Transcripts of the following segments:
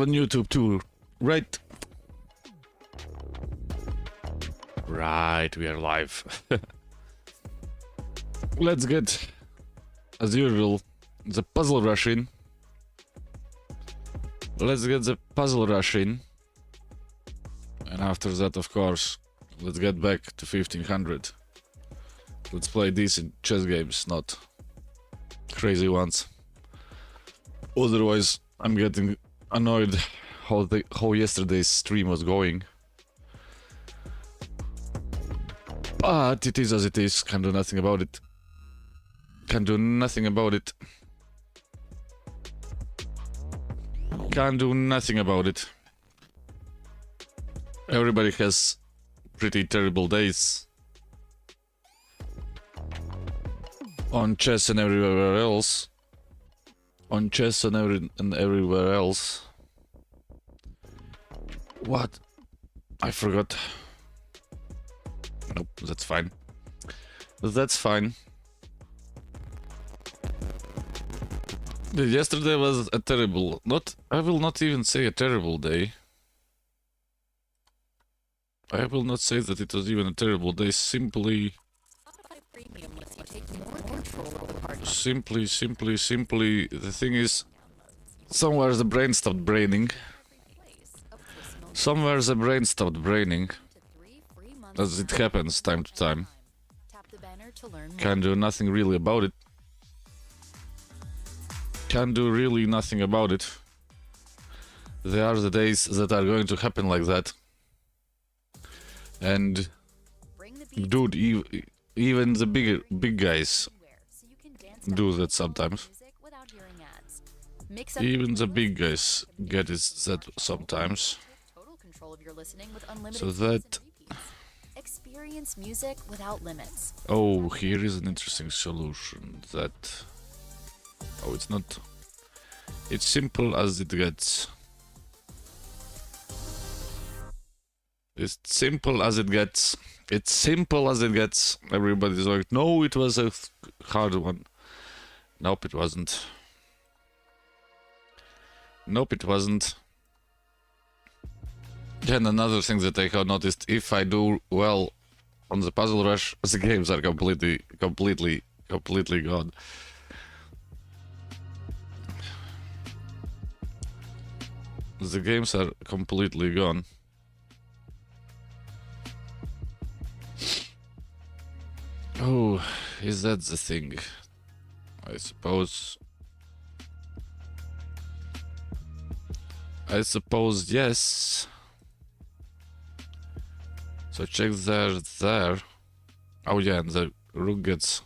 on YouTube too, right? Right, we are live. Let's get, as usual, the puzzle rush in. Let's get the puzzle rush in. And after that, of course, let's get back to 1500. Let's play decent chess games, not crazy ones. Otherwise, I'm getting annoyed how yesterday's stream was going. But it is as it is, can do nothing about it. Can do nothing about it. Can't do nothing about it. Everybody has pretty terrible days. On chess and everywhere else. On chess and everywhere else. What? I forgot. Nope, that's fine. That's fine. Yesterday was a terrible, I will not even say a terrible day. I will not say that it was even a terrible day, simply, the thing is, somewhere the brain stopped braining. Somewhere the brain stopped braining. As it happens time to time. Can't do nothing really about it. Can't do really nothing about it. There are the days that are going to happen like that. And dude, even the big guys do that sometimes. Even the big guys get it that sometimes. So that. Experience music without limits. Oh, here is an interesting solution. That. Oh, it's not. It's simple as it gets. It's simple as it gets. It's simple as it gets. Everybody's like, no, it was a hard one. Nope, it wasn't. Nope, it wasn't. And another thing that I have noticed, if I do well on the puzzle rush, the games are completely gone. The games are completely gone. Oh, is that the thing? I suppose yes. So check there. Oh yeah, and the rook gets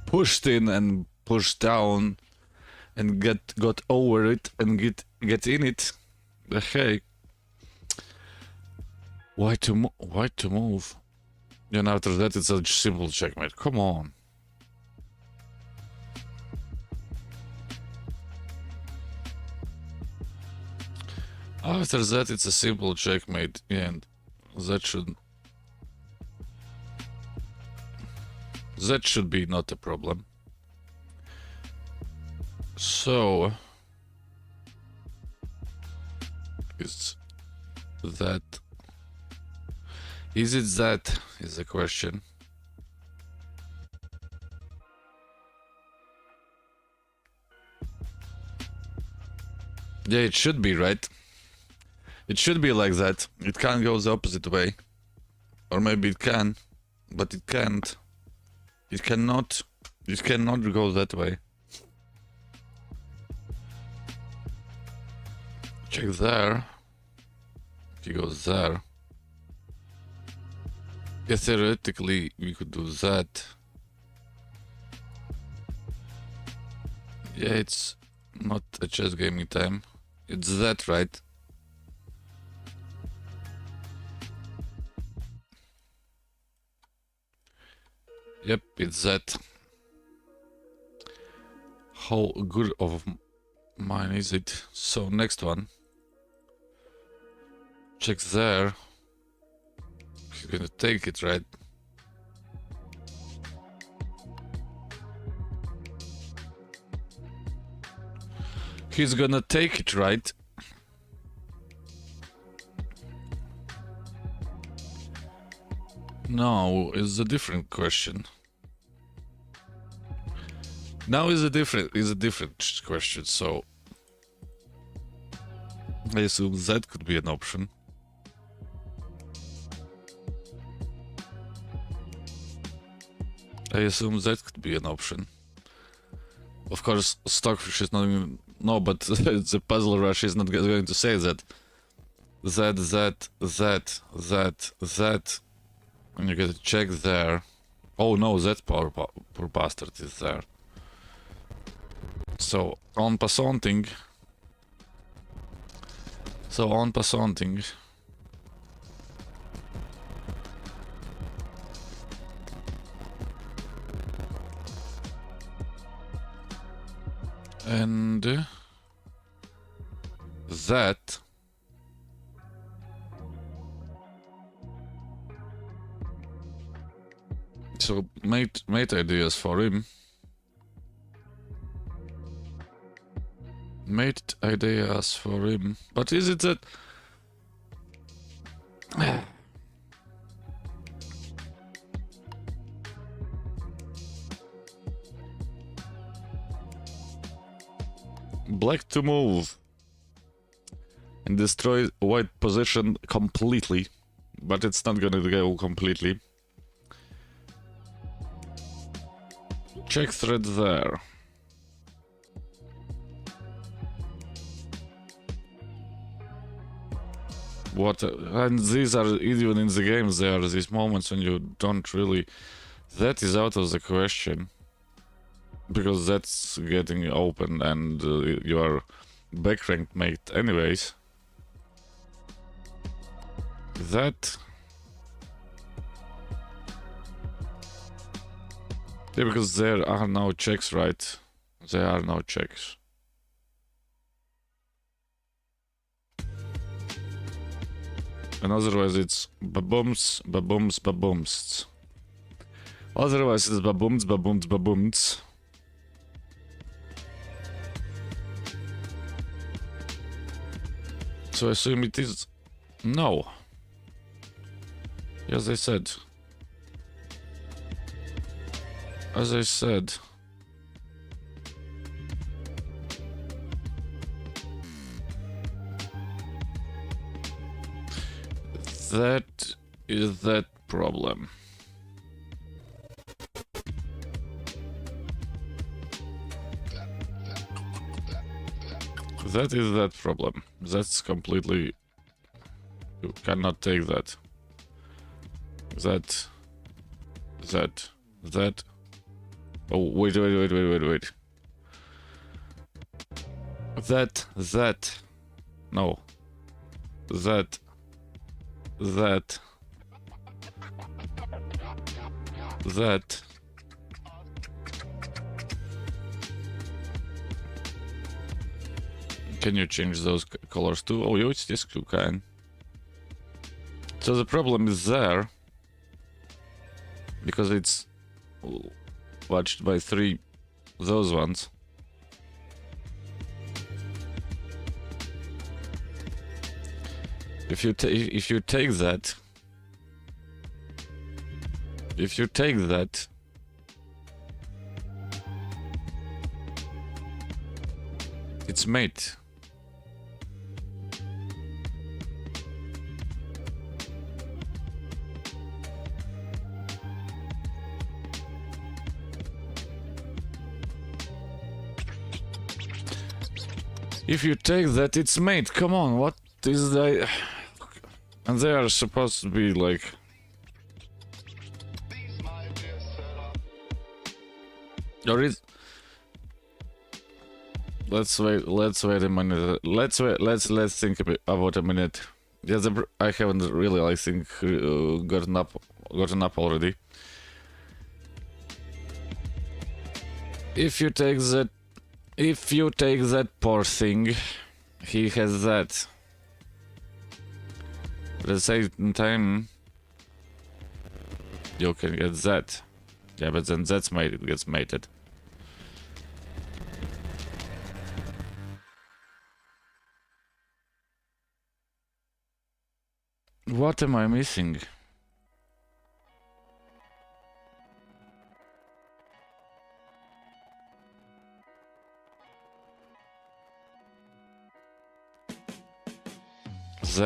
pushed in and pushed down and got over it and get in it. The heck? Why to move? And after that it's a simple checkmate. Come on. After that it's a simple checkmate, and that should be not a problem. So is it that is the question. Yeah, it should be, right? It should be like that. It can't go the opposite way. Or maybe it can, but it can't. It cannot go that way. Check there. He goes there. Yeah, theoretically we could do that. Yeah, it's not a chess gaming time. It's that, right? Yep, it's that. How good of mine is it? So next one. Check there. He's gonna take it, right? He's gonna take it, right? No, it's a different question. Now is a different question, so I assume that could be an option. I assume that could be an option. Of course, Stockfish is not even... No, but the Puzzle Rush is not going to say that. That. And you get to check there. Oh no, that poor bastard is there. So, en passanting. And that so made ideas for him. Made ideas for him. But is it that black to move and destroy white position completely, but it's not gonna go completely. Check thread there. What? And these are, even in the games, there are these moments when you don't really... That is out of the question. Because that's getting open and you are back-ranked mate anyways. That... Yeah, because there are no checks, right? There are no checks. And otherwise it's babooms, babooms, baboomsts. Otherwise it's babooms, babooms, baboomts. So I assume it is... No. As I said. As I said. That is that problem. That is that problem. That's completely... You cannot take that. That. Oh, wait. That. No. That. Can you change those colors too? Oh, yes, you can. So the problem is there, because it's watched by those ones. If you take that, it's mate. If you take that, it's mate. Come on, what is the... And they are supposed to be like... Or is... Let's wait a minute. Let's think about a minute. Yeah, I haven't really, I think, gotten up already. If you take that poor thing, he has that. At the same time, you can get that. Yeah, but then that's mated, it gets mated. What am I missing? Z.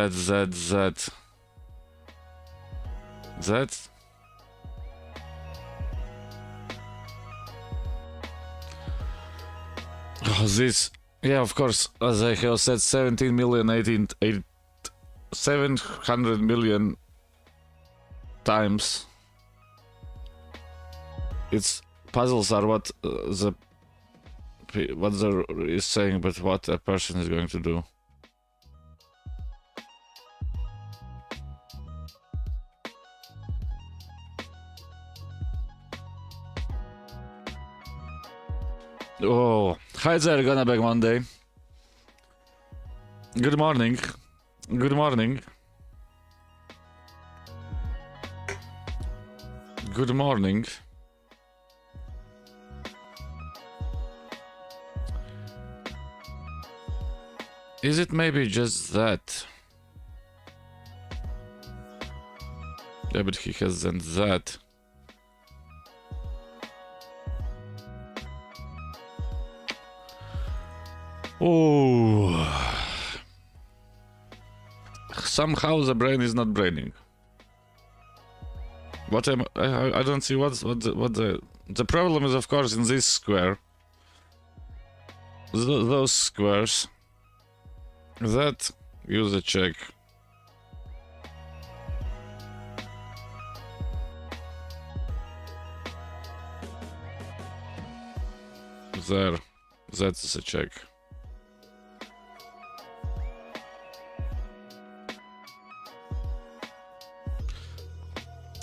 Oh, this. Yeah, of course. As I have said, 17 million, 700 million times. It's puzzles are what the is saying, but what a person is going to do. Oh, hi there, gonna back Monday. Good morning. Good morning. Good morning. Is it maybe just that? Yeah, but he has then that. Oh, somehow the brain is not braining. What I don't see what the problem is. Of course, in this square, those squares. That use a check. There, that's a check.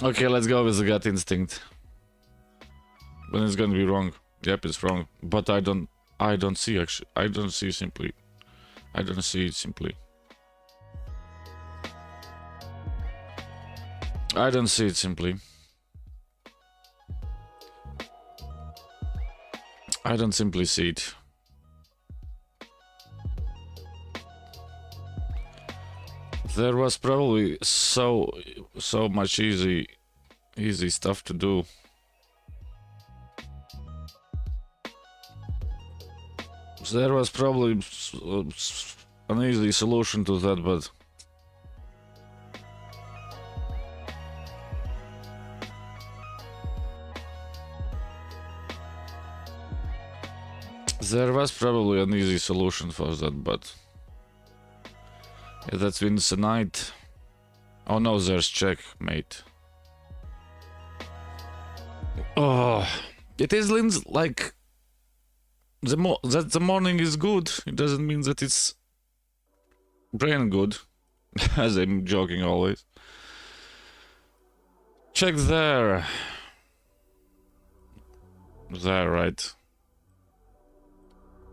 Okay, let's go with the gut instinct. When it's gonna be wrong. Yep, it's wrong. But I don't see actually. I don't see simply. I don't see it simply. I don't see it simply. I don't simply see it. There was probably so much easy stuff to do. There was probably an easy solution to that, but there was probably an easy solution for that, but yeah, that wins the knight. Oh no, there's checkmate. Oh, it is like that the morning is good. It doesn't mean that it's brain good, as I'm joking always. Check there. There, right.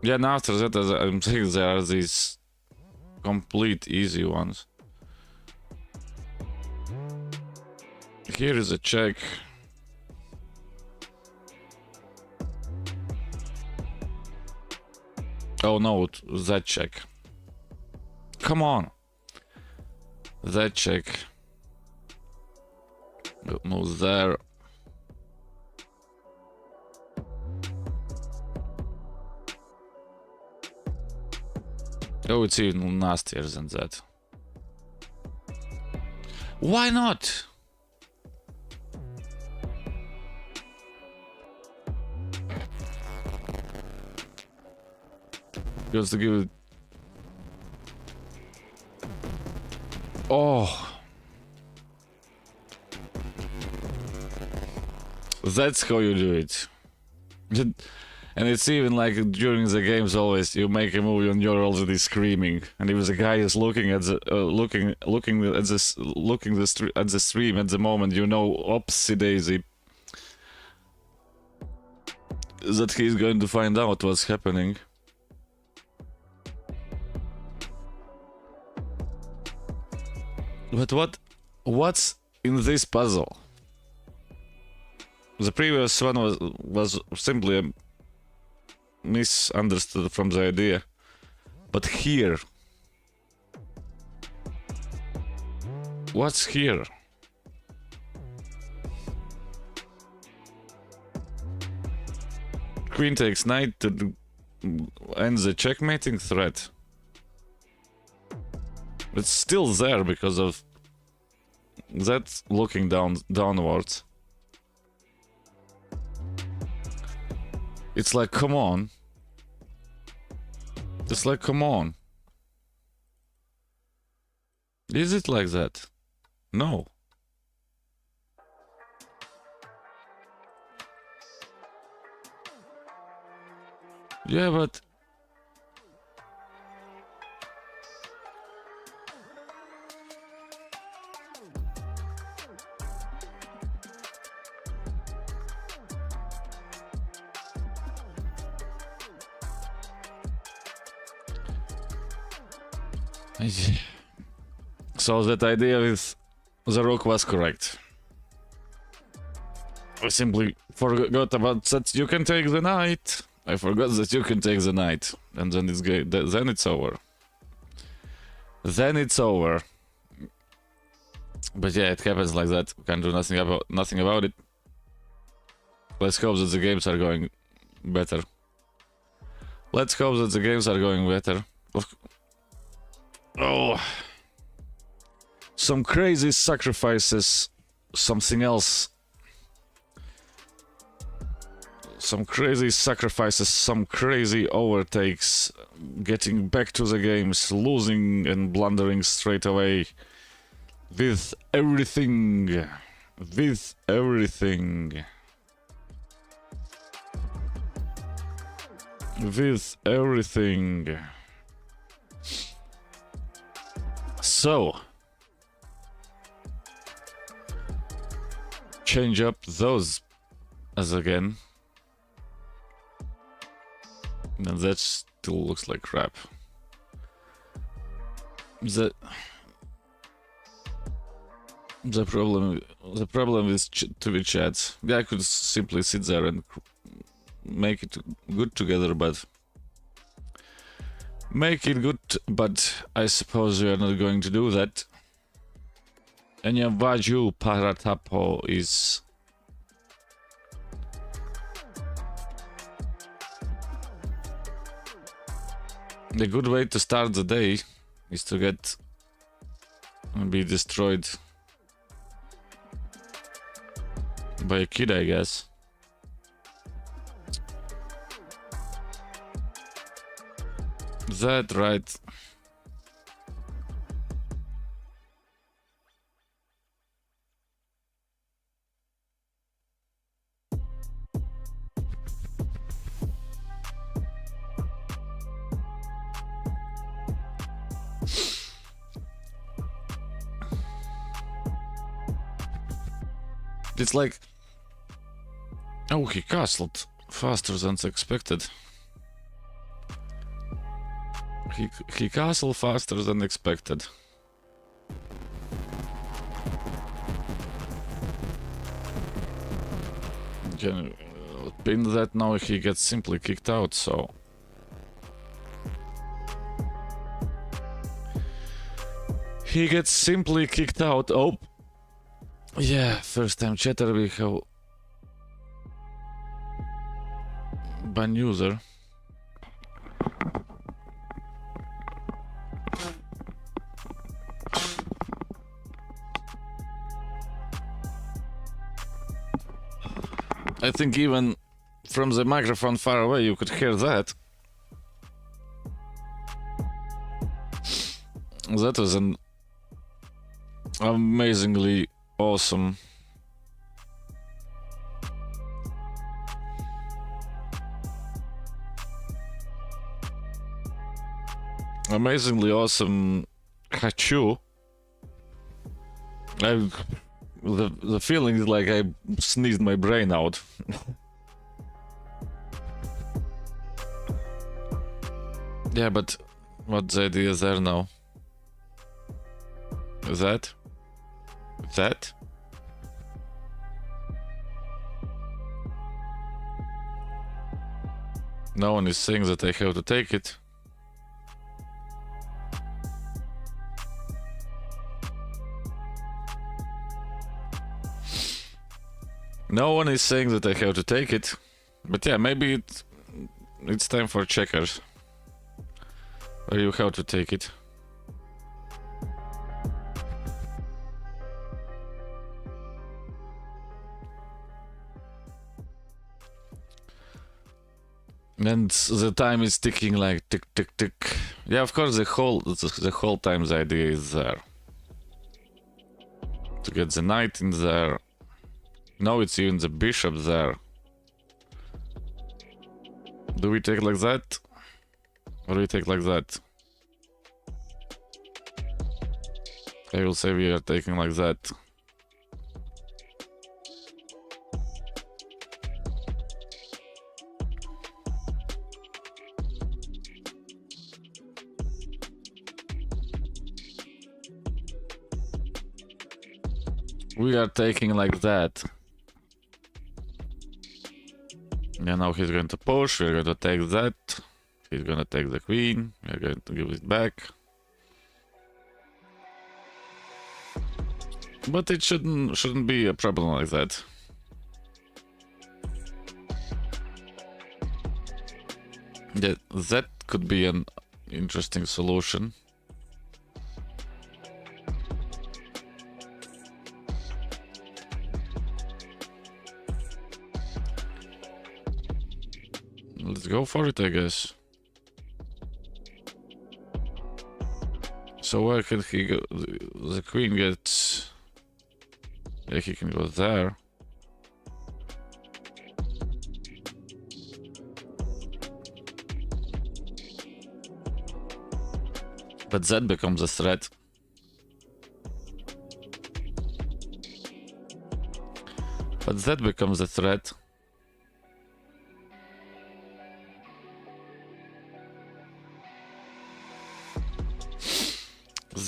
Yeah, and after that, as I'm saying, there are these complete easy ones. Here is a check. Oh no, that check. Come on. That check. Move there. Oh, it's even nastier than that. Why not? Just to give it... Oh. That's how you do it. And it's even like during the games always you make a move and you're already screaming, and if the guy is looking at the looking at the stream at the moment, you know, oopsie daisy, that he's going to find out what's happening. But what's in this puzzle? The previous one was simply a misunderstood from the idea, but here, What's here? Queen takes knight to end the checkmating threat. It's still there because of that looking downwards. It's like, come on. It's like, come on. Is it like that? No. Yeah, but... So that idea with the rook was correct. I simply forgot about that you can take the knight. I forgot that you can take the knight, and then it's over. Then it's over. But yeah, it happens like that. We can't do nothing about it. Let's hope that the games are going better. Let's hope that the games are going better. Oh, some crazy sacrifices. Something else. Some crazy sacrifices, some crazy overtakes, getting back to the games, losing and blundering straight away. With everything. With everything. With everything. So. Change up those as again. And that still looks like crap. The problem is to be chat. Yeah, I could simply sit there and make it good together, but I suppose we are not going to do that. Enyavaju Paratapo is the good way to start the day is to get and be destroyed by a kid, I guess. That right? It's like, oh, he castled faster than expected. He castled faster than expected. Can pin that now. He gets simply kicked out. So he gets simply kicked out. Oh. Yeah, first time chatter we have ban user. I think even from the microphone far away you could hear that. That was an amazingly awesome. Amazingly awesome Hachu. The feeling is like I sneezed my brain out. Yeah, but what's the idea there now? That? That? No one is saying that I have to take it. No one is saying that I have to take it. But yeah, maybe it's time for checkers. Or you have to take it. And the time is ticking like tick tick tick. Yeah, of course the whole time the idea is there. To get the knight in there. Now it's even the bishop there. Do we take like that? Or do we take like that? I will say we are taking like that. We are taking like that. Yeah, now he's going to push, we're going to take that. He's going to take the queen, we're going to give it back. But it shouldn't be a problem like that. Yeah, that could be an interesting solution. Let's go for it, I guess. So where can he go? The queen gets... Yeah, he can go there. But that becomes a threat. But that becomes a threat.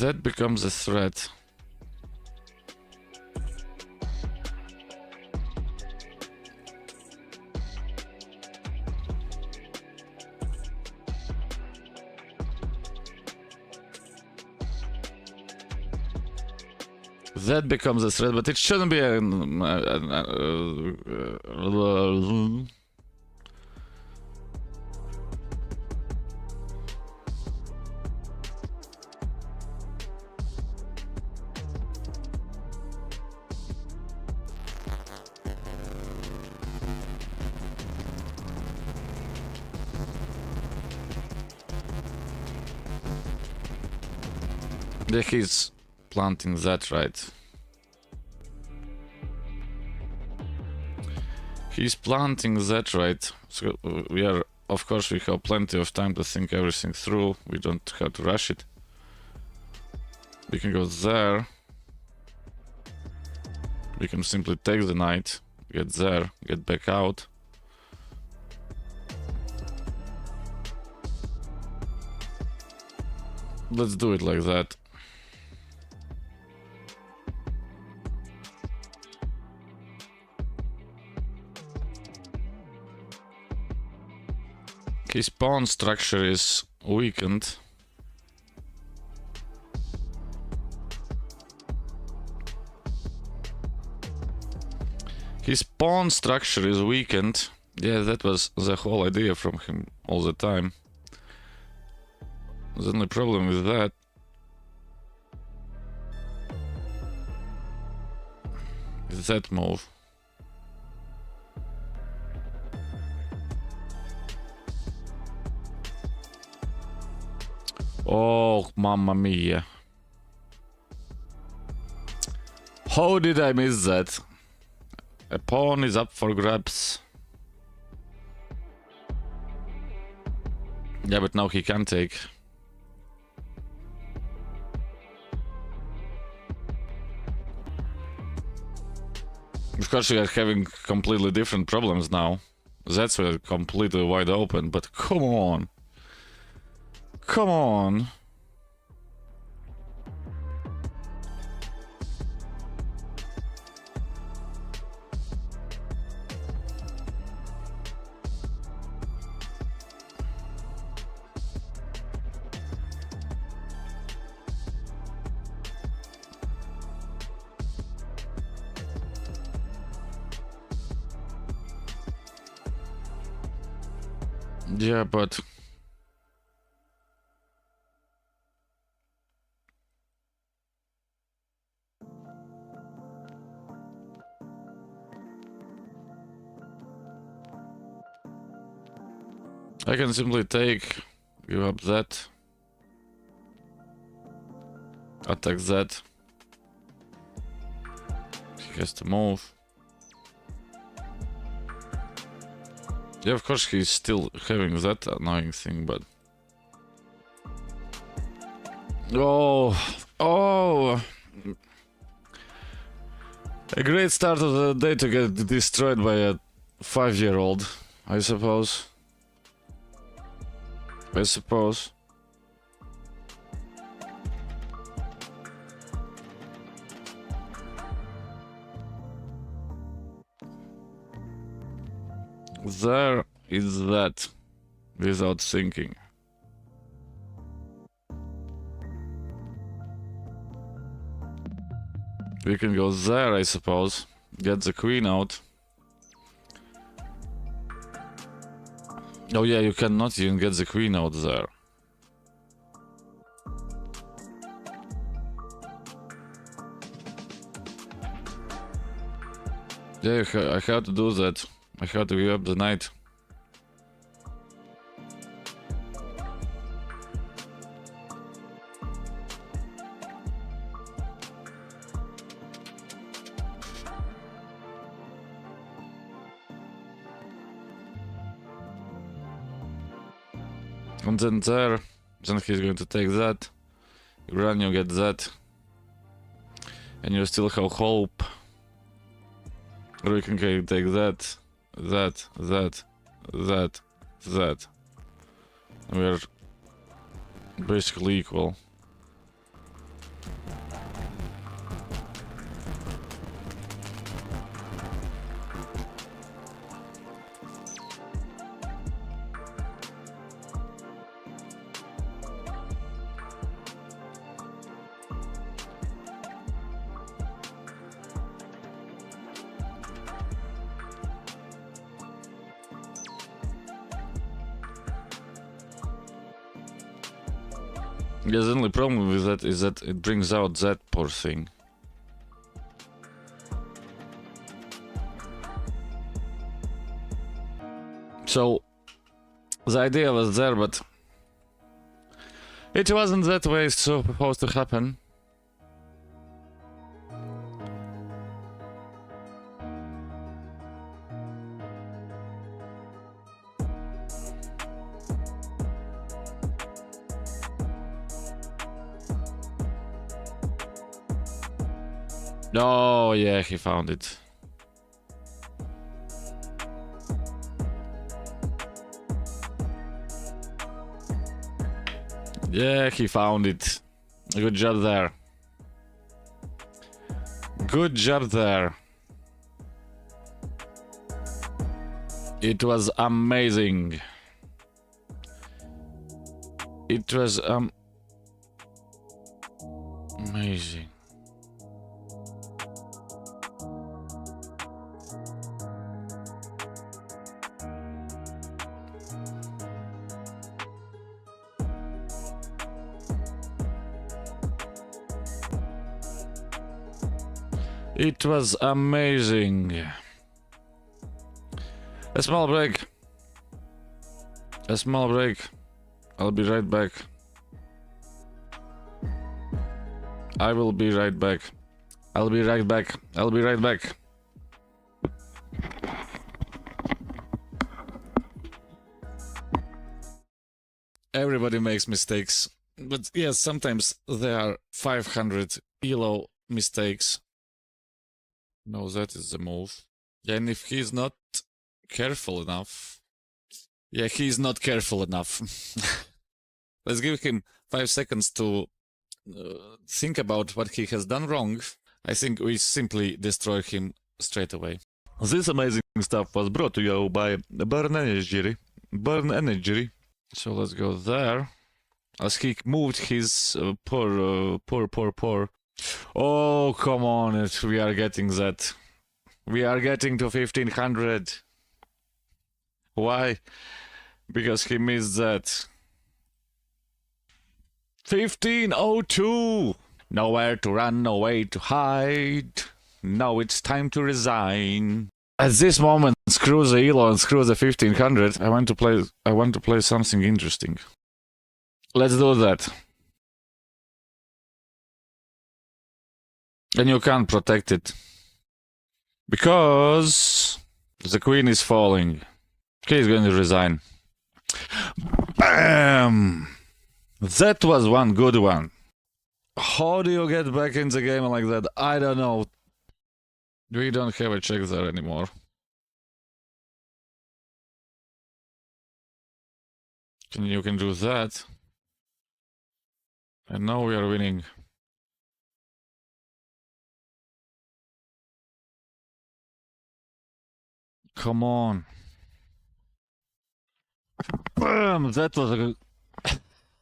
That becomes a threat. That becomes a threat, but it shouldn't be a yeah, he's planting that right. He's planting that right. So we are, of course, we have plenty of time to think everything through. We don't have to rush it. We can go there. We can simply take the knight, get there, get back out. Let's do it like that. His pawn structure is weakened. His pawn structure is weakened. Yeah, that was the whole idea from him all the time. The only problem with that is that move. Oh, mamma mia. How did I miss that? A pawn is up for grabs. Yeah, but now he can take. Of course, we are having completely different problems now. That's completely wide open, but come on. Come on. Yeah, but I can simply give up that, attack that. He has to move. Yeah, of course he's still having that annoying thing, but... Oh! A great start of the day to get destroyed by a 5-year-old, I suppose. There is that, without thinking. We can go there, I suppose. Get the queen out. Oh yeah, you cannot even get the queen out there. Yeah, I have to do that. I have to give up the knight. And then there, then he's going to take that. You run, you get that. And you still have hope. Or you can take that. That. We are basically equal. Yeah, the only problem with that is that it brings out that poor thing. So, the idea was there, but it wasn't that way it's supposed to happen. Oh, yeah, he found it. Yeah, he found it. Good job there. Good job there. It was amazing. It was amazing. It was amazing. A small break. A small break. I'll be right back. I will be right back. I'll be right back. I'll be right back. Everybody makes mistakes. But yes, sometimes there are 500 ELO mistakes. No, that is the move. Yeah, and if he's not careful enough... Yeah, he's not careful enough. Let's give him 5 seconds to think about what he has done wrong. I think we simply destroy him straight away. This amazing stuff was brought to you by Burn Energy. Burn Energy. So let's go there. As he moved his poor. Oh, come on, we are getting that. We are getting to 1500. Why? Because he missed that. 1502! Nowhere to run, no way to hide. Now it's time to resign. At this moment, screw the ELO and screw the 1500. I want to play something interesting. Let's do that. And you can't protect it. Because the queen is falling. He's going to resign. Bam! That was one good one. How do you get back in the game like that? I don't know. We don't have a check there anymore. You can do that. And now we are winning. Come on. Bam! That was a good...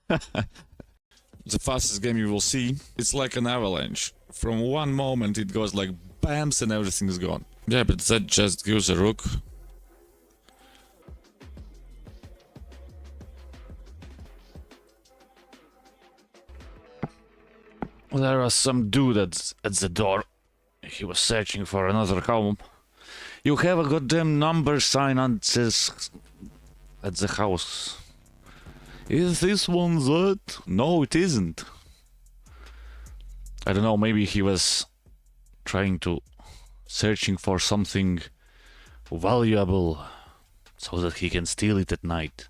The fastest game you will see. It's like an avalanche. From one moment it goes like bams and everything is gone. Yeah, but that just gives a rook. There was some dude at the door. He was searching for another home. You have a goddamn number sign on this at the house. Is this one that? No, it isn't. I don't know, maybe he was searching for something valuable so that he can steal it at night.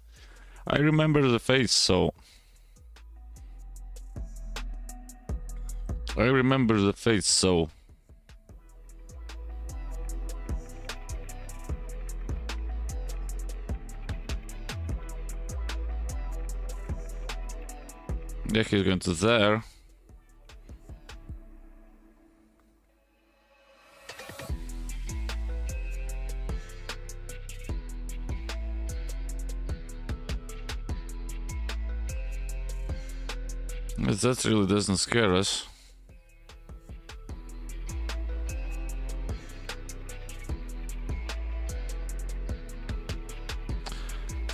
I remember the face, so... Yeah, he's going to there. That really doesn't scare us.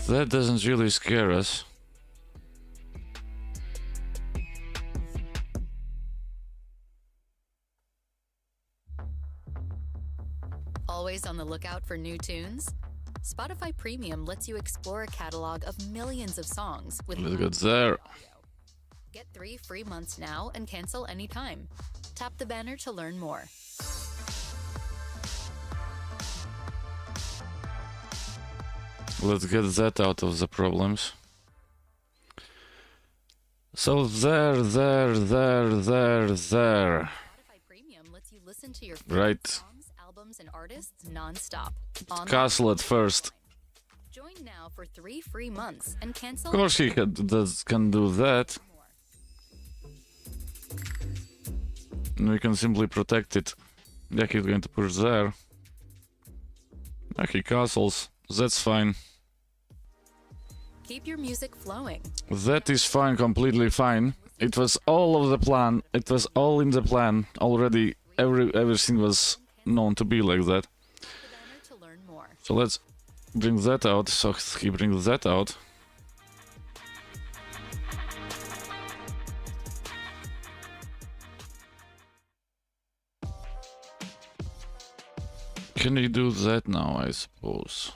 That doesn't really scare us. Always on the lookout for new tunes? Spotify Premium lets you explore a catalog of millions of songs with Let's get there. audio. Get 3 free months now and cancel anytime. Tap the banner to learn more. Let's get that out of the problems. So there. Spotify Premium lets you listen to your favorite Right. songs, albums, and artists non-stop. Online Castle at first. Join now for 3 free months and cancel. Of course he can do that. And we can simply protect it. Yeah, he's going to push there. Yeah, he castles. That's fine. Keep your music flowing. That is fine, completely fine. It was all of the plan. It was all in the plan already. Everything was known to be like that. The banner to learn more. So let's bring that out. So he brings that out. Can he do that now, I suppose?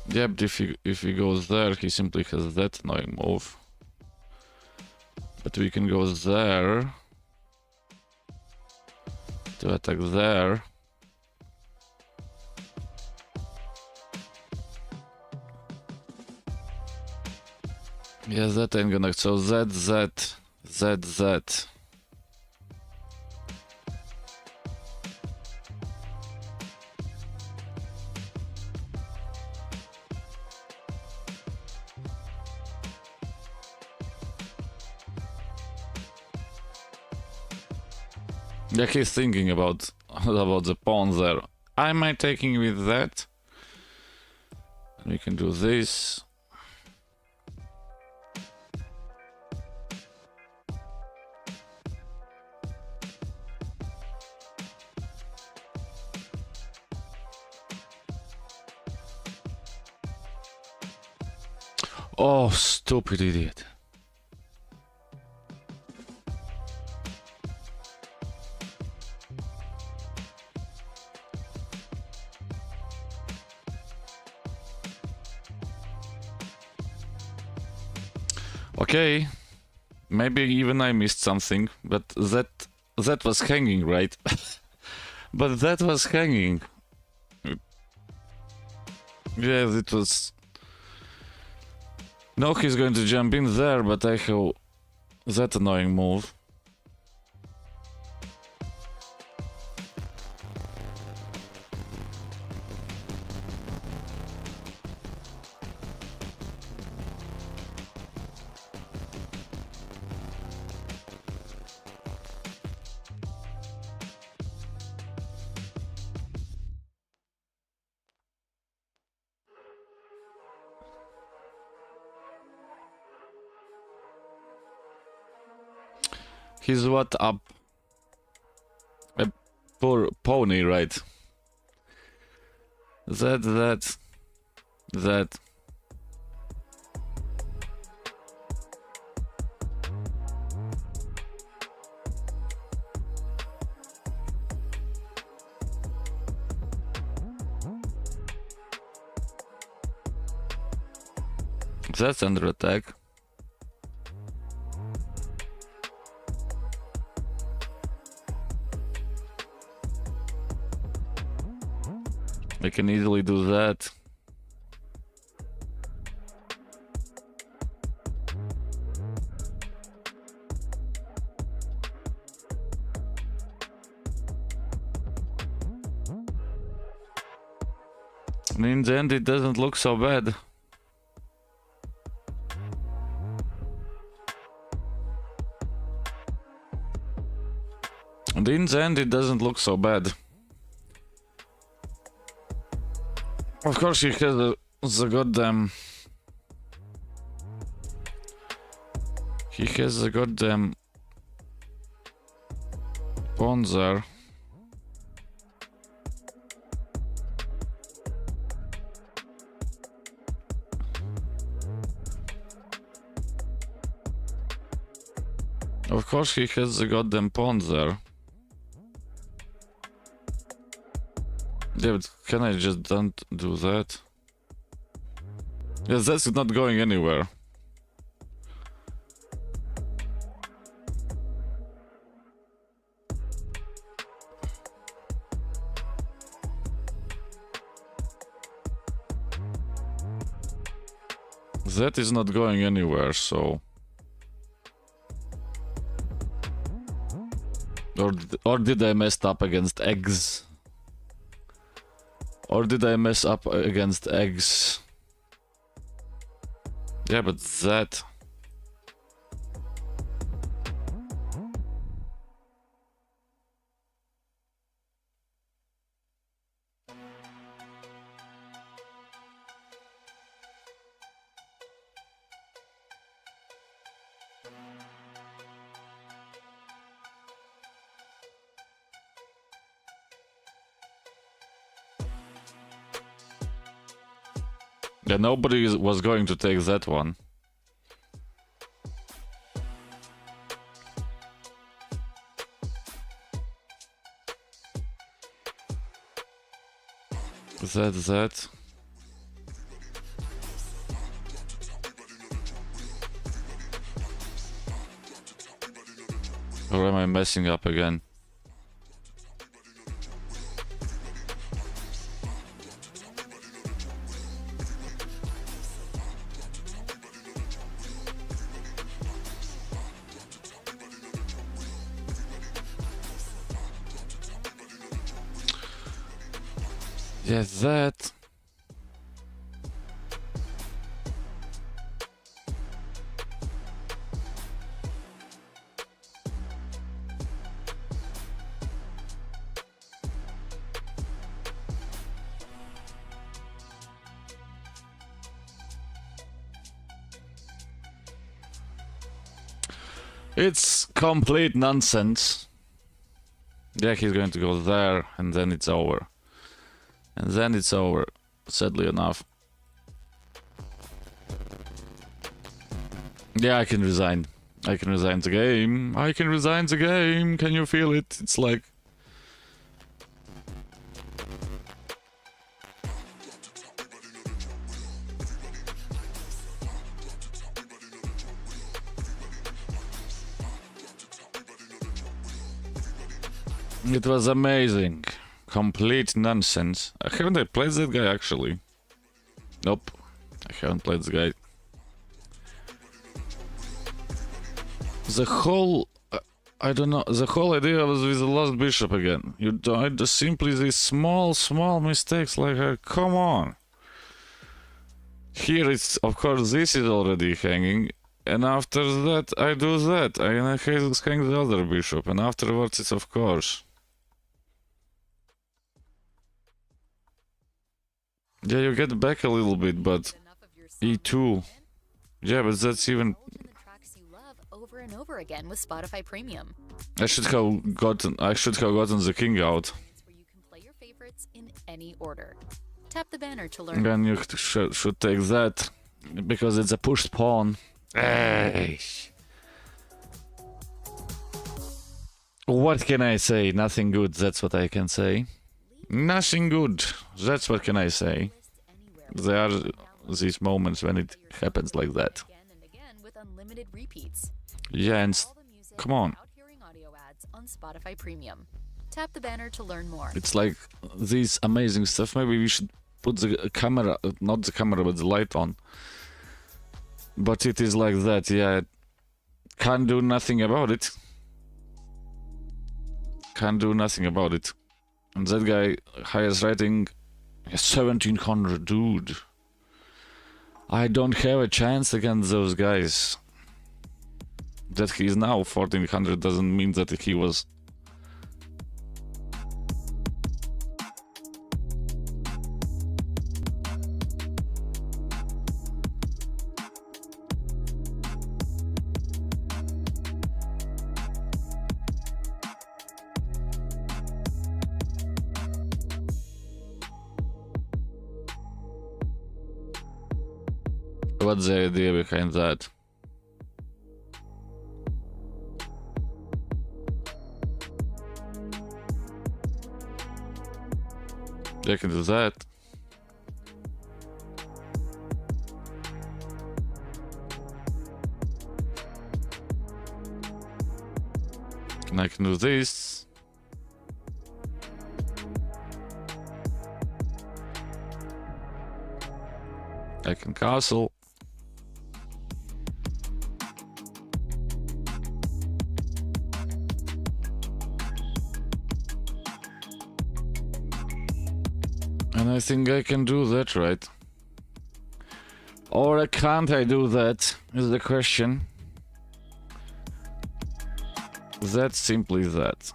Yep, if he goes there, he simply has that annoying move. But we can go there to attack there. Yeah, that ain't gonna. So Z. Yeah, he's thinking about the pawn there. Am I taking with that? We can do this. Oh, stupid idiot. Okay, maybe even I missed something, but that was hanging, right? But that was hanging. Yes, it was. No, he's going to jump in there, but I have that annoying move. He's what up? A poor pony, right? That. That's under attack. I can easily do that. And in the end, it doesn't look so bad. And in the end, it doesn't look so bad. Of course, he has the goddamn. He has the goddamn Panzer. Of course, he has the goddamn Panzer. Yeah, but can I just don't do that? Yes, that's not going anywhere. That is not going anywhere, so... Or did I mess up against eggs? Or did I mess up against eggs? Yeah, but that... Yeah, nobody was going to take that one. That. Or am I messing up again? Yes, that. It's complete nonsense. Yeah, he's going to go there, and then it's over. And then it's over, sadly enough. Yeah, I can resign. I can resign the game. I can resign the game. Can you feel it? It's like... It was amazing. Complete nonsense. Haven't I played that guy actually? Nope. I haven't played the guy. The whole... I don't know, the whole idea was with the Lost Bishop again. You don't, just simply these small mistakes like, come on. Here it's, of course, this is already hanging, and after that I do that, and I hang the other bishop, and afterwards it's of course. Yeah, you get back a little bit, but E2. Yeah, but that's even... Over and over again with Spotify Premium. I should have gotten the king out. Where you can play your favorites in any order. Tap the banner to learn. Then you should take that because it's a pushed pawn. Hey. What can I say? Nothing good. That's what I can say. Nothing good. That's what can I say. There are these moments when it happens like that. Again and again with unlimited repeats. Yeah, and come on. Without hearing audio ads on Spotify Premium. Tap the banner to learn more. It's like this amazing stuff. Maybe we should put the camera, not the camera, but the light on. But it is like that, yeah. Can't do nothing about it. Can't do nothing about it. And that guy, highest rating, 1700, dude. I don't have a chance against those guys. That he is now 1400 doesn't mean that he was. What's the idea behind that? I can do that. And I can do this. I can castle. And I think I can do that, right? Or can't I do that, is the question. That's simply that.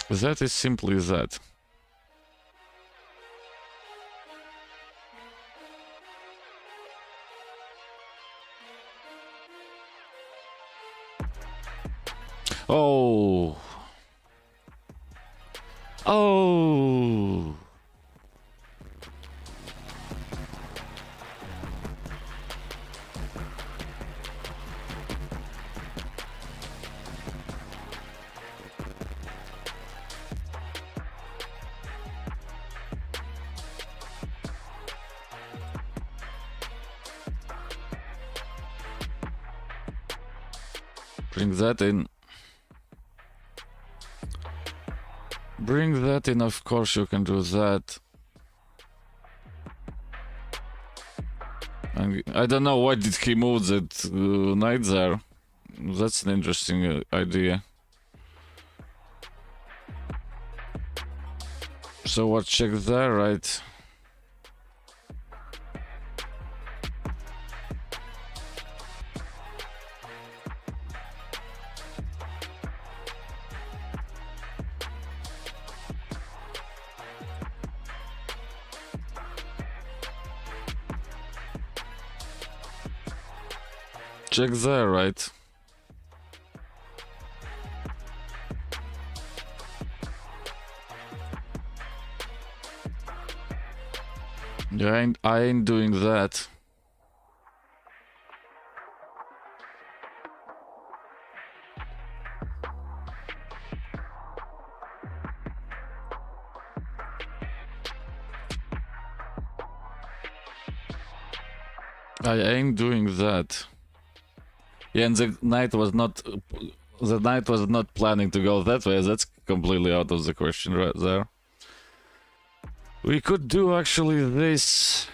That is simply that. Oh. Oh. Bring that in. Bring that in, of course you can do that. And I don't know why did he move that knight there. That's an interesting idea. So what? Check there, right? Check there, right? Yeah, I ain't doing that. I ain't doing that. Yeah, and the knight was not planning to go that way. That's completely out of the question right there. We could do actually this.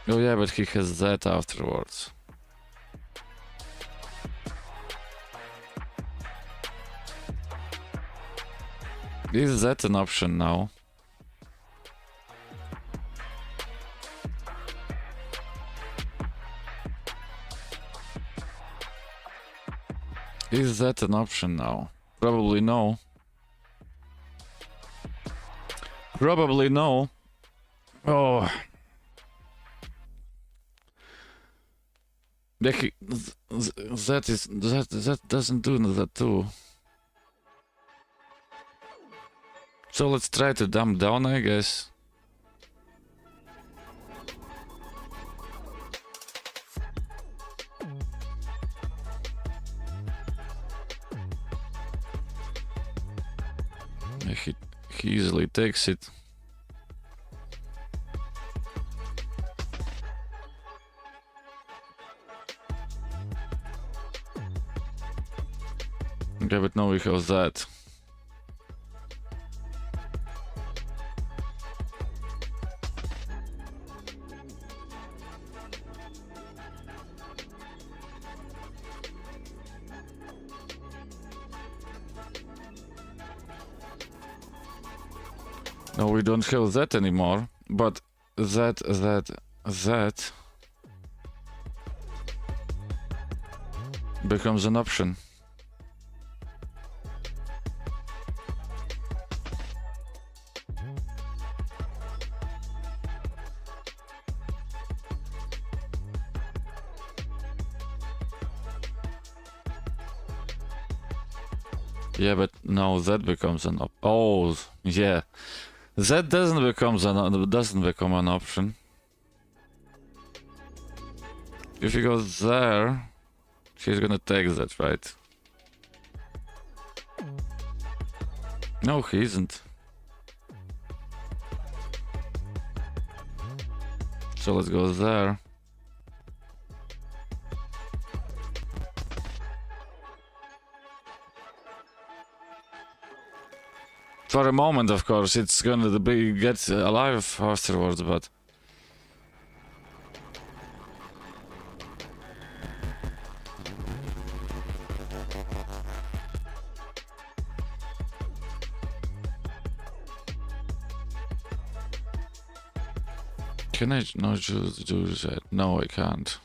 Oh yeah, but he has that afterwards. Is that an option now? Is that an option now? Probably no. Probably no. Oh. That doesn't do that too. So let's try to dump down, I guess. He easily takes it. Okay, but now we have that. No, we don't have that anymore, but that becomes an option. Yeah, but no, that becomes an oh, yeah. That doesn't become an option. If he goes there, she's gonna take that, right? No, he isn't. So let's go there. For a moment, of course, it's gonna get alive afterwards, but... Can I not just do that? No, I can't.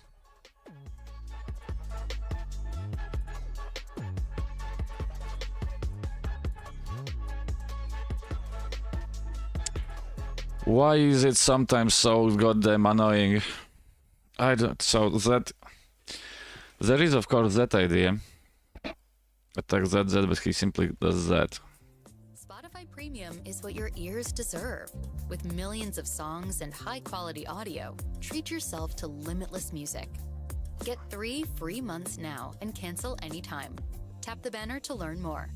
Why is it sometimes so goddamn annoying? I don't. So that there is, of course, that idea. Attack that, but he simply does that. Spotify Premium is what your ears deserve. With millions of songs and high-quality audio, treat yourself to limitless music. Get 3 free months now and cancel anytime. Tap the banner to learn more.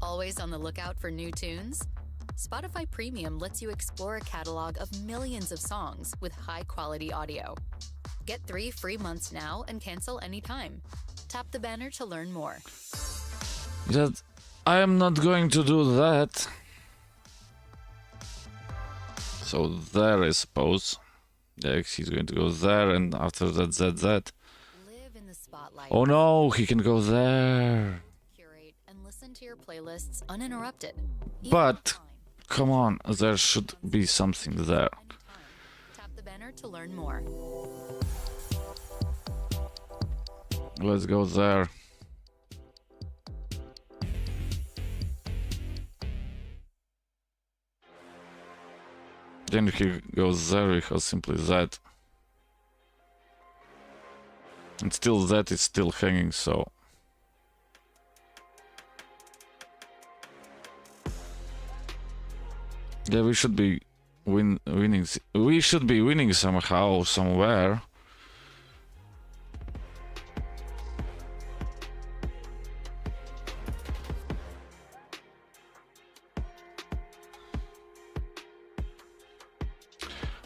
Always on the lookout for new tunes? Spotify Premium lets you explore a catalog of millions of songs with high-quality audio. Get 3 free months now and cancel anytime. Tap the banner to learn more. That I am not going to do that. So there, I suppose. Yeah, he's going to go there, and after that, ZZ. Live in the spotlight. Oh no, he can go there. Curate and listen to your playlists uninterrupted. Even But, offline. come on, there should be something there. Anytime. Tap the banner to learn more. Let's go there. Then he goes there, he has simply that. And still that is still hanging, so... Yeah, we should be winning. We should be winning somehow, somewhere.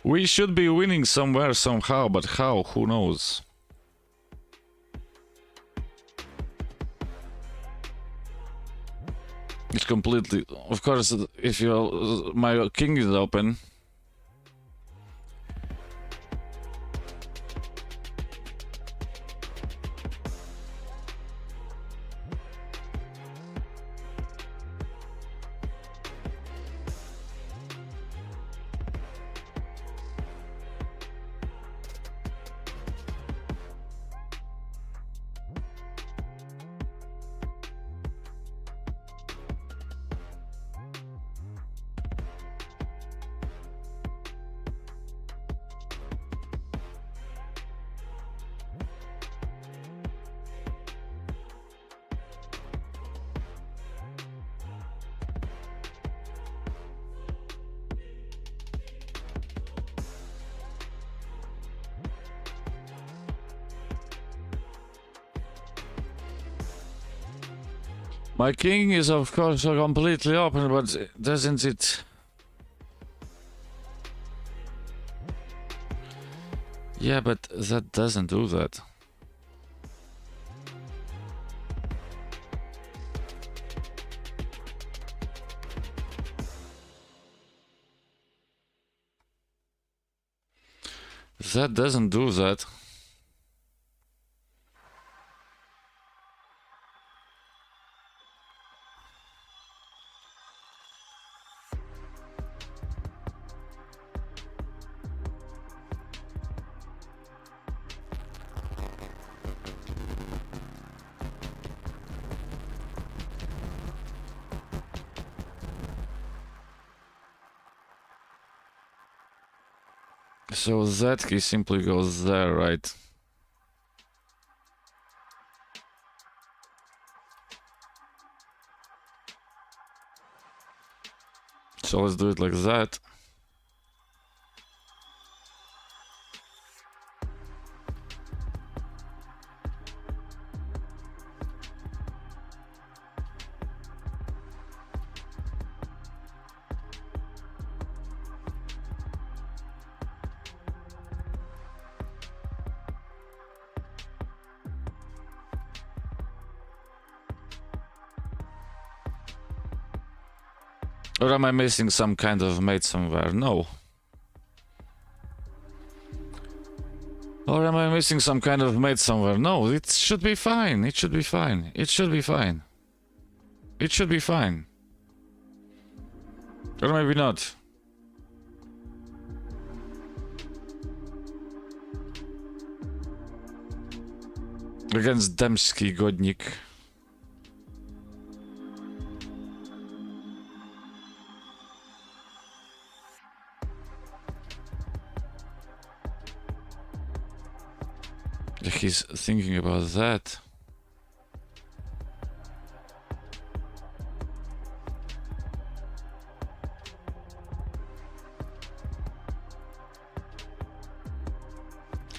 We should be winning somewhere, somehow, but how? Who knows? It's completely... Of course, if you... My king is open. My king is of course completely open, but doesn't it... Yeah, but that doesn't do that. That doesn't do that. So that he simply goes there, right? So let's do it like that. Or am I missing some kind of mate somewhere? No. Or am I missing some kind of mate somewhere? No, it should be fine. It should be fine. It should be fine. It should be fine. Or maybe not. Against Dębski Godnik. He's thinking about that.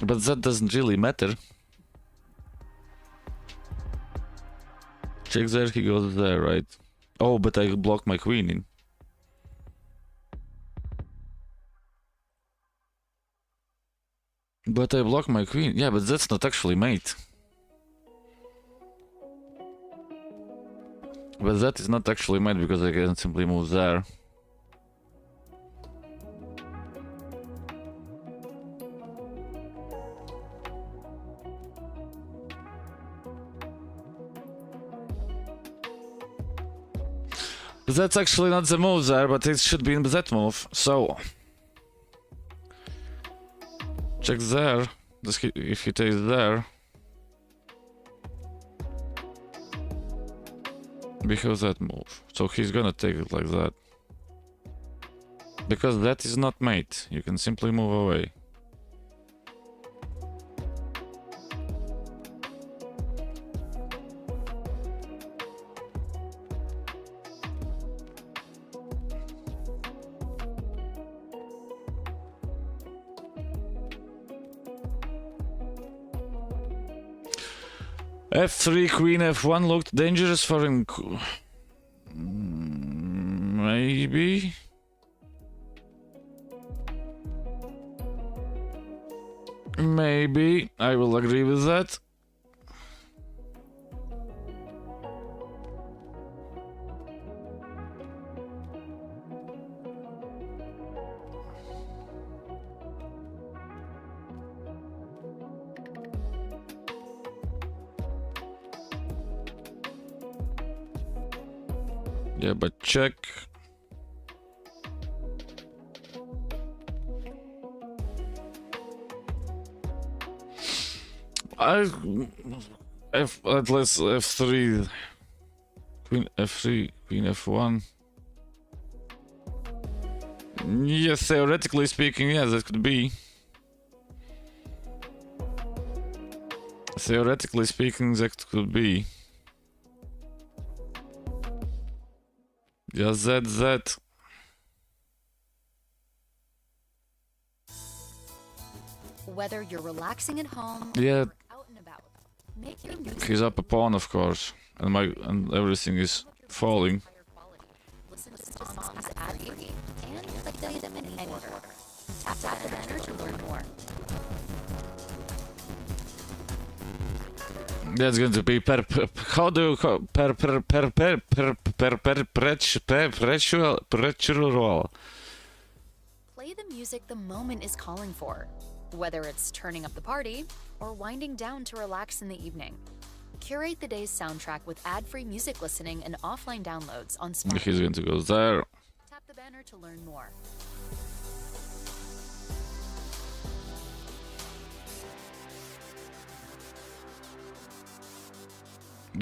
But that doesn't really matter. Check there, he goes there, right? Oh, but I blocked my queen in. But I blocked my queen. Yeah, but that's not actually mate. But that is not actually made because I can simply move there. That's actually not the move there, but it should be in that move. So check there. If he takes there, we have that move. So he's gonna take it like that. Because that is not mate. You can simply move away. F3, Queen F1 looked dangerous for him. Maybe? Maybe. I will agree with that. Yeah, but check. At least F3, Queen F3, Queen F1. Yes, theoretically speaking, yeah, that could be. Theoretically speaking, that could be. Yeah, that. Whether you're relaxing at home Yeah. or out and about, make your music He's up a pawn, of course, and everything is falling. higher quality. Listen to songs ad-free and play them in any order. Tap the banner to learn more. That's going to be perpetual. Play the music the moment is calling for, whether it's turning up the party or winding down to relax in the evening. Curate the day's soundtrack with ad-free music listening and offline downloads on Spotify. He's going to go there. Tap the banner to learn more.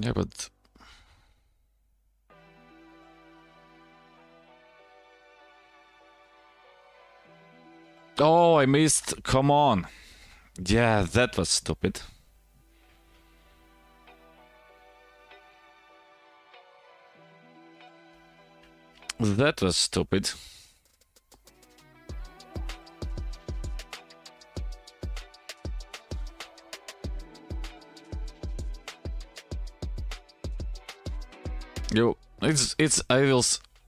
Yeah, but oh, I missed. Come on. Yeah, that was stupid. That was stupid.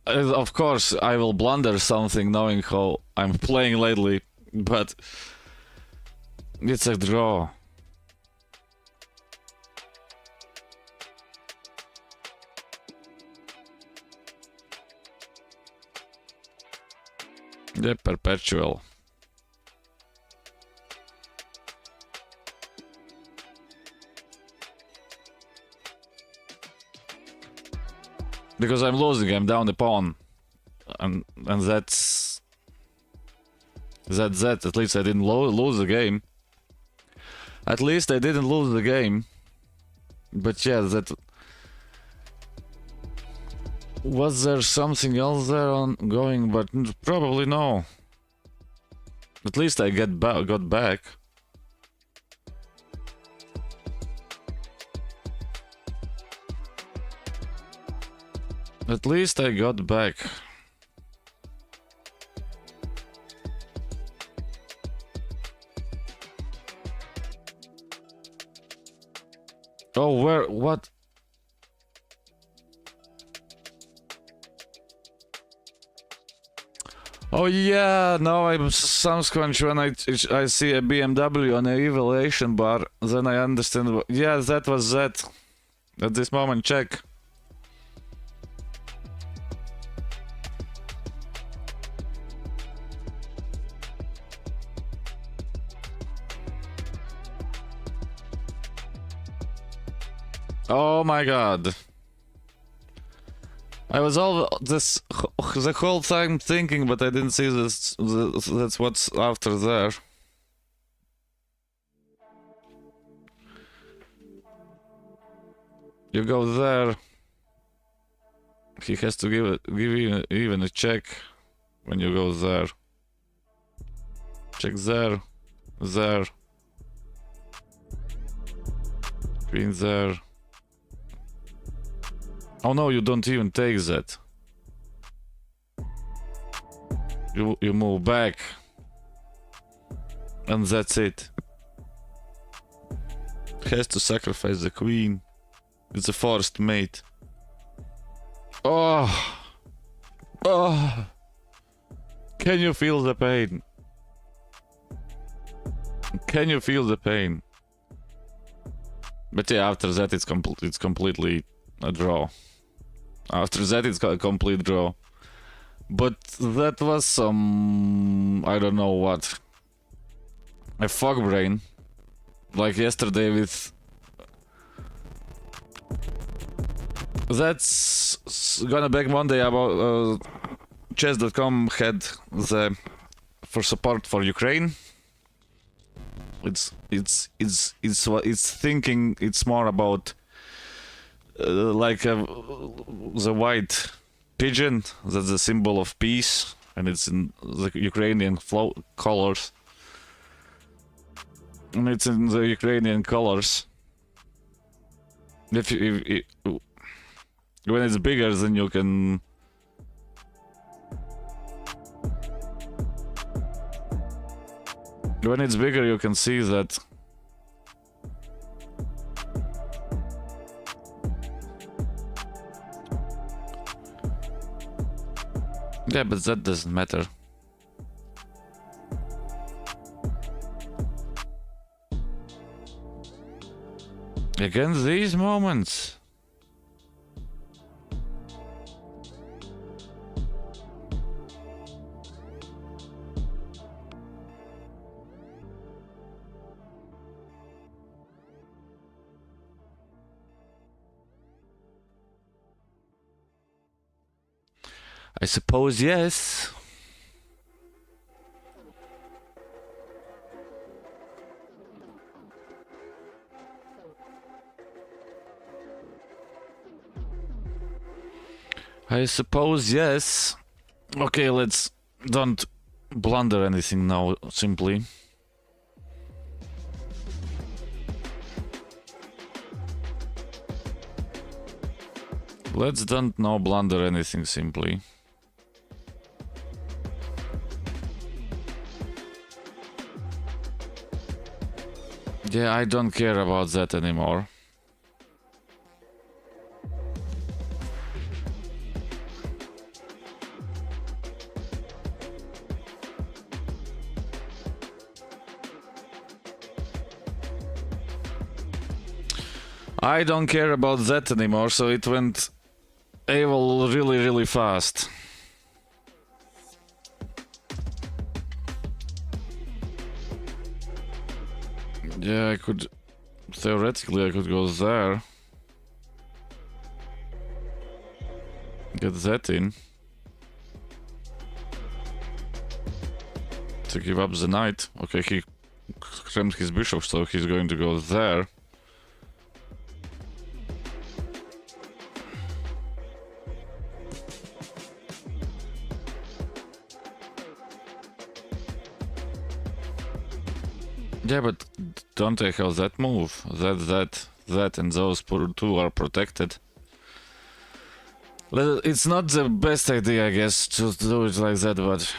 Of course I will blunder something knowing how I'm playing lately, but it's a draw. Yeah, perpetual. Because I'm losing, I'm down the pawn. And that's that. At least I didn't lose the game. At least I didn't lose the game. But yeah, that... Was there something else there ongoing? But probably no. At least I got back. At least I got back. Oh, where? What? Oh yeah, no, I'm some scrunch when I see a BMW on a evaluation bar, then I understand. Yeah, that was that. At this moment, check. Oh my god. I was all the whole time thinking, but I didn't see this. That's what's after there. You go there. He has to give you even a check when you go there. Check there, there. Queen there. Oh no, you don't even take that. You move back. And that's it. Has to sacrifice the queen. It's a forced mate. Oh. Oh. Can you feel the pain? Can you feel the pain? But yeah, after that it's completely a draw. After that it's a complete draw. But that was some... I don't know what. A fog brain. Like yesterday with... That's gonna back Monday about... Chess.com had the... for support for Ukraine. It's thinking it's more about like the white pigeon, that's the symbol of peace, and it's in the Ukrainian colors. And it's in the Ukrainian colors. If when it's bigger, then you can. When it's bigger, you can see that. Yeah, but that doesn't matter. Against these moments. I suppose yes. I suppose yes. Okay, let's don't blunder anything now, simply. Let's don't now blunder anything, simply. Yeah, I don't care about that anymore. I don't care about that anymore, so it went AWOL really fast. Yeah, I could... Theoretically, I could go there. Get that in. To give up the knight. Okay, he crammed his bishop, so he's going to go there. Yeah, but don't I have that move? That, and those two are protected. It's not the best idea, I guess, to do it like that, but...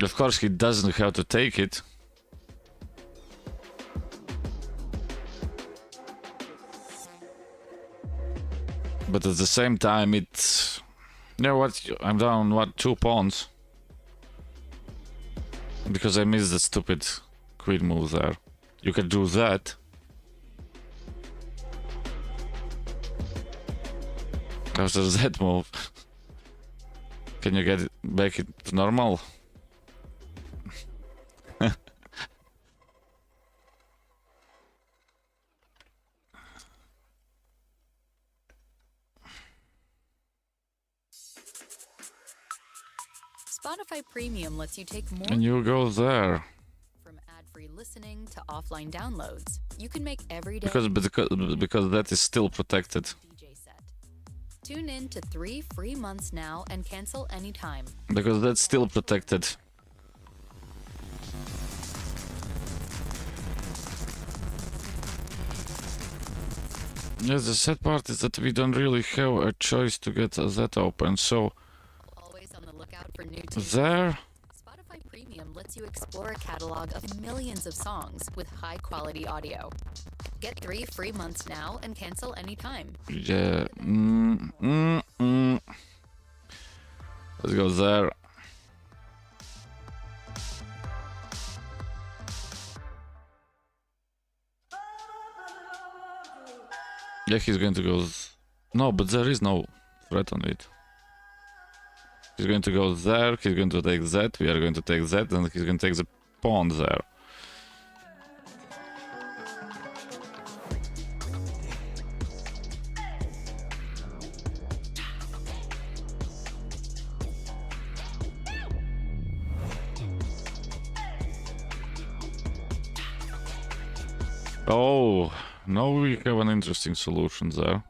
Of course, he doesn't have to take it. But at the same time, it's... You know what? I'm down, what, 2 pawns? Because I missed the stupid queen move there. You can do that. After that move. Can you get it back it to normal? Spotify Premium lets you take more And you go there. from ad-free listening to offline downloads. You can make everyday Because that is still protected. DJ set. Tune in to 3 free months now and cancel anytime. Because that's still protected. Yes, the sad part is that we don't really have a choice to get that open, so Always on the lookout for new tunes. there. Spotify Premium lets you explore a catalog of millions of songs with high-quality audio. Get 3 free months now and cancel anytime. Yeah. Let's go there. Yeah, he's going to go. No, but there is no threat on it. He's going to go there. He's going to take that. We are going to take that, and he's going to take the pawn there. Oh, now we have an interesting solution there.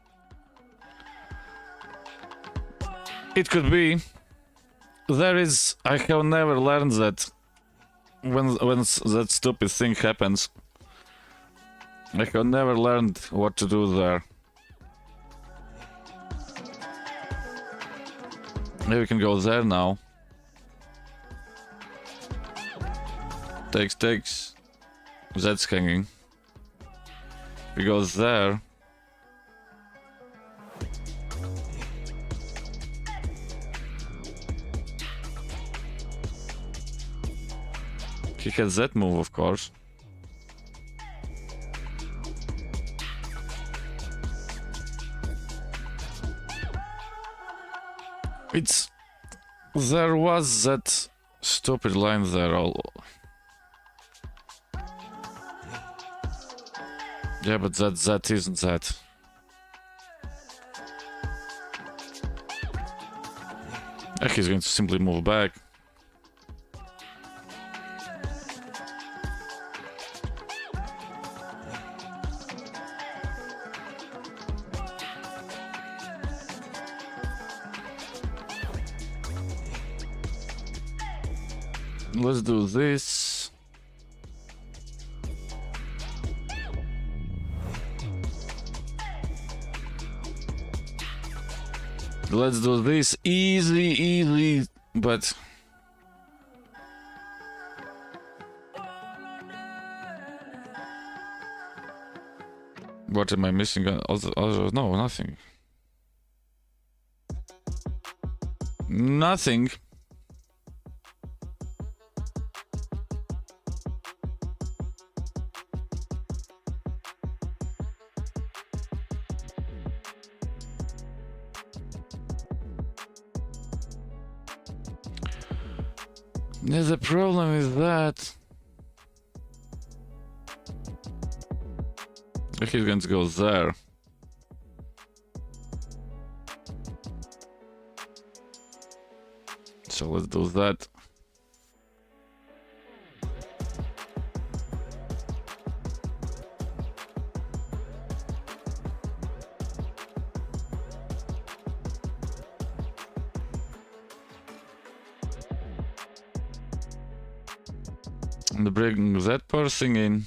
It could be. There is. I have never learned that when that stupid thing happens. I have never learned what to do there. Maybe we can go there now. Takes. That's hanging. We go there. He has that move, of course. There was that stupid line there all. Yeah, but that isn't that. He's going to simply move back. Let's do this. Let's do this easy, but what am I missing? No, nothing. Nothing. Yeah, the problem is that he's going to go there. So let's do that. And bring that person in.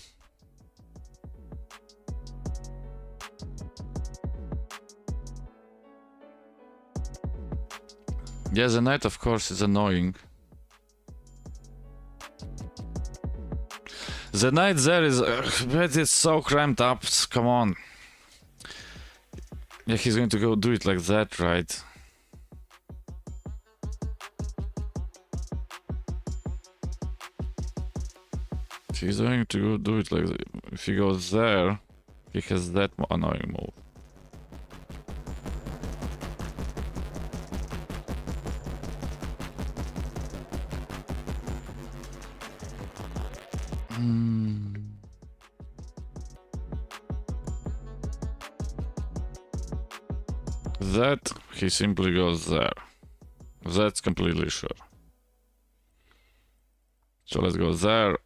Yeah, the knight, of course, is annoying. The knight there is... but it's so cramped up, come on. Yeah, he's going to go do it like that, right? He's going to go do it like that. If he goes there, he has that annoying move. That he simply goes there. That's completely sure. So let's go there.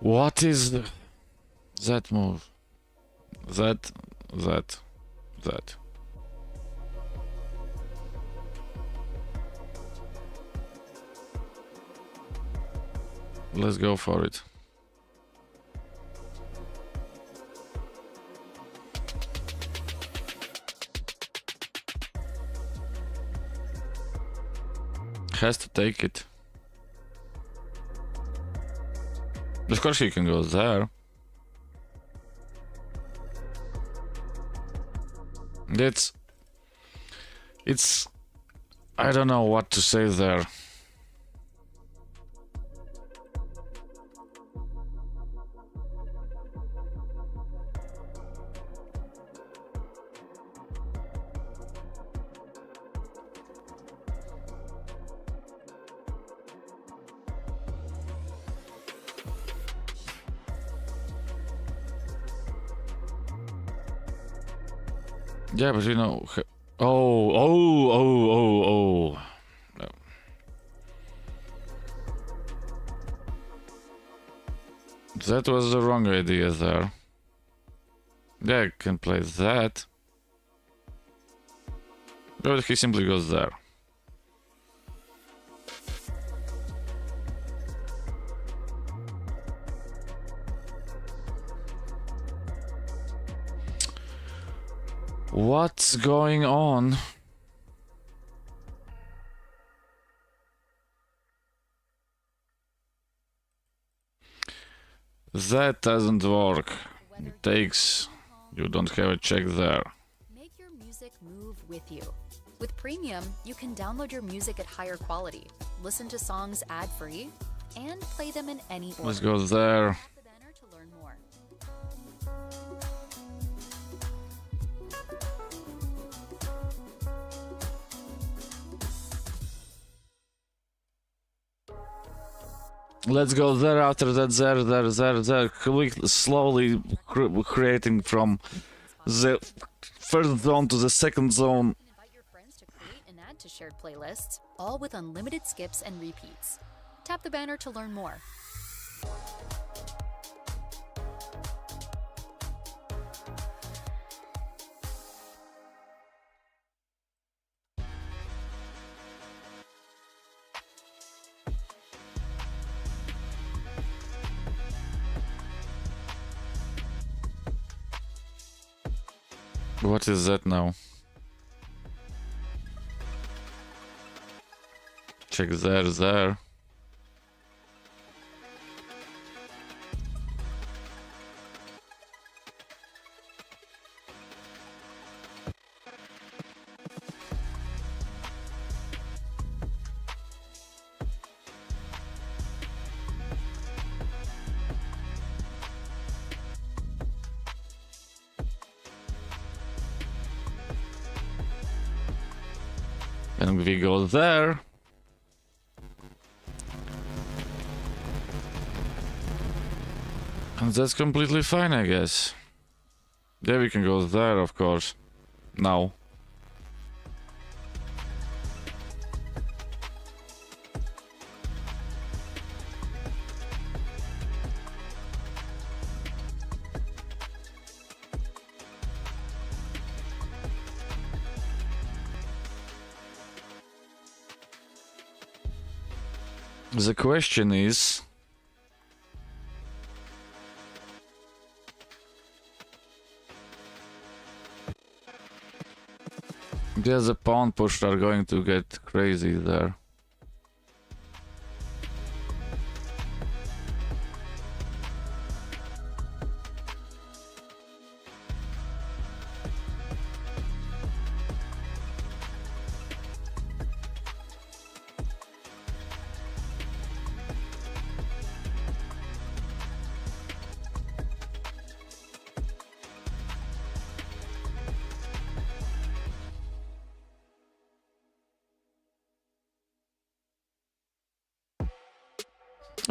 What is that move? That. Let's go for it. Has to take it. Of course he can go there. It's I don't know what to say there. Yeah, but you know, oh. No. That was the wrong idea there. Yeah, I can play that. But he simply goes there. What's going on? That doesn't work. It takes. You don't have a check there. Make your music move with you. With Premium, you can download your music at higher quality, listen to songs ad-free, and play them in any order. Let's go there. Tap the banner to learn more. Let's go there after that, there. Slowly creating from the first zone to the second zone. And invite your friends to create and add to shared playlists, all with unlimited skips and repeats. Tap the banner to learn more. What is that now? Check there. And we go there. And that's completely fine, I guess. There we can go there, of course. Now. The question is, there's a pawn push are going to get crazy there.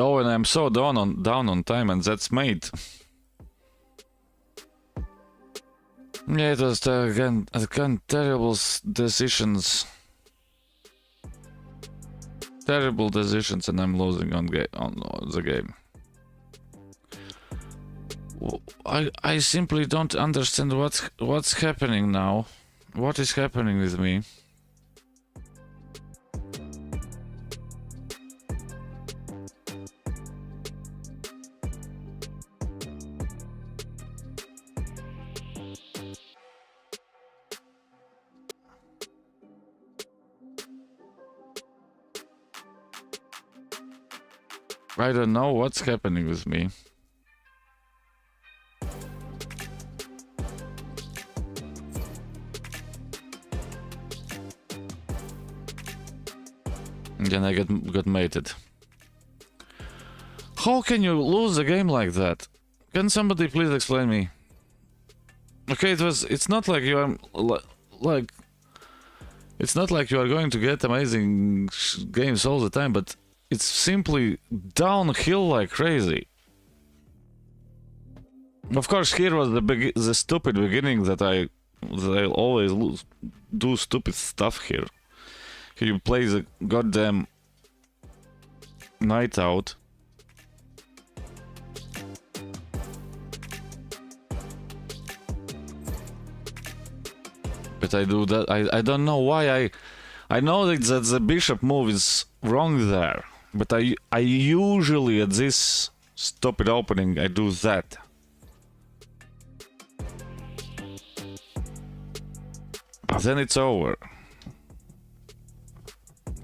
Oh, and I'm so down on time, and that's mate. Yeah, it was again terrible decisions. Terrible decisions, and I'm losing on the game. I simply don't understand what's happening now. What is happening with me? I don't know what's happening with me. Then I got mated. How can you lose a game like that? Can somebody please explain me? Okay, it's not like you are like it's not like you are going to get amazing games all the time, but it's simply downhill like crazy. Of course, here was the stupid beginning that I always do stupid stuff here. Here you play the goddamn night out. But I do that. I don't know why I know that the bishop move is wrong there. But I usually at this stupid opening I do that. Then it's over.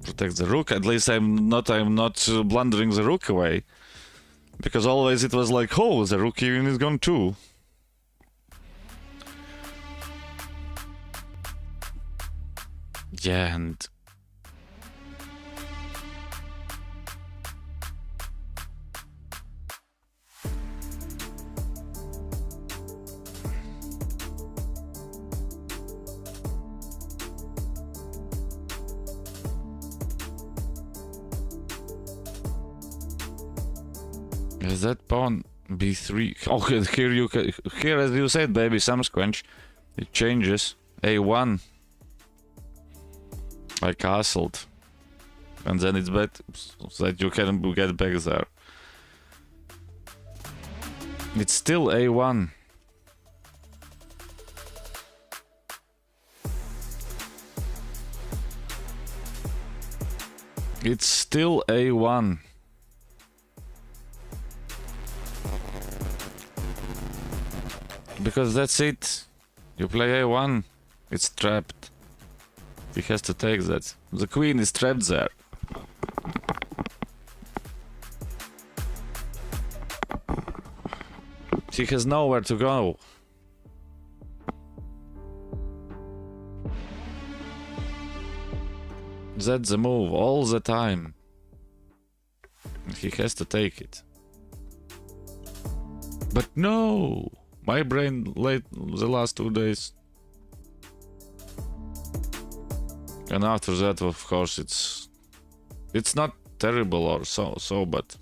Protect the rook. At least I'm not blundering the rook away. Because always it was like, oh, the rook even is gone too. Yeah, and is that pawn b3? Okay, here as you said, baby, some squench. It changes. a1. I castled. And then it's back so that you can get back there. It's still a1. It's still a1. Because that's it. You play a1, it's trapped. He has to take that. The queen is trapped there. He has nowhere to go. That's the move all the time. He has to take it. But no! My brain late the last 2 days. And after that, of course, it's not terrible or so, but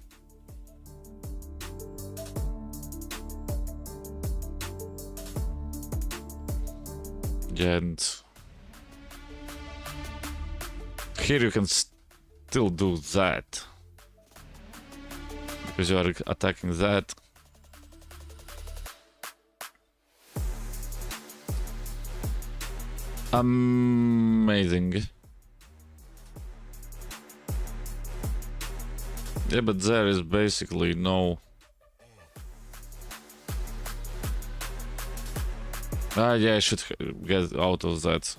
yeah, and here you can still do that because you are attacking that. Amazing. Yeah, but there is basically no... yeah, I should get out of that.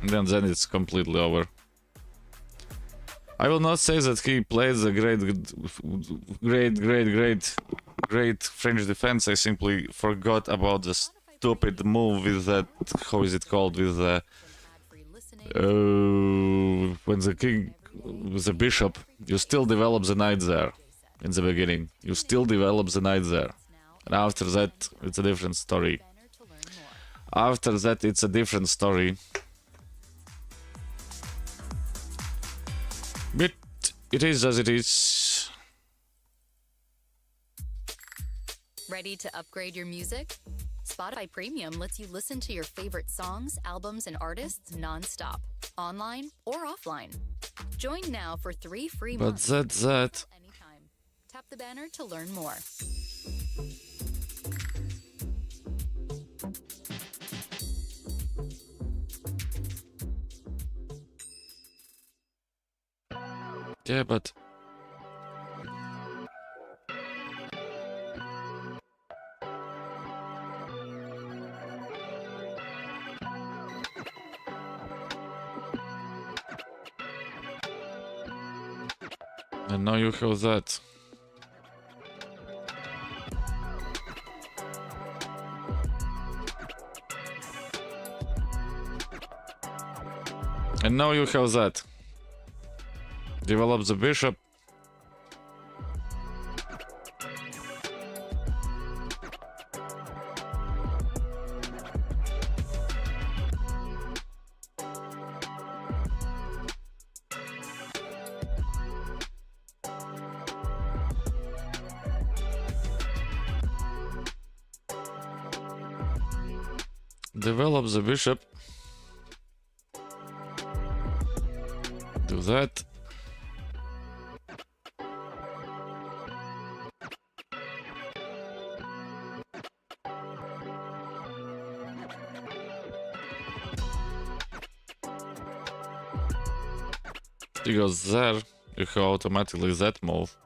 And then it's completely over. I will not say that he played the great French defense. I simply forgot about the stupid move with that, how is it called, with the when the king with the bishop, you still develop the knight there in the beginning. You still develop the knight there, and after that it's a different story. After that it's a different story. But It is as it is. Ready to upgrade your music? Spotify Premium lets you listen to your favorite songs, albums, and artists nonstop, online or offline. Join now for 3 free But months. that. Anytime. Tap the banner to learn more. Yeah, but. And now you have that. And now you have that. Develop the bishop. Develop the bishop. Do that. He goes there, you have automatically that move.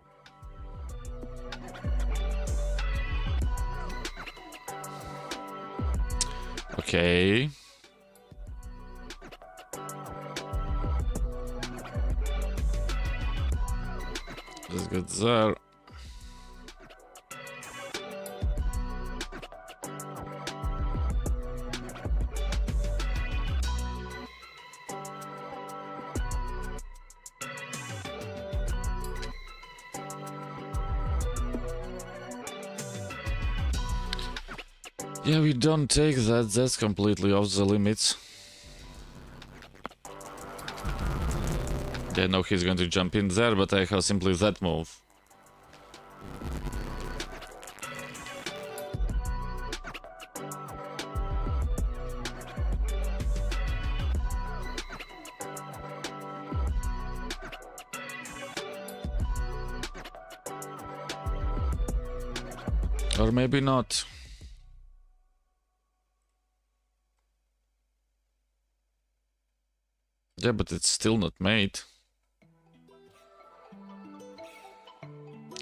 Okay. Let's get there. Yeah, we don't take that, that's completely off the limits. Yeah, no, he's going to jump in there, but I have simply that move. Or maybe not. Yeah, but it's still not made.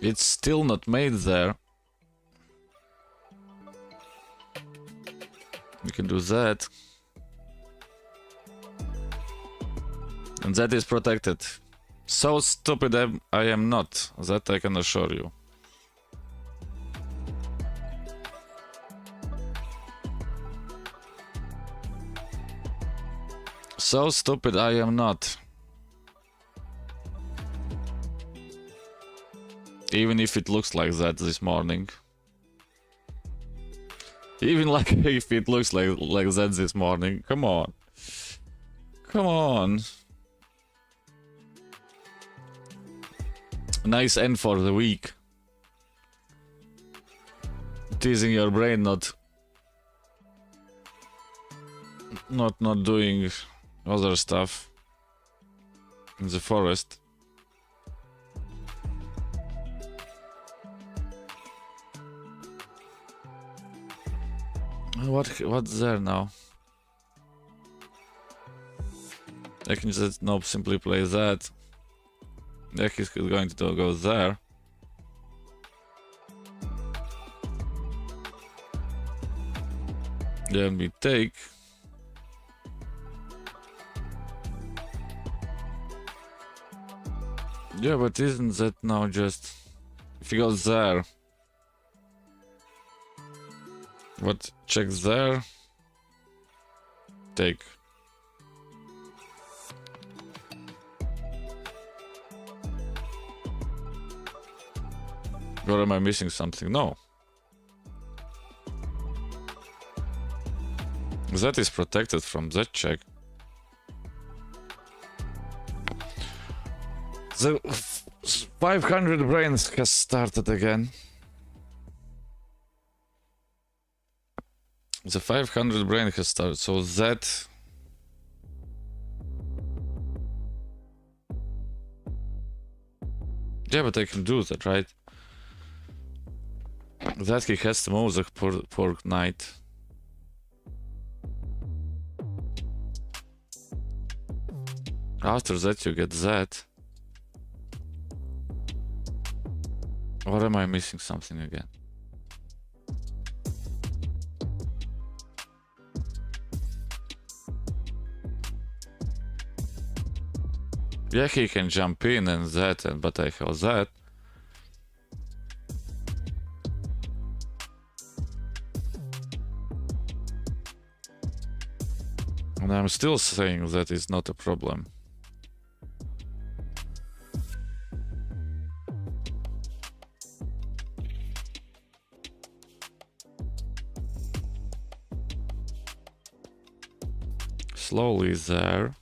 It's still not made there. We can do that. And that is protected. So stupid I am not. That I can assure you. So stupid I am not. Even if it looks like that this morning. Even like if it looks like that this morning. Come on. Come on. Nice end for the week. Teasing your brain, not doing other stuff in the forest. What's there now? I can just simply play that. Yeah, he's going to go there. Then we take. Yeah, but isn't that now just... If he goes there... What? Check there? Take. Or am I missing something? No. That is protected from that check. 500 brains has started again. The 500 brain has started, so that... Yeah, but I can do that, right? That he has to move the poor knight. After that you get that. Or am I missing something again? Yeah, he can jump in and that, but I have that. And I'm still saying that is not a problem. Slowly there.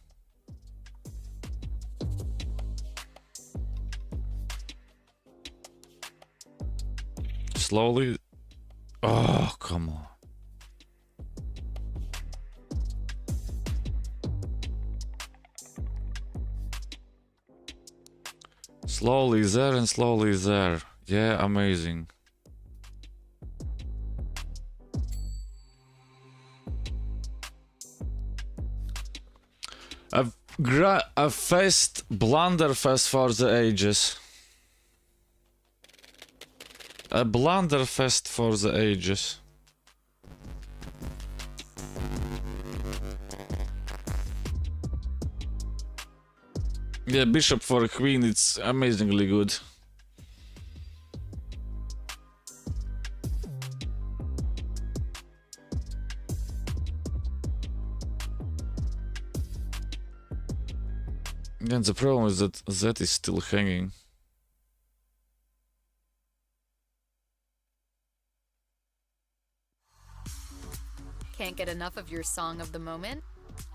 Slowly. Oh, come on. Slowly there and slowly there. Yeah, amazing. A fest blunderfest for the ages. A blunderfest for the ages. Yeah, bishop for queen, it's amazingly good. And the problem is that Z is still hanging. Can't get enough of your song of the moment?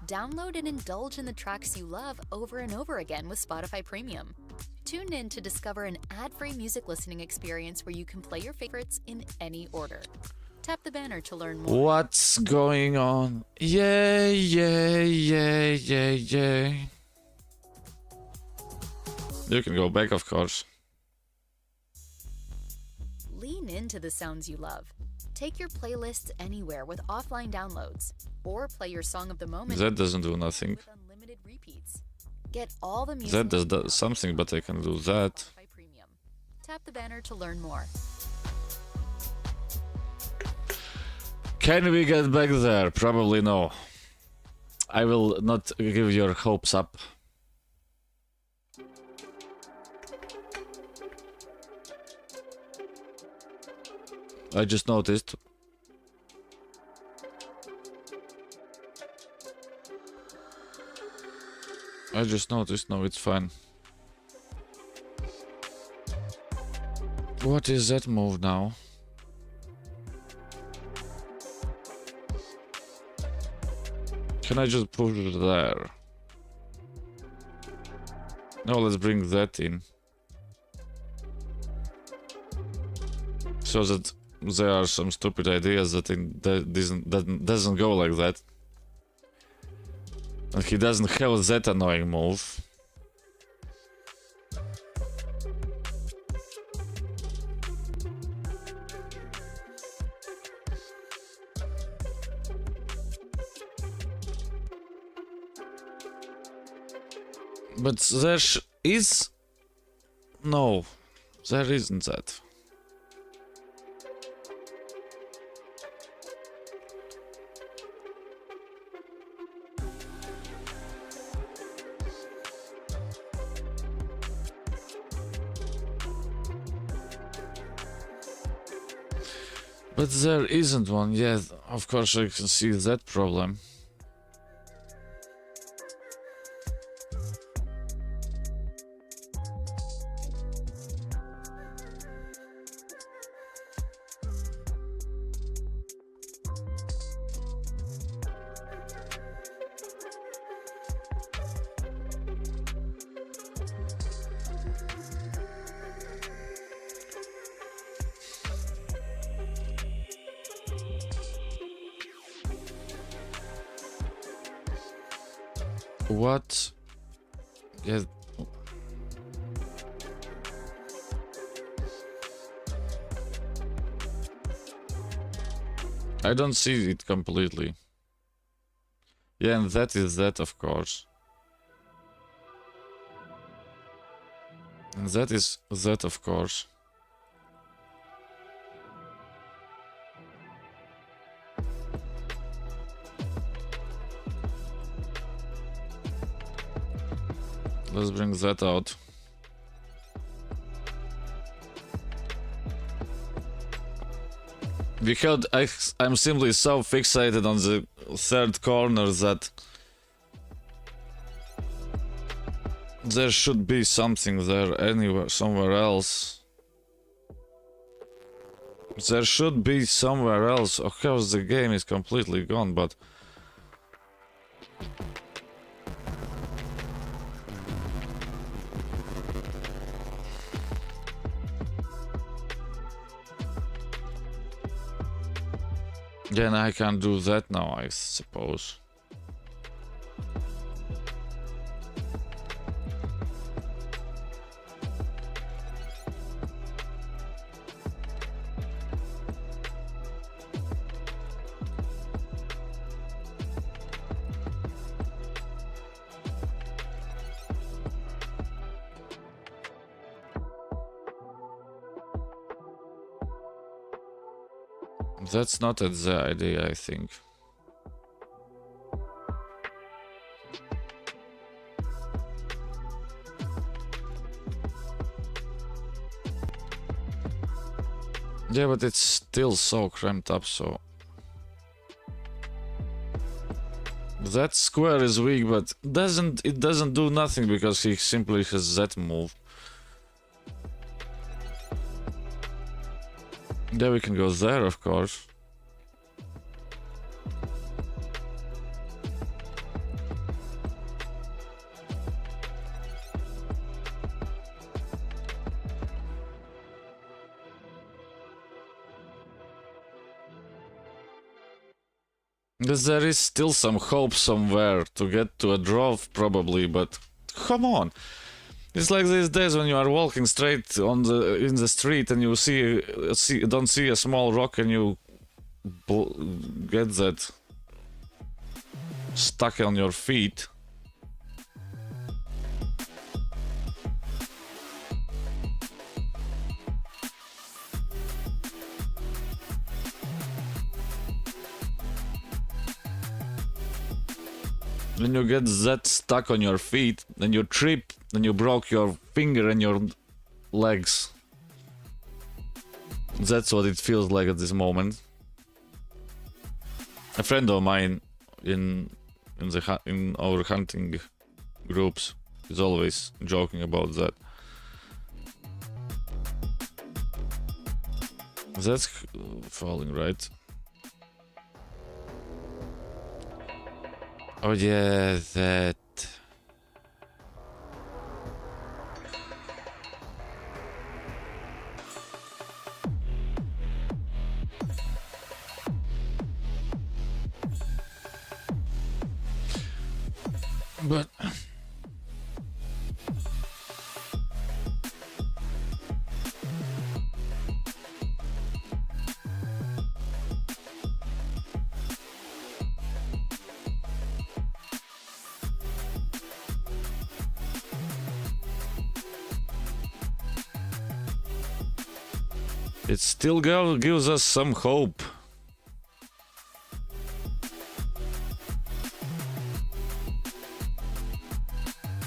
Download and indulge in the tracks you love over and over again with Spotify Premium. Tune in to discover an ad-free music listening experience where you can play your favorites in any order. Tap the banner to learn more. What's going on? Yeah, yeah, yeah, yeah, yeah. You can go back, of course. Lean into the sounds you love. Take your playlists anywhere with offline downloads, or play your song of the moment. That doesn't do nothing. With unlimited repeats. Get all the music. That does something, but I can do that. By Premium. Tap the banner to learn more. Can we get back there? Probably no. I will not give your hopes up. I just noticed. No, it's fine. What is that move now? Can I just push it there? No, let's bring that in. So that there are some stupid ideas that doesn't go like that. And he doesn't have that annoying move. But there is... No, there isn't that. But there isn't one yet. Of course I can see that problem. What? Yeah. I don't see it completely. Yeah, and that is that, of course. And that is that, of course. Let's bring that out. Because I'm simply so fixated on the third corner that there should be something there anywhere, somewhere else. There should be somewhere else. Of course, the game is completely gone, but then I can do that now, I suppose. That's not the idea, I think. Yeah, but it's still so cramped up, so... That square is weak, but it doesn't do nothing because he simply has that move. Yeah, we can go there, of course. Because there is still some hope somewhere to get to a draw, probably, but come on. It's like these days when you are walking straight on in the street and you don't see a small rock and you get that stuck on your feet. When you get that stuck on your feet, then you trip, then you broke your finger and your legs. That's what it feels like at this moment. A friend of mine in our hunting groups is always joking about that. That's falling, right? Oh yeah, that. But it still gives us some hope.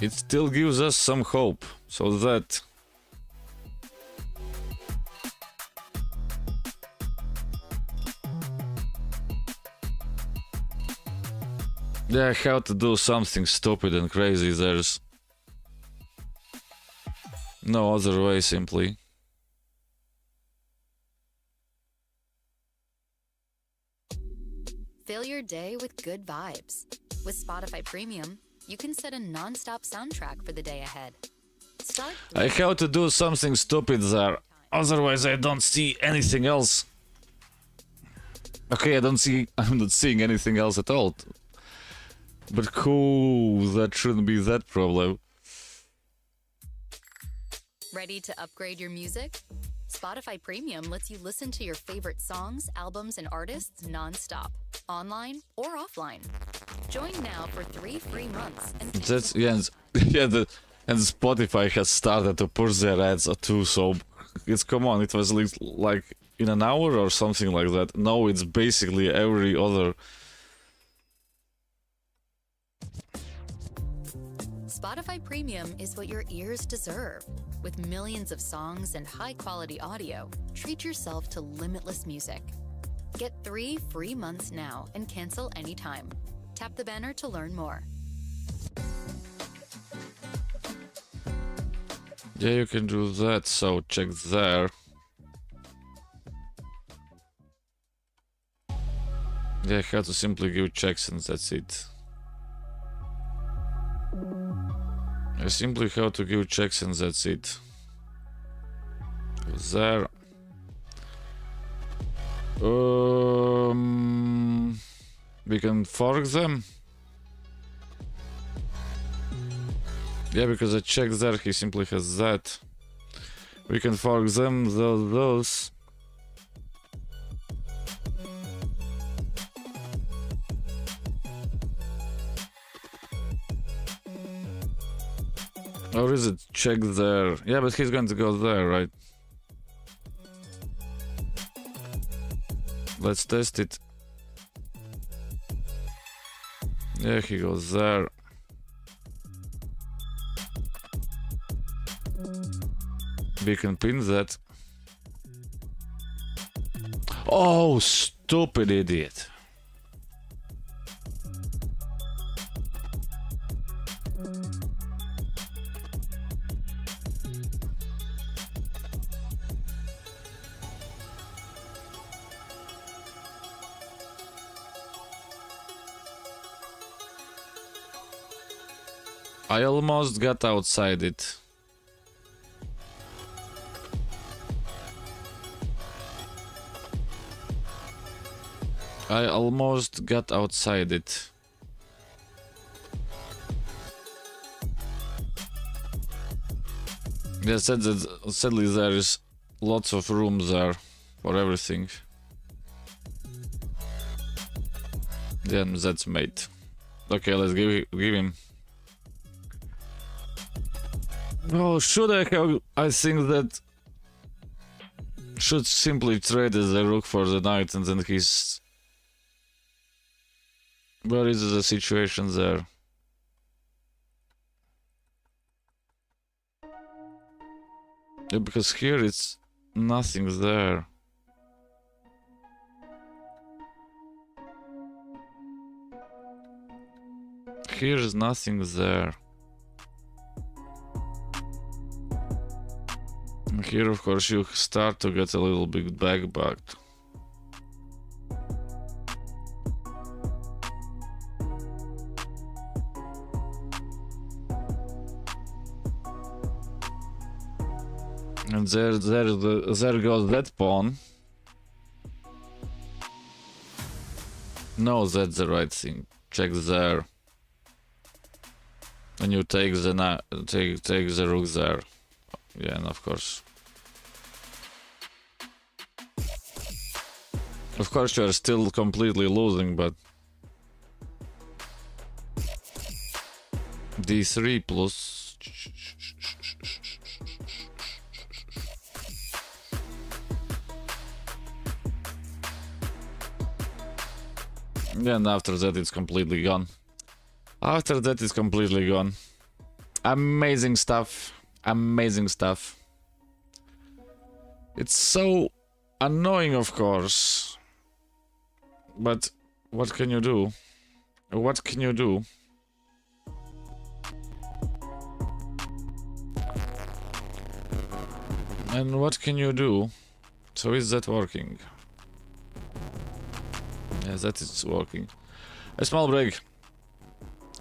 It still gives us some hope, so that yeah, how to do something stupid and crazy. There's no other way, simply. Fill your day with good vibes. With Spotify Premium, you can set a non-stop soundtrack for the day ahead. Start. I have to do something stupid there, otherwise I don't see anything else. Okay, I'm not seeing anything else at all. But cool, that shouldn't be that problem. Ready to upgrade your music? Spotify Premium lets you listen to your favorite songs, albums, and artists non-stop, online or offline. Join now for 3 free months and That's yeah, and Spotify has started to push their ads too. So it's come on, it was like in an hour or something like that. No, it's basically every other. Spotify Premium is what your ears deserve. With millions of songs and high-quality audio, treat yourself to limitless music. Get 3 free months now and cancel anytime. Tap the banner to learn more. Yeah, you can do that. So check there. Yeah, I have to simply give checks and that's it. I simply have to give checks and that's it. There. We can fork them. Yeah, because I checked there, he simply has that. We can fork them, those. Or is it check there? Yeah, but he's going to go there, right? Let's test it. Yeah, he goes there. We can pin that. Oh, stupid idiot. I almost got outside it. I almost got outside it. They said that sadly there is lots of room there for everything. Then that's mate. Okay, let's give him. Oh, should I have? I think that should simply trade as a rook for the knight and then he's. Where is the situation there? Yeah, because here it's nothing there. Here's nothing there. Here, of course, you start to get a little bit backbacked. And there goes that pawn. No, that's the right thing. Check there. And you take the take the rook there. Yeah, and of course. Of course, you are still completely losing, but d3 plus. Yeah, and after that it's completely gone. After that it's completely gone. Amazing stuff. Amazing stuff. It's so annoying, of course. But what can you do? What can you do? And what can you do? So is that working? Yes, that is working. A small break.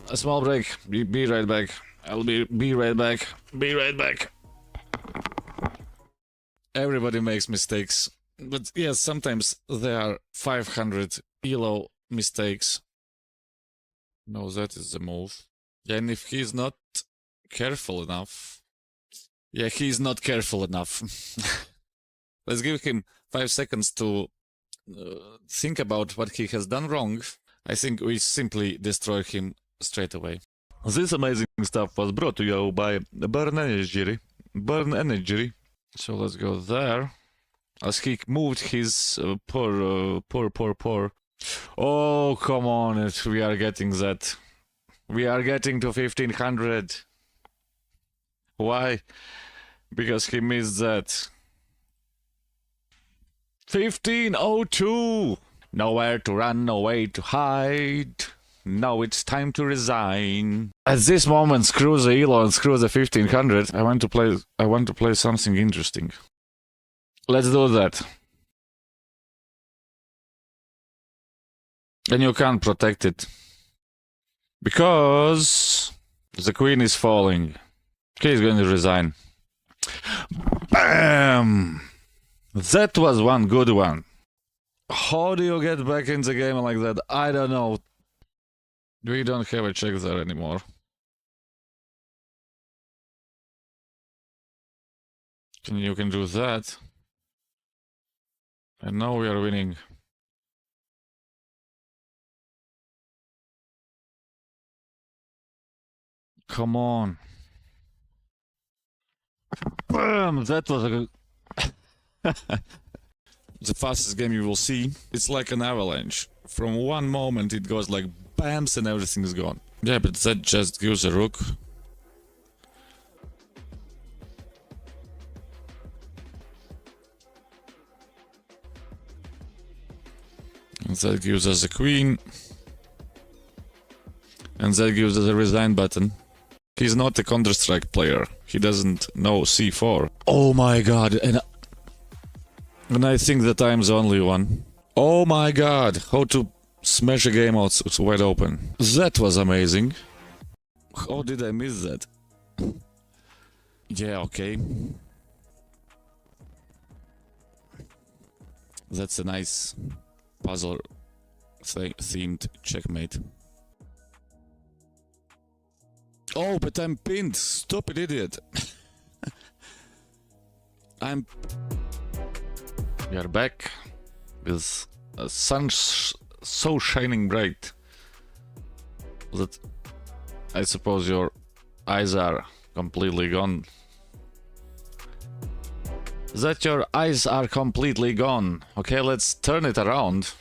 A small break. Be right back. I'll be right back. Be right back. Everybody makes mistakes. But yes, sometimes there are 500 ELO mistakes. No, that is the move. Yeah, and if he's not careful enough... Yeah, he's not careful enough. Let's give him 5 seconds to think about what he has done wrong. I think we simply destroy him straight away. This amazing stuff was brought to you by Burn Energy. Burn Energy. So let's go there. As he moved his poor. Oh, come on, we are getting that. We are getting to 1500. Why? Because he missed that. 1502! Nowhere to run, no way to hide. Now it's time to resign. At this moment, screw the ELO and screw the 1500. I want to play something interesting. Let's do that. And you can't protect it. Because the queen is falling. He's going to resign. Bam! That was one good one. How do you get back in the game like that? I don't know. We don't have a check there anymore. You can do that. And now we are winning. Come on. Bam! That was a good... The fastest game you will see. It's like an avalanche. From one moment it goes like bams and everything is gone. Yeah, but that just gives a rook. And that gives us a queen. And that gives us a resign button. He's not a Counter-Strike player. He doesn't know C4. Oh my god, and I think that I'm the only one. Oh my god, how to smash a game out so wide open. That was amazing. How did I miss that? Yeah, okay. That's a nice puzzle themed checkmate. Oh, but I'm pinned. Stupid idiot. We are back with a sun so shining bright that I suppose your eyes are completely gone. That your eyes are completely gone. Okay, let's turn it around.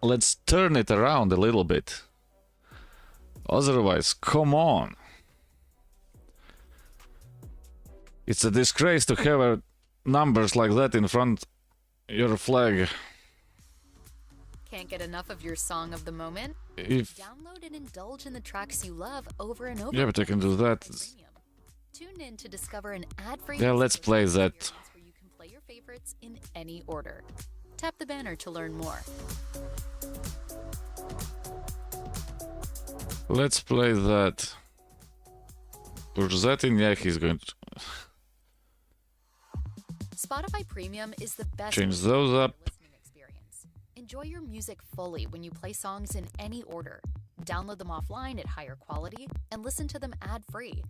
Let's turn it around a little bit. Otherwise, come on. It's a disgrace to have numbers like that in front your flag. Can't get enough of your song of the moment? If Download and indulge in the tracks you love over and over. yeah, but I can do that. Premium. Tune in to discover an ad-free. Yeah, let's play that. Where you can play your favorites in any order. Tap the banner to learn more. Let's play that. Push that in. Yeah, he's going to Spotify Premium is the best change those up. listening experience. Enjoy your music fully when you play songs in any order. Download them offline at higher quality and listen to them ad-free.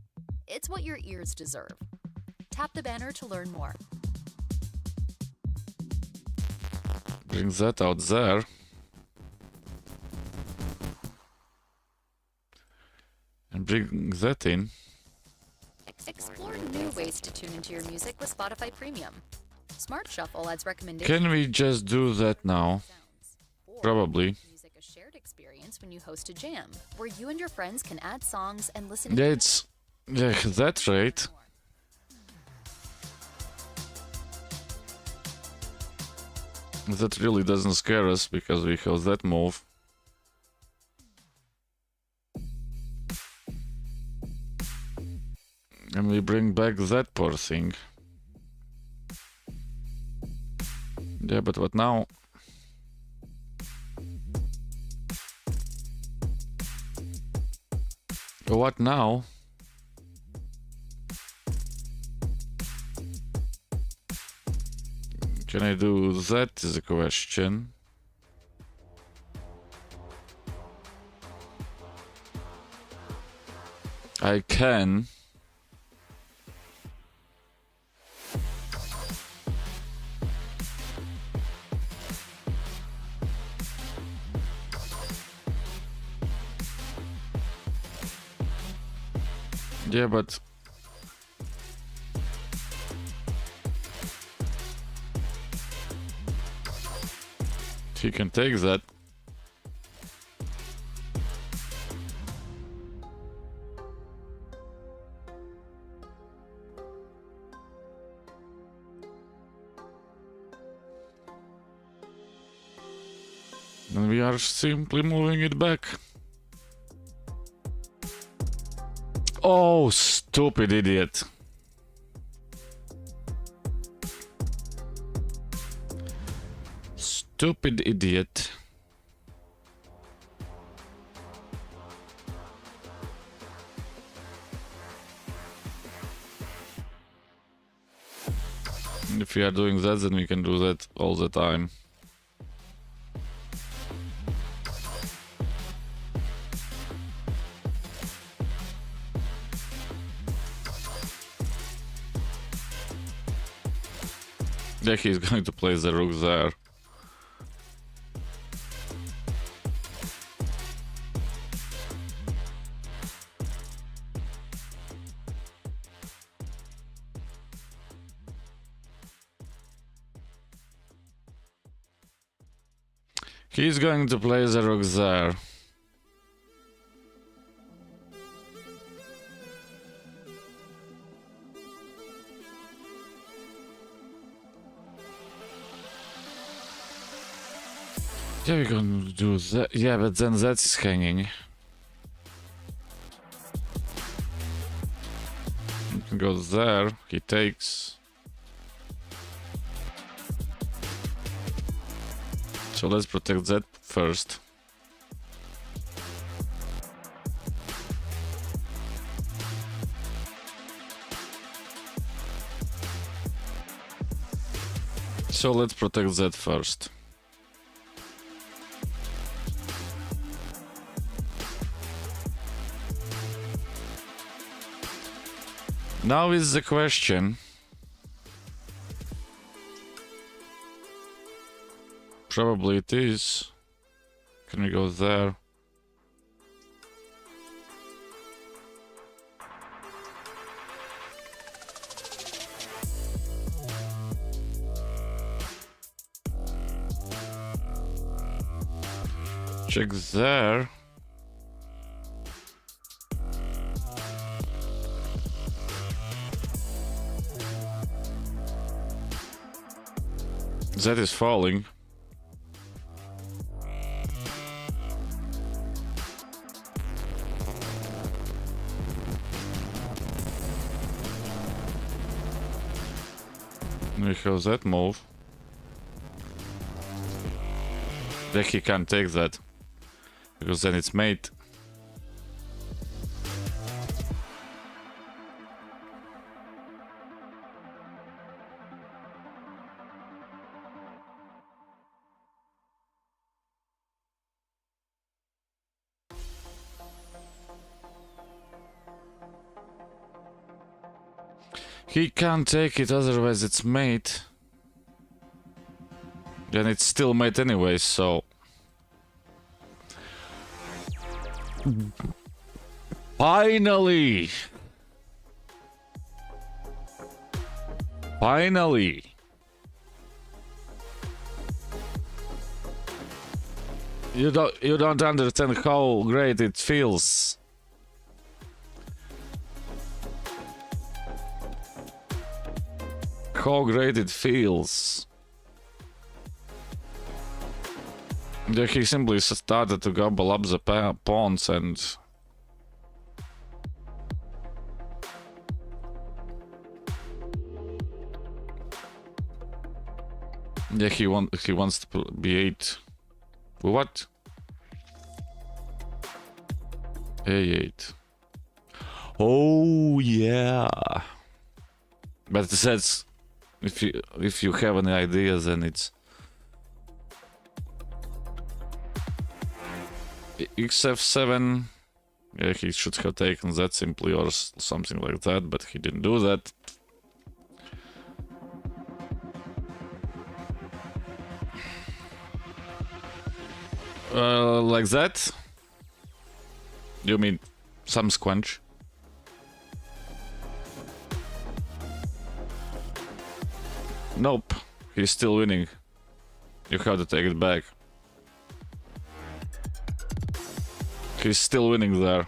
It's what your ears deserve. Tap the banner to learn more. Bring that out there. And bring that in. Explore new ways to tune into your music with Spotify Premium. Smart Shuffle adds recommendations. Can we just do that now? Or Probably. make music a shared experience when you host a jam, where you and your friends can add songs and listen. Yeah, it's that's right. That really doesn't scare us because we have that move. And we bring back that poor thing. Yeah, but what now? What now? Can I do that is a question. I can. Yeah, but he can take that. And we are simply moving it back. Oh, stupid idiot. Stupid idiot. If we are doing that, then we can do that all the time. Yeah, he's going to place the rook there. He's going to place the rook there. Yeah, we're gonna do that. Yeah, but then that's hanging. You can go there. He takes. So let's protect that first. So let's protect that first. Now is the question. Probably it is. Can we go there? Check there. That is falling. We have that move. Then he can't take that. Because then it's mate. He can't take it, otherwise it's mate. Then it's still mate anyway, so... Finally! Finally! You don't understand how great it feels. How great it feels. Yeah, he simply started to gobble up the pawns and... Yeah, he wants to be 8. What? A8. Oh yeah. But that's if you have any ideas, then it's XF7. Yeah, he should have taken that simply or something like that, but he didn't do that. Like that? You mean some squanch? Nope, he's still winning. You have to take it back. He's still winning there.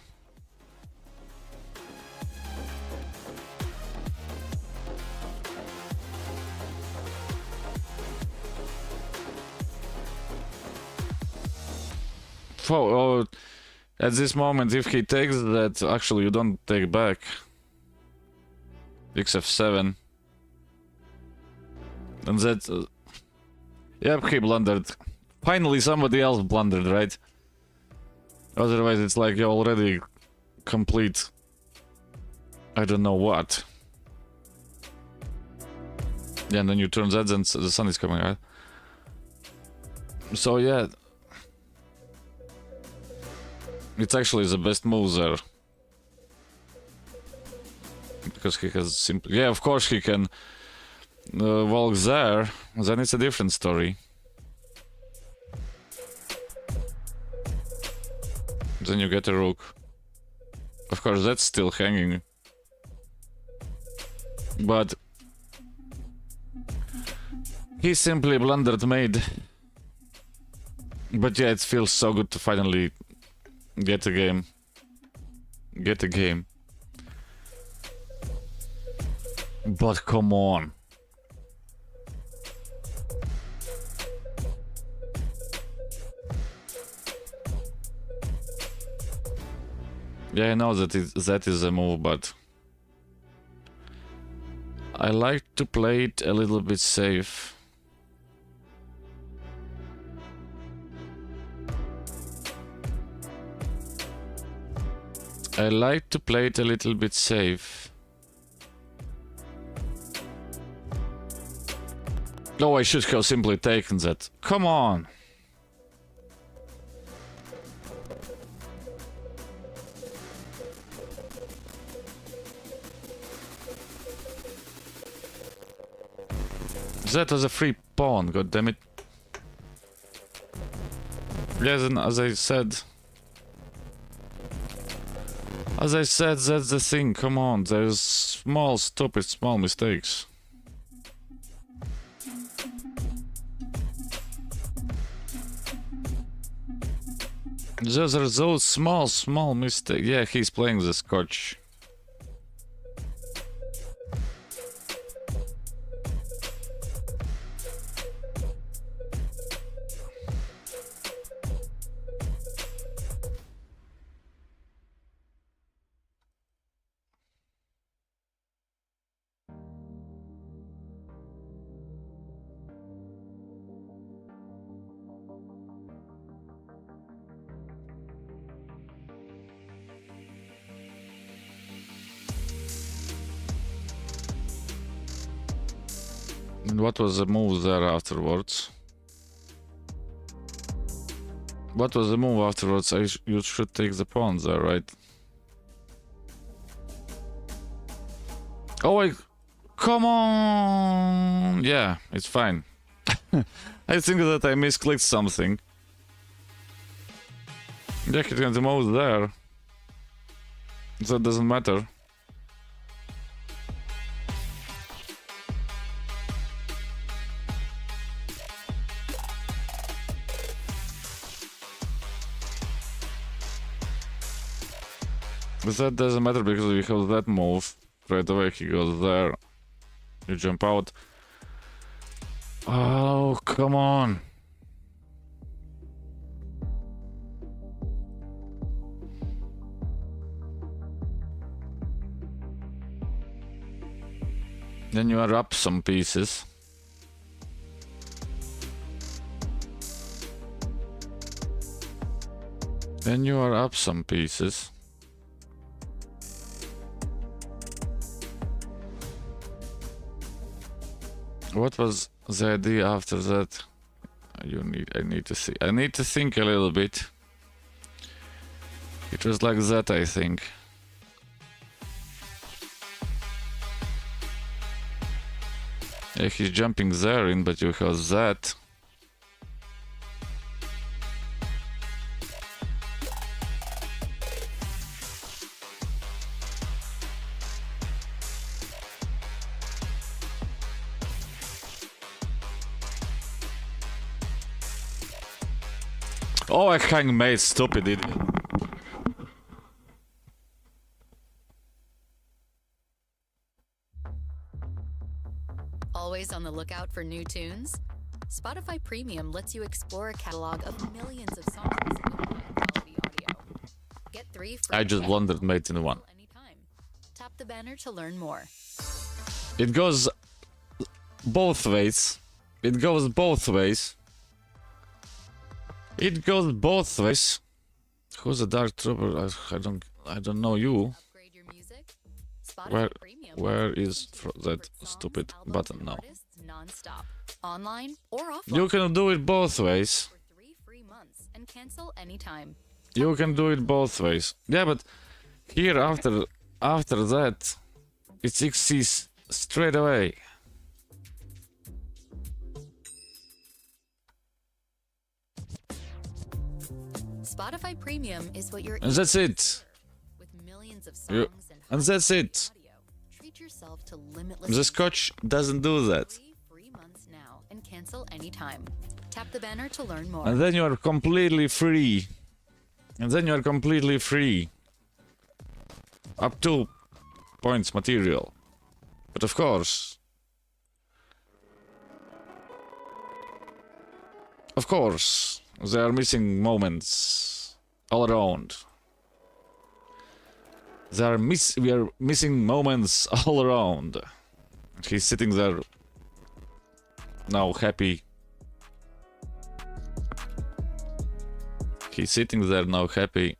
Oh, at this moment, if he takes that, actually you don't take back. XF7. And that... yep, he blundered. Finally somebody else blundered, right? Otherwise it's like you already complete... I don't know what. Yeah, and then you turn that, then the sun is coming, right? So yeah... it's actually the best move there. Because he has simply... yeah, of course he can walk there, then it's a different story. Then you get a rook. Of course that's still hanging. But... he simply blundered made. But yeah, it feels so good to finally... get a game. Get a game. But come on. Yeah, I know that that is a move, but I like to play it a little bit safe. I like to play it a little bit safe. No, I should have simply taken that. Come on! That was a free pawn, god damn it. Yes, and as I said... as I said, that's the thing, come on, there's small, stupid, small mistakes. Those are those small mistakes. Yeah, he's playing the scotch. And what was the move there afterwards? What was the move afterwards? You should take the pawn there, right? Oh, come on! Yeah, it's fine. I think that I misclicked something. Yeah, he can move there. That doesn't matter. But that doesn't matter because we have that move. Right away he goes there. You jump out. Oh, come on. Then you are up some pieces. Then you are up some pieces. What was the idea after that? I need to see. I need to think a little bit. It was like that, I think. Yeah, he's jumping there in, but you have that. Oh, I hang made stupid idiot. Always on the lookout for new tunes? Spotify Premium lets you explore a catalog of millions of songs with high-quality audio. Get 3 free I just trials blundered mate in one. anytime. Tap the banner to learn more. It goes both ways. It goes both ways. It goes both ways. Who's a Dark Trooper? I don't know you. Upgrade your music? Spotify Where- Premium where lets you is listen to that favorite songs, stupid albums, button and now? artists non-stop, online or offline. You can do it both ways. For 3 free months and cancel anytime. You can do it both ways. Yeah, but here after that, it exists straight away. Spotify Premium is what your And that's it. with millions of You- songs and that's it. audio. Treat yourself to limitless The Scotch doesn't do that. 3 free months now and cancel anytime. Tap the banner to learn more. And then you are completely free. And then you are completely free. Up to points material. But of course, there are missing moments all around. We are missing moments all around. He's sitting there now happy. He's sitting there now happy.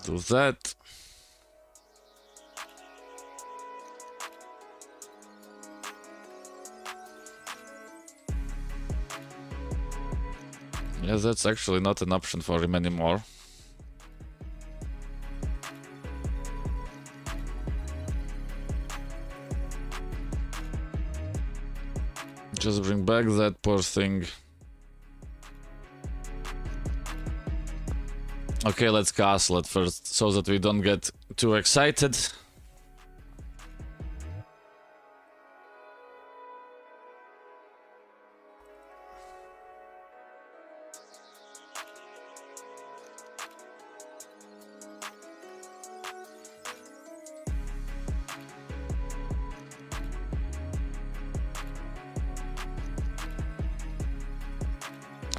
Do that. Yeah, that's actually not an option for him anymore. Just bring back that poor thing. Okay, let's castle it first, so that we don't get too excited.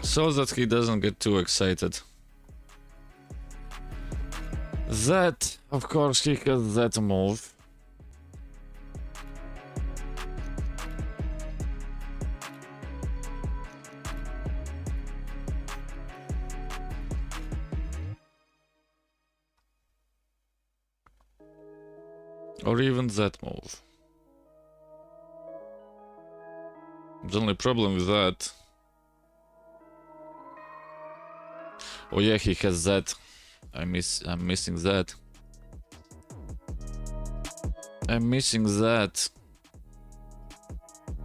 So that he doesn't get too excited. That, of course, he has that move. Or even that move. The only problem with that... Oh yeah, he has that. I'm missing that. I'm missing that.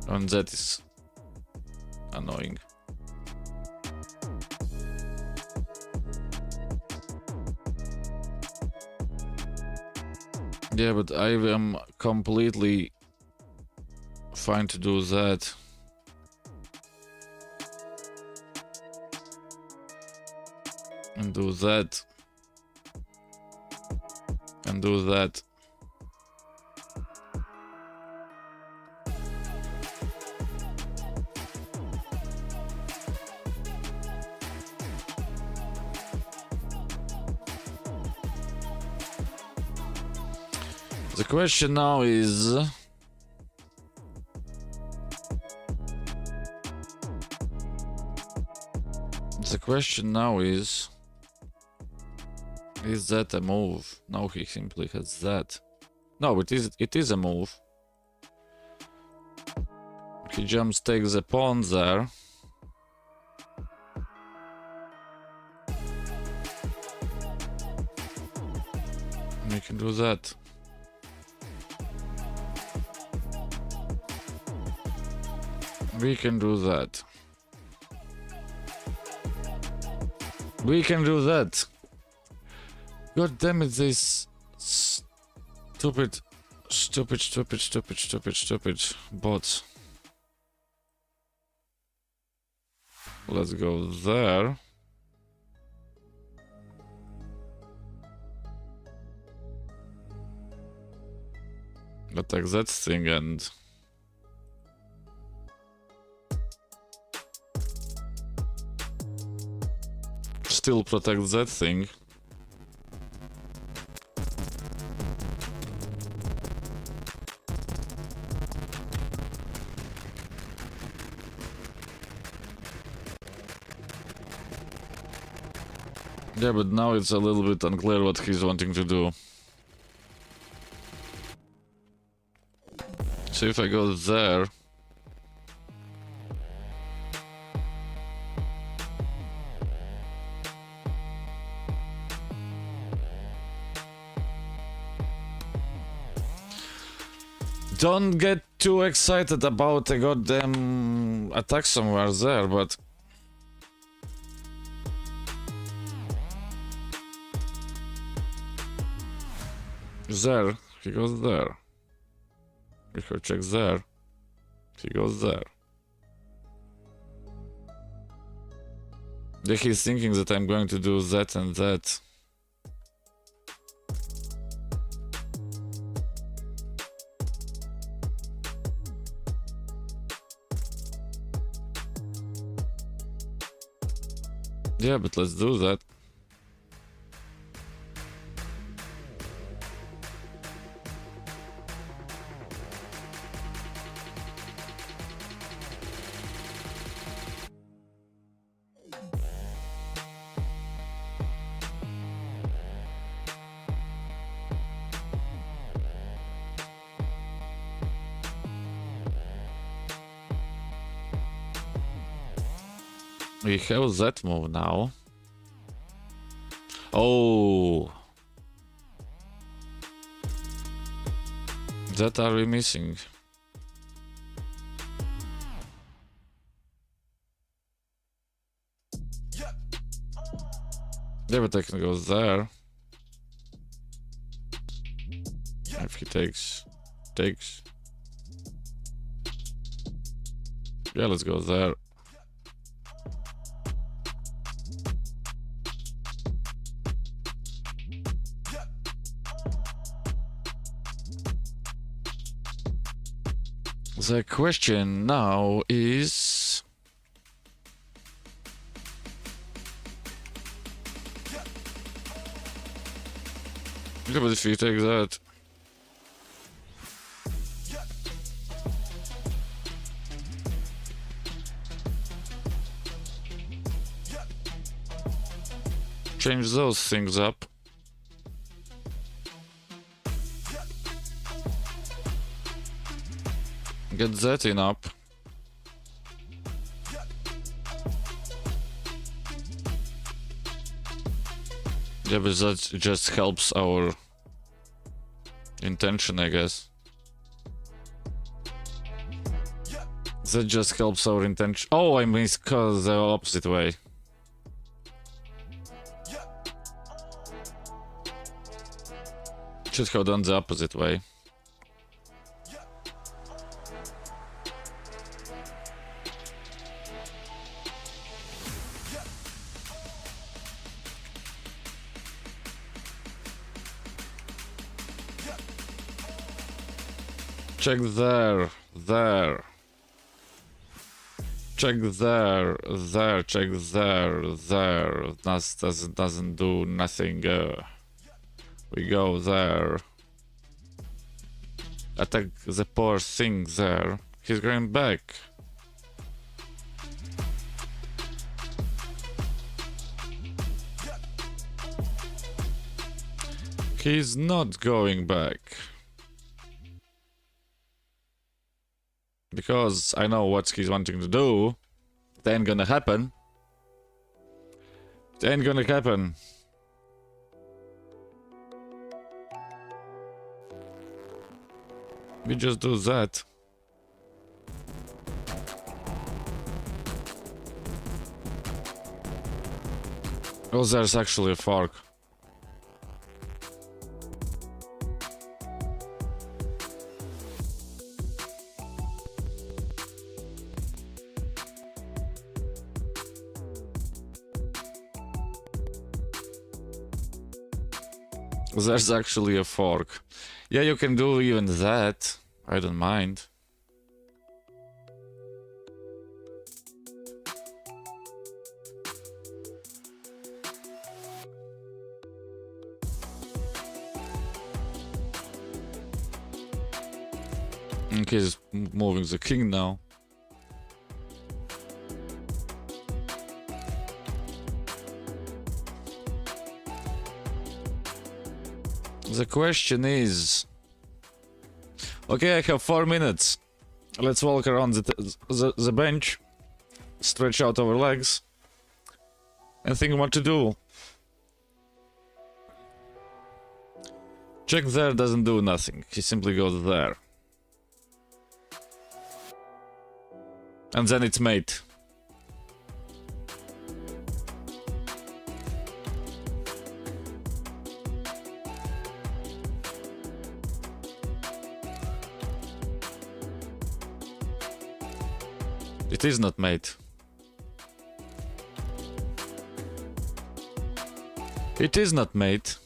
And that is annoying. Yeah, but I am completely fine to do that. And do that. And do that. The question now is... The question now is that a move? No, he simply has that. No, it is a move. He jumps, takes a pawn there. We can do that. We can do that. We can do that. God damn it, this stupid bots. Let's go there. Attack that thing and still protect that thing. Yeah, but now it's a little bit unclear what he's wanting to do. So if I go there... Don't get too excited about a goddamn attack somewhere there, but... There, he goes there. If I check there, he goes there. Yeah, he's thinking that I'm going to do that and that. Yeah, but let's do that. We have that move now. Oh, that are we missing? Yeah, but I can go there. If he takes. Yeah, let's go there. The question now is... Yeah, but if you take that... Change those things up. Get that in up. Yeah, but that just helps our intention, I guess. That just helps our intention. Oh, I missed the opposite way. Should have done the opposite way. Check there. Check there, check there. That doesn't do nothing. We go there. Attack the poor thing there. He's going back. He's not going back. Because I know what he's wanting to do. It ain't gonna happen. It ain't gonna happen. We just do that. Oh, there's actually a fork. There's actually a fork. Yeah, you can do even that. I don't mind. Okay, he's moving the king now. The question is... Okay, I have 4 minutes. Let's walk around the bench, stretch out our legs, and think what to do. Check there doesn't do nothing. He simply goes there. And then it's mate. It is not mate. It is not mate.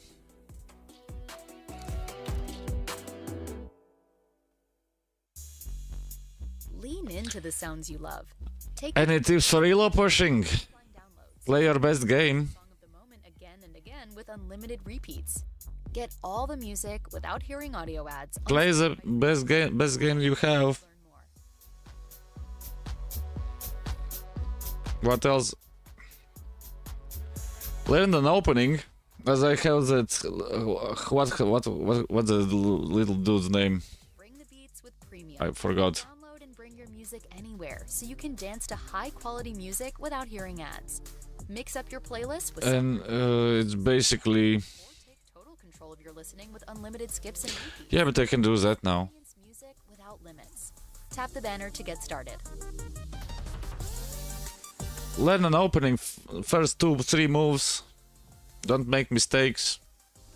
Lean into the sounds you love. Take And it is for elo pushing. downloads. Play your best game. Song of the moment again and again with unlimited repeats. Get all the music without hearing audio ads. on Play the Spotify. best game you have. Learn more. What else? Learn an opening, as I have that. What the little dude's name? Bring the beats with Premium. I forgot. Download and bring your music anywhere so you can dance to high quality music without hearing ads. Mix up your playlist with And it's basically, or take total control of your listening with unlimited skips and repeats. yeah, but I can do that now. Experience music without limits. Tap the banner to get started. Learn an opening, first 2-3 moves. Don't make mistakes.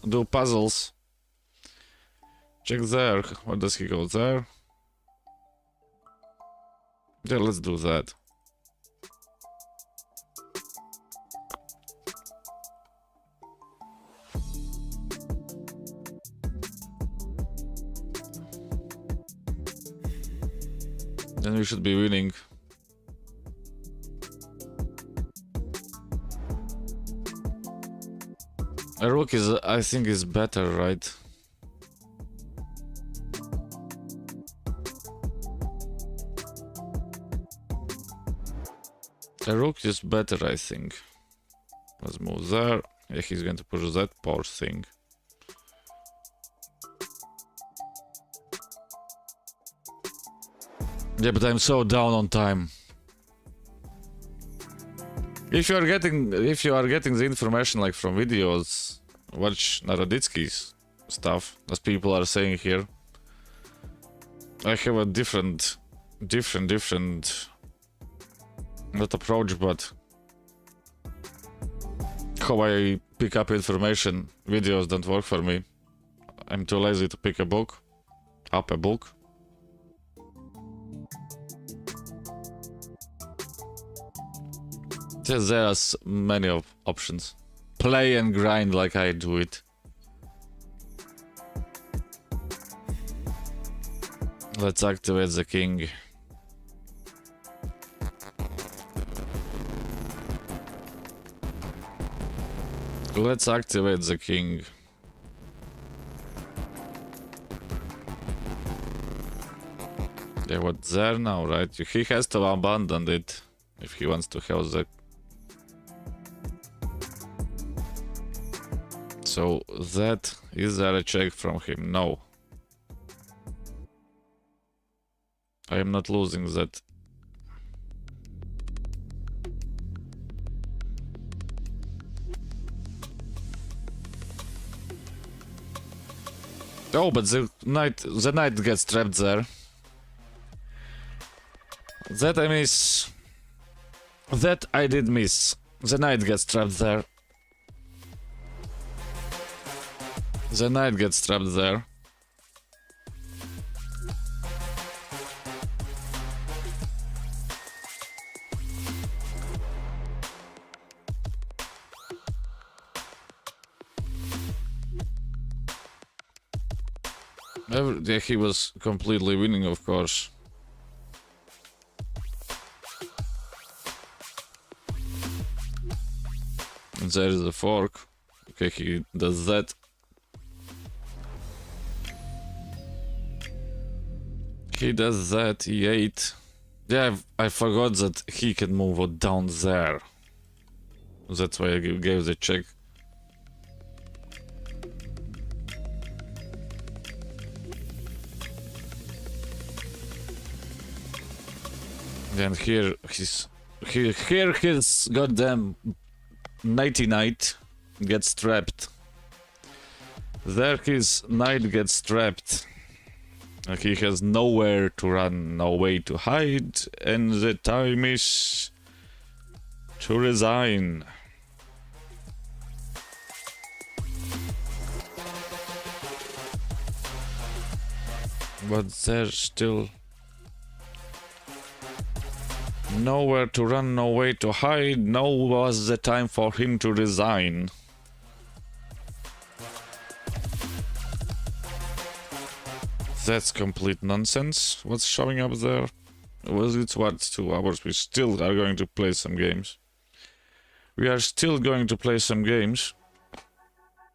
Do puzzles. Check there. Where does he go? There? Yeah, let's do that. Then we should be winning. A rook is, I think, is better, right? A rook is better, I think. Let's move there. Yeah, he's going to push that poor thing. Yeah, but I'm so down on time. If you are getting the information like from videos, watch Naroditsky's stuff, as people are saying here. I have a different not approach, but how I pick up information. Videos don't work for me. I'm too lazy to pick a book. There's many options. Play and grind like I do it. Let's activate the king. Let's activate the king. Yeah, what's there now, right? He has to abandon it if he wants to have the... So that is there a check from him? No. I am not losing that. Oh, but the knight gets trapped there. That I miss. That I did miss. The knight gets trapped there. The knight gets trapped there. Yeah, he was completely winning, of course. And there is a fork. Okay, he does that. He does that, e8. Yeah, I forgot that he can move down there. That's why I gave the check. And here his goddamn knighty knight gets trapped. There his knight gets trapped. He has nowhere to run, no way to hide, and the time is to resign. But there's still nowhere to run, no way to hide, no was the time for him to resign. That's complete nonsense. What's showing up there? Was it what, 2 hours? We still are going to play some games. We are still going to play some games.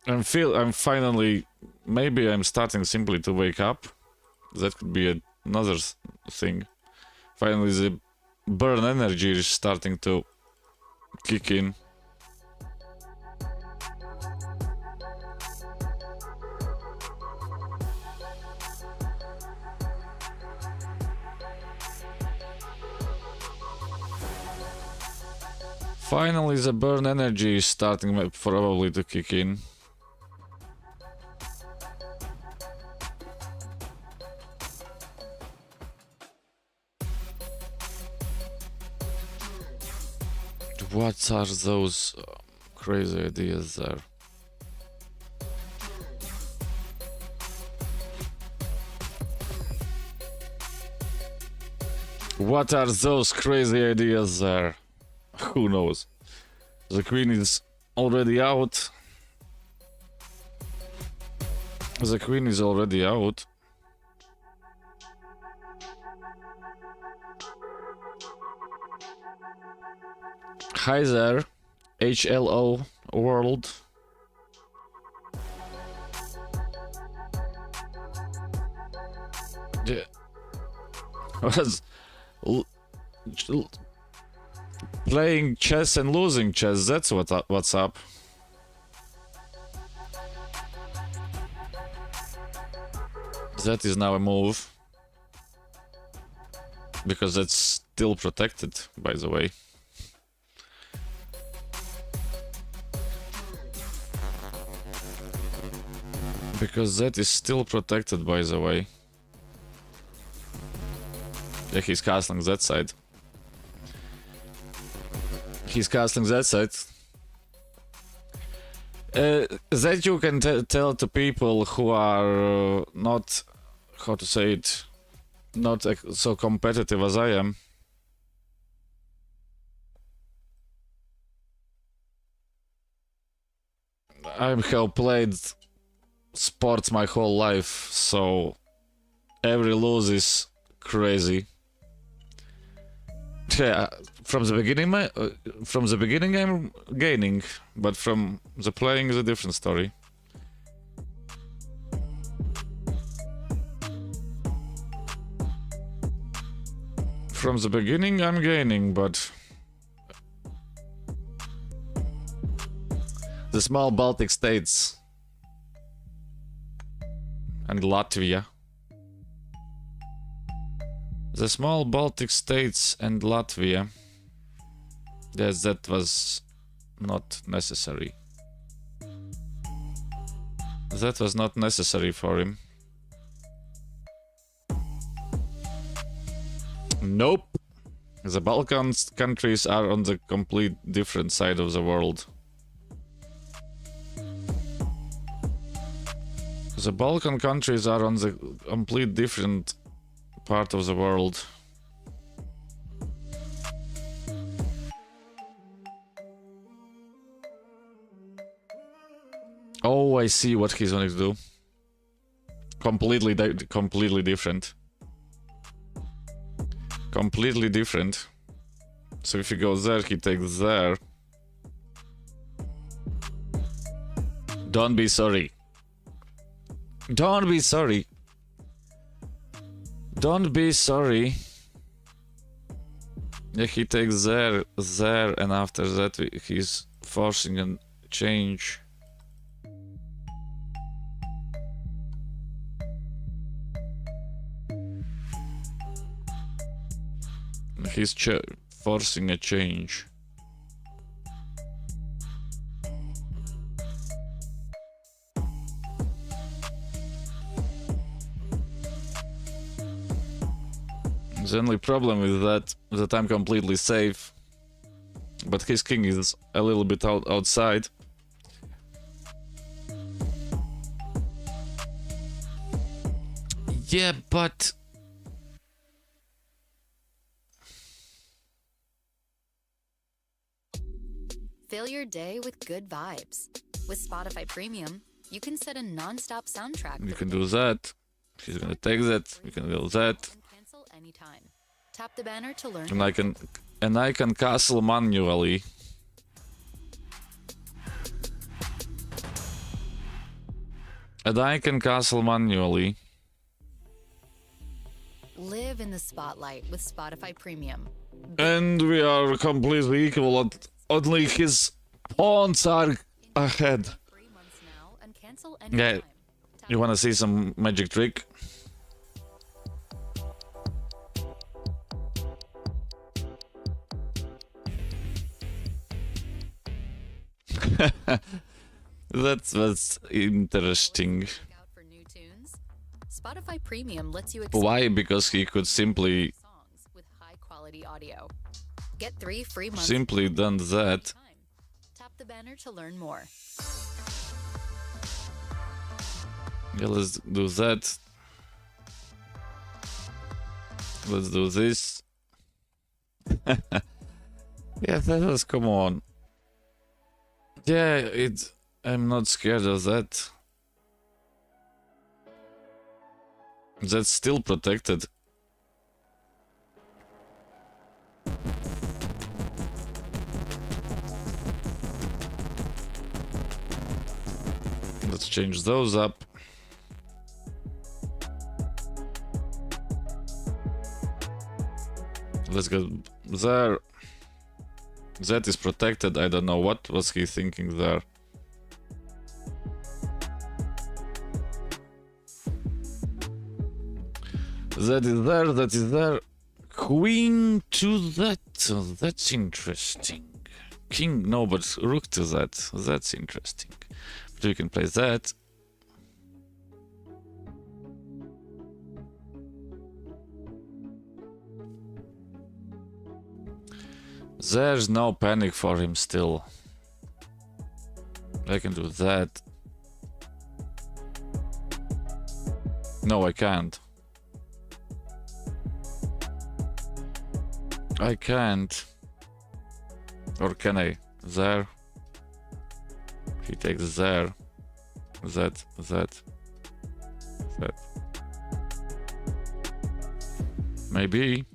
I'm finally, maybe I'm starting simply to wake up. That could be another thing. Finally the burn energy is starting to kick in. Finally the burn energy is starting probably to kick in. What are those crazy ideas there? What are those crazy ideas there? Who knows? The queen is already out. The queen is already out. Hi there, HLO world. Yeah. Was playing chess and losing chess, that's what's up. That is now a move. Because that's still protected, by the way. Because that is still protected, by the way. Yeah, he's castling that side. He's casting that side. That you can tell to people who are not, how to say it, not so competitive as I am. I have played sports my whole life, so every lose is crazy. Yeah, from the beginning I'm gaining, but from the playing is a different story. From the beginning I'm gaining, but the small Baltic states and Latvia. The small Baltic states and Latvia. Yes, that was not necessary. That was not necessary for him. Nope. The Balkan countries are on the complete different side of the world. The Balkan countries are on the complete different part of the world. Oh, I see what he's going to do. Completely different. Completely different. So if he goes there, he takes there. Don't be sorry. Don't be sorry. Don't be sorry. Yeah, he takes there, and after that he's forcing a change. He's forcing a change. The only problem is that I'm completely safe, but his king is a little bit outside. Yeah, but Fill your day with good vibes. With Spotify Premium, you can set a non-stop soundtrack. You can do that. He's gonna take that. You can do that. And cancel anytime. Tap the banner to learn. And I can cancel manually. And I can cancel manually. Live in the spotlight with Spotify Premium. And we are completely equal. Only his pawns are ahead. 3 months now and cancel Yeah. anytime. You wanna see some magic trick? That's interesting. Out for new tunes? Spotify Premium lets you Why? Because he could simply songs with high quality audio. Get 3 free months. simply done that. Tap the banner to learn more. Yeah, let's do that. Let's do this. Yeah, that was, come on. Yeah, I'm not scared of that. That's still protected. Let's change those up. Let's go there. That is protected. I don't know what was he thinking there. That is there, that is there. Queen to that. Oh, that's interesting. King, no, but rook to that. That's interesting. But we can play that. There's no panic for him still. I can do that. No, I can't. I can't. Or can I? There. He takes there. That. Maybe.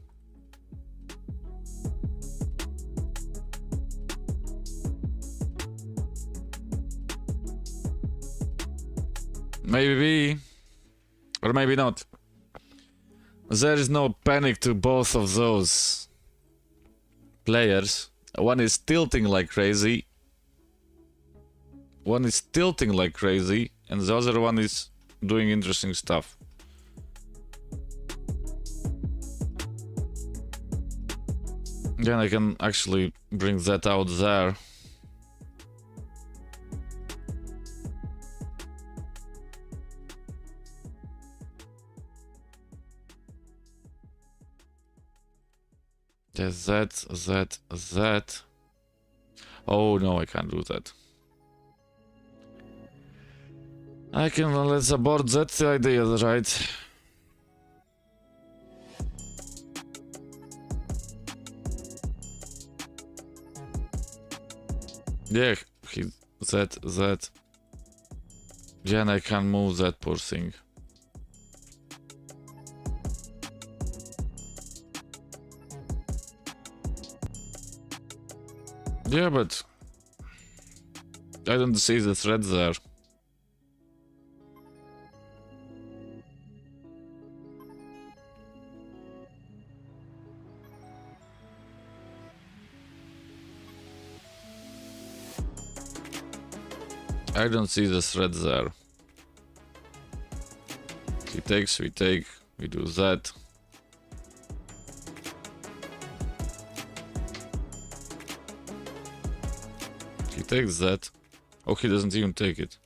Maybe. Or maybe not. There is no panic to both of those players. One is tilting like crazy. And the other one is doing interesting stuff. Then I can actually bring that out there. There's that. Oh no, I can't do that. I can, let's abort that idea, right? Yeah, that. Yeah, and I can't move that poor thing. Yeah, but I don't see the thread there. I don't see the thread there. He takes, we take, we do that. He takes that. Oh, he doesn't even take it.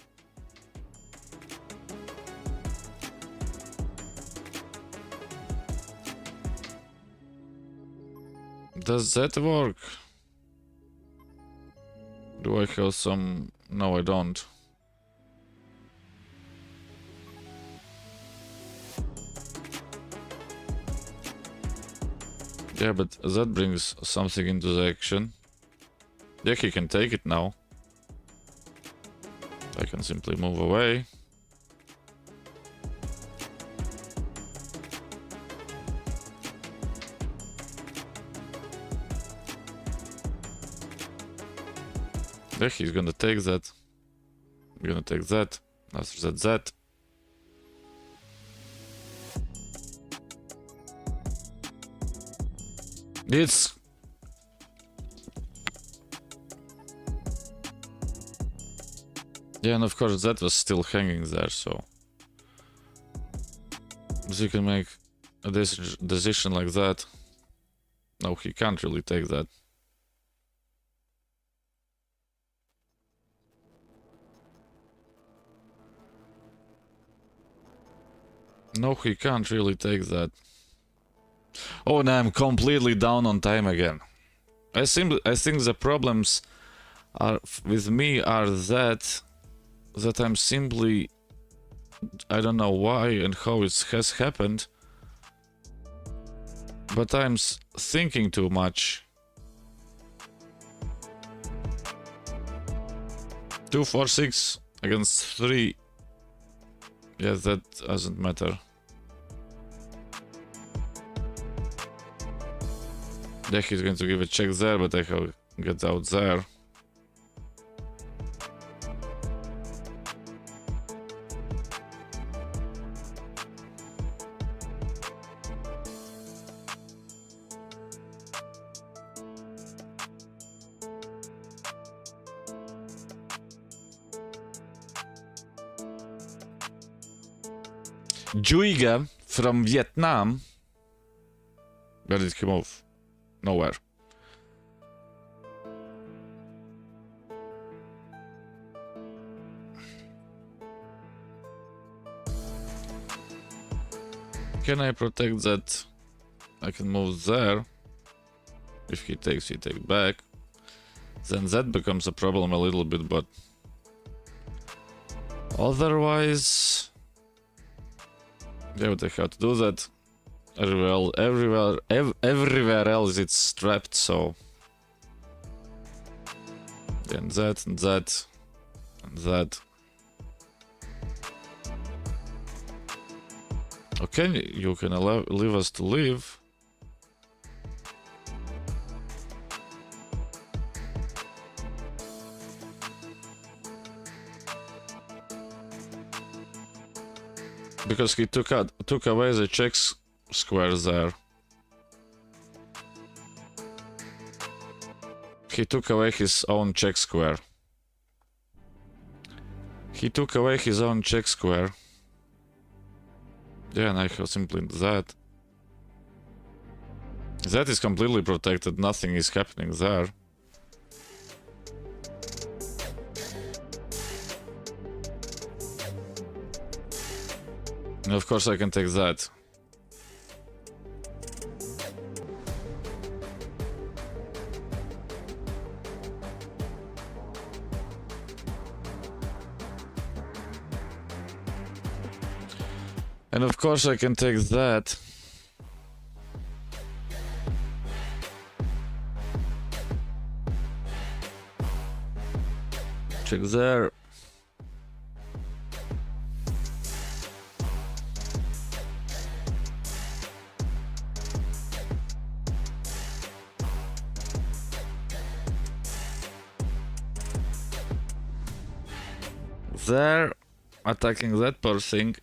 Does that work? Do I have some... No, I don't. Yeah, but that brings something into the action. Yeah, he can take it now. I can simply move away. Yeah, he's gonna take that. I'm gonna take that. After that. It's... Yeah, and of course that was still hanging there, so... So you can make a decision like that. No, he can't really take that. No, he can't really take that. Oh, now I'm completely down on time again. I think the problems are with me are that I'm simply... I don't know why and how it has happened, but I'm thinking too much. 2, 4, 6 against 3. Yeah, that doesn't matter. Yeah, he's going to give a check there, but I have get out there. Juiga from Vietnam. Where did he move? Nowhere. Can I protect that? I can move there. If he takes, he take back. Then that becomes a problem a little bit, but otherwise... Yeah, but I have to do that. Everywhere else it's strapped, so... And that, and that, and that. Okay, you can leave us to live. Because he took away the check square there. He took away his own check square. He took away his own check square. Yeah, and I have simply that. That is completely protected, nothing is happening there. And of course I can take that. And of course I can take that. Check there. There, attacking that person.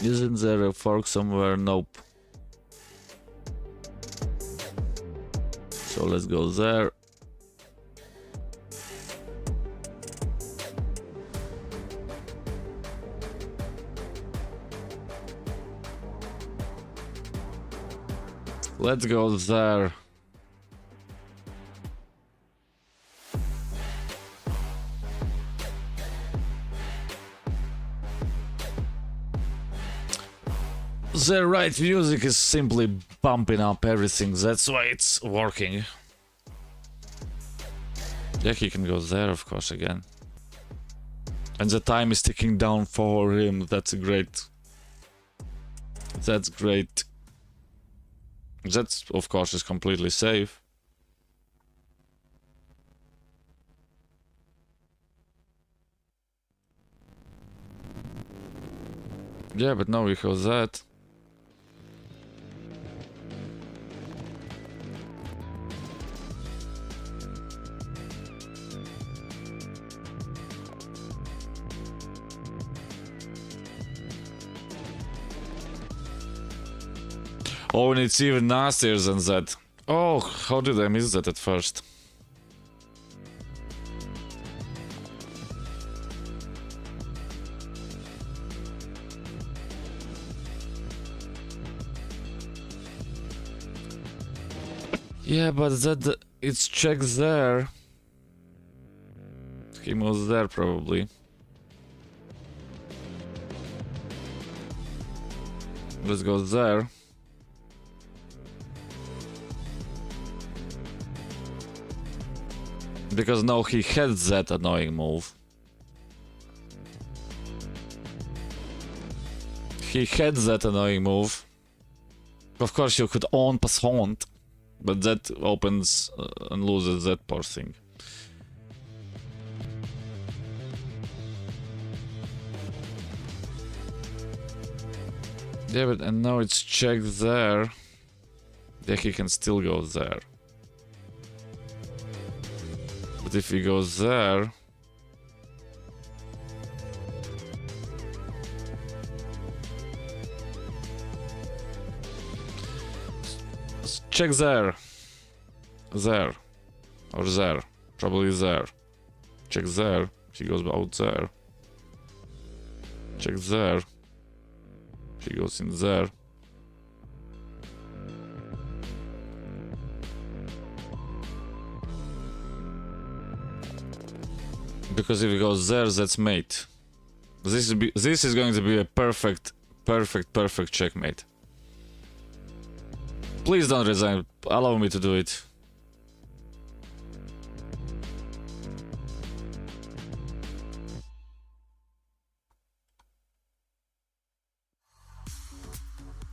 Isn't there a fork somewhere? Nope. So let's go there. Let's go there. The right music is simply bumping up everything, that's why it's working. Yeah, he can go there, of course, again. And the time is ticking down for him, that's great. That's great. That, of course, is completely safe. Yeah, but now we have that. Oh, and it's even nastier than that. Oh, how did I miss that at first? Yeah, but that it's checked there. He was there probably. Let's go there. Because now he has that annoying move. He had that annoying move. Of course you could on pass haunt, but that opens and loses that poor thing. Yeah, but and now it's checked there. Yeah, he can still go there. But if he goes there... Check there. There. Or there. Probably there. Check there. He goes out there. Check there. He goes in there. Because if he goes there, that's mate. This is going to be a perfect checkmate. Please don't resign. Allow me to do it.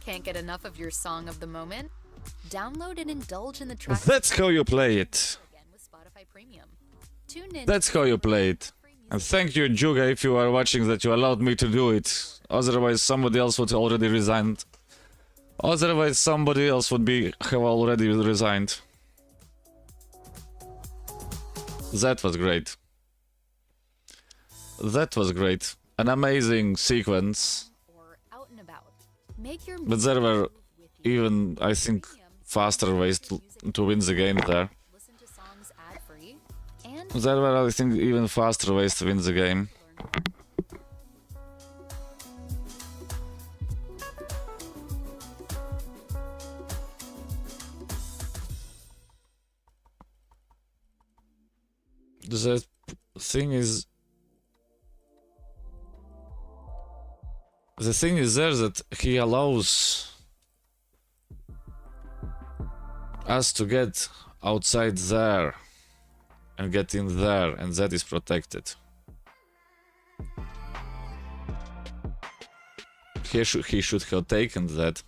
Can't get enough of your song of the moment? Download and indulge in the track. That's how you play it. Again with Spotify Premium. Tune in. That's how you play it. And thank you, Juga, if you are watching, that you allowed me to do it. Otherwise, somebody else would already resigned. Otherwise, somebody else would have already resigned. That was great. That was great. An amazing sequence. Or out and about. Make your But there were even, I think, faster ways to win the game there. Listen to songs ad-free There were, I think, even faster ways to win the game. The thing is... The thing is there that he allows us to get outside there and get in there, and that is protected. He should have taken that.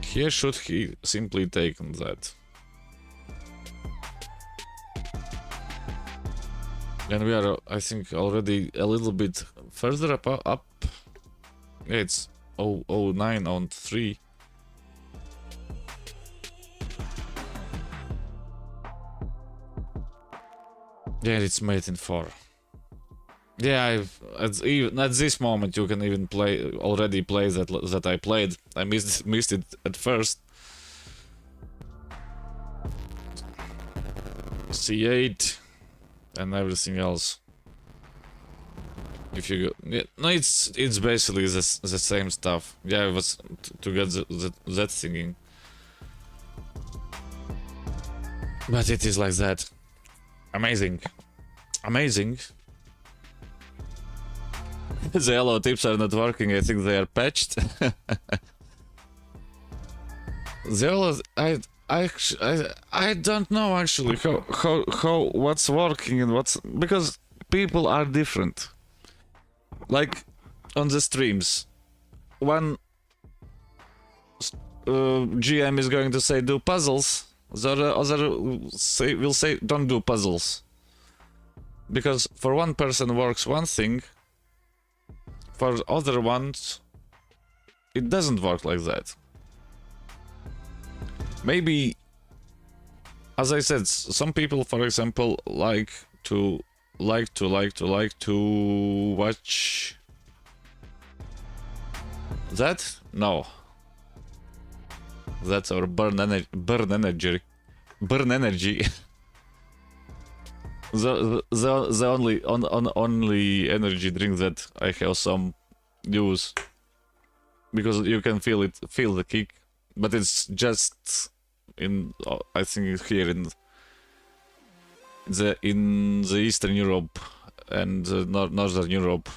Here should he simply taken that. And we are, I think, already a little bit further up. Yeah, it's 009 on 3. Yeah, it's made in 4. Yeah, even at this moment you can even already play that I played. I missed it at first. C8 and everything else. If you go, yeah, no, it's basically the same stuff. Yeah, it was to get that singing, but it is like that. Amazing, amazing. The yellow tips are not working. I think they are patched. The yellow, I don't know actually how what's working and what's, because people are different. Like on the streams, one GM is going to say do puzzles, the other will say don't do puzzles, because for one person works one thing, for other ones it doesn't work like that. Maybe, as I said, some people, for example, like to watch that. No, that's our burn energy. the only energy drink that I have some use, because you can feel the kick, but it's just in, I think, here in the Eastern Europe and Northern Europe.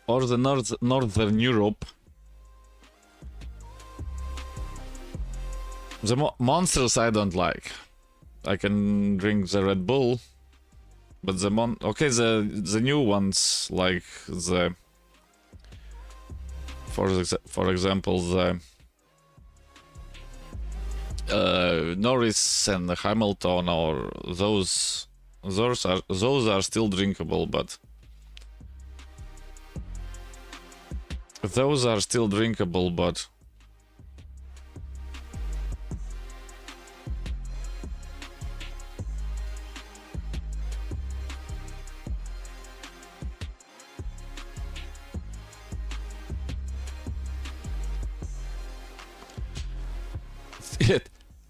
Or the Northern Europe. The monsters I don't like. I can drink the Red Bull, but the new ones, like the, for example, the Norris and Hamilton, or those are still drinkable, but those are still drinkable, but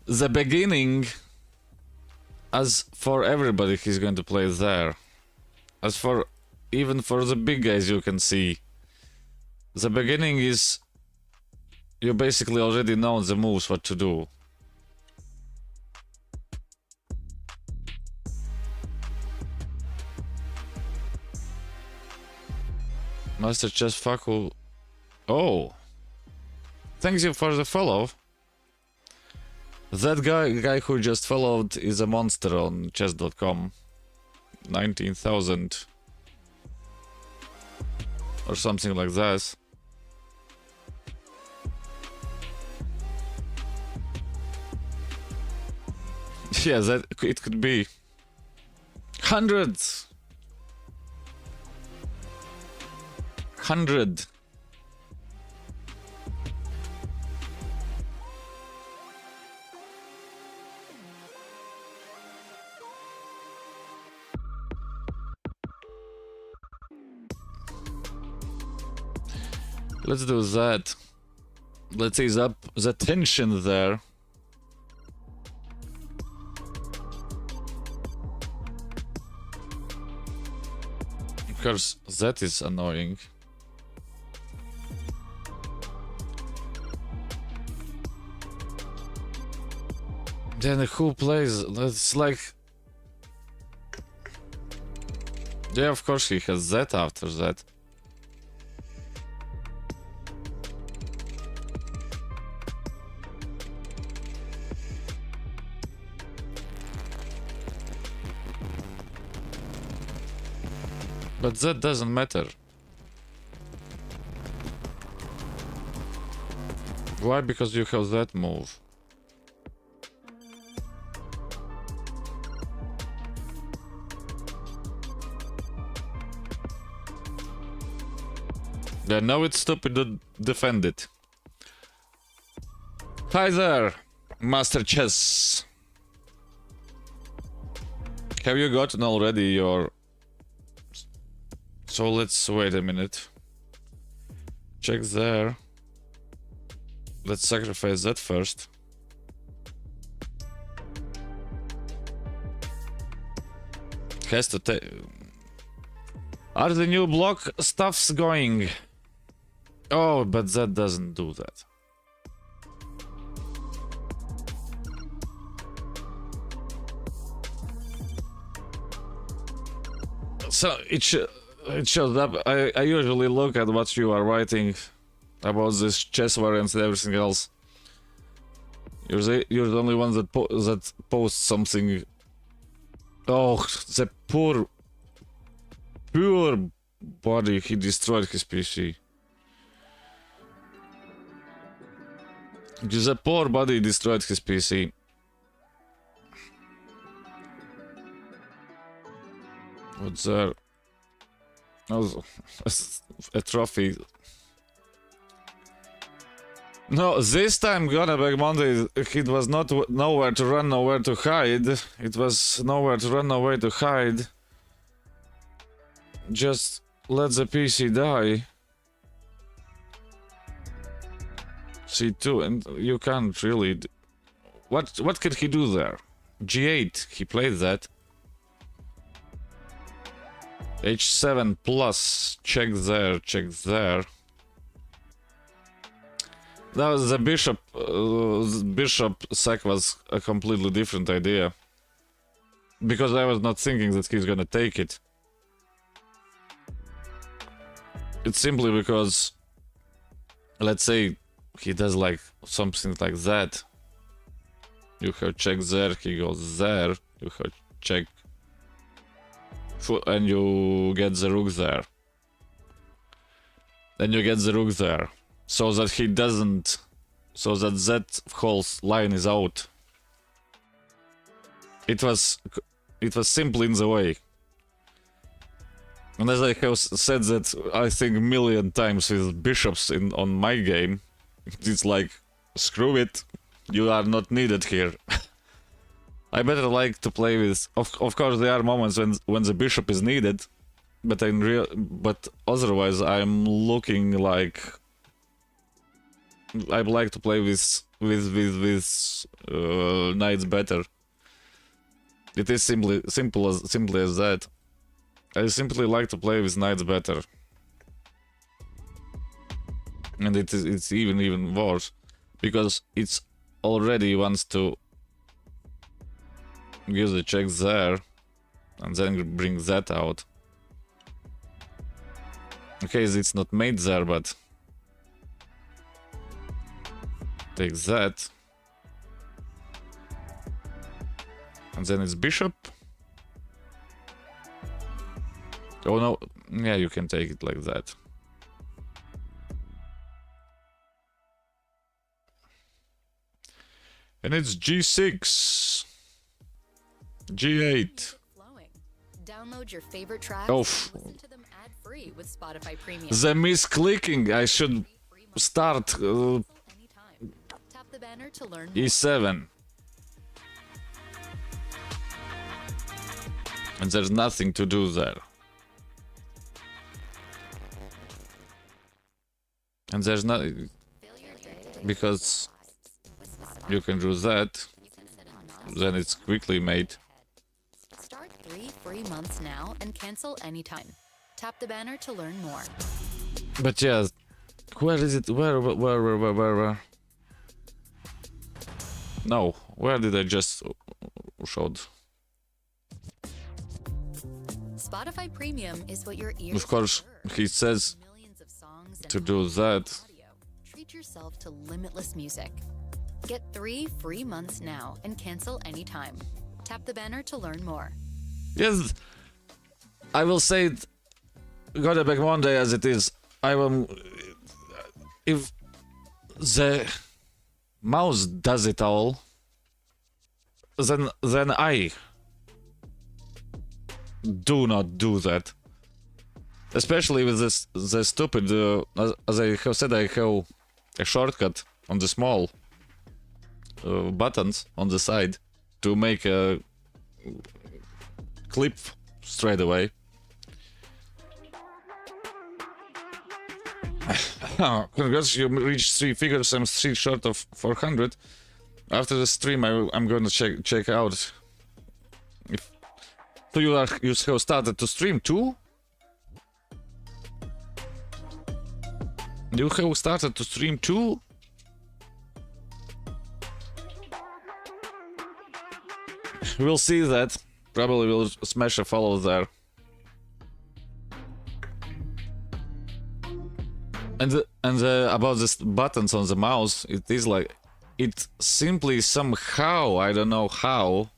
the beginning, as for everybody, he's going to play there. As for even for the big guys, you can see the beginning is, you basically already know the moves, what to do. Master Chess Faku. Oh, thanks you for the follow. That guy who just followed is a monster on chess.com. 19,000 or something like that. Yeah, that it could be hundreds. 100. Let's do that. Let's ease up the tension there. Of course, that is annoying. Then who plays? That's like... Yeah, of course he has that after that. But that doesn't matter. Why? Because you have that move. Yeah, now it's stupid to defend it. Hi there, Master Chess. Have you gotten already your... So let's wait a minute. Check there. Let's sacrifice that first. Has to take... Are the new block stuffs going? Oh, but that doesn't do that. So it shows up. I usually look at what you are writing about this chess variants and everything else. You're the only one that posts something. Oh, the poor body. He destroyed his PC. The poor body destroyed his PC. What's there? Oh, a trophy. No, this time Gunnerback Monday, it was not nowhere to run, nowhere to hide. It was nowhere to run, nowhere to hide. Just let the PC die. C2, and you can't really... What could he do there? G8, he played that. H7 plus, check there, check there. That was the bishop. Bishop sack was a completely different idea. Because I was not thinking that he's gonna take it. It's simply because, let's say, he does like something like that. You have check there, he goes there. You have check, and you get the rook there. Then you get the rook there. So that he doesn't... So that whole line is out. It was simply in the way. And as I have said that, I think a million times with bishops on my game, it's like, screw it, you are not needed here. I better like to play with... Of course there are moments when the bishop is needed, but otherwise I'm looking like... I like to play with knights better. It is simply as that. I simply like to play with knights better. And it's even worse, because it's already wants to give the check there and then bring that out. Okay, it's not made there, but take that. And then it's bishop. Oh no, yeah, you can take it like that. And it's G6. G8. Download your favorite tracks. Oh, Listen to them ad-free with Spotify Premium. the misclicking. I should start Anytime. Tap the banner to learn more. E7. And there's nothing to do there. And there's not, because you can do that, then it's quickly made. Start 3 free months now and cancel anytime. Tap the banner to learn more. But yeah, where is it? Where? No, where did I just showed? Spotify Premium is what your ears Of course, deserve. he says Millions of songs and to do that. audio. Treat yourself to limitless music. Get 3 free months now and cancel anytime. Tap the banner to learn more. Yes, I will say it. Got it back Monday as it is. I will. If the mouse does it all, then I do not do that. Especially with this the stupid. As I have said, I have a shortcut on the small buttons on the side to make a clip straight away. Congrats, you reached 3 figures. I'm 3 short of 400. After the stream, I'm going to check out. If so, you have started to stream too. You have started to stream too. We'll see that. Probably will smash a follow there. And about this buttons on the mouse, it is like it simply somehow, I don't know how,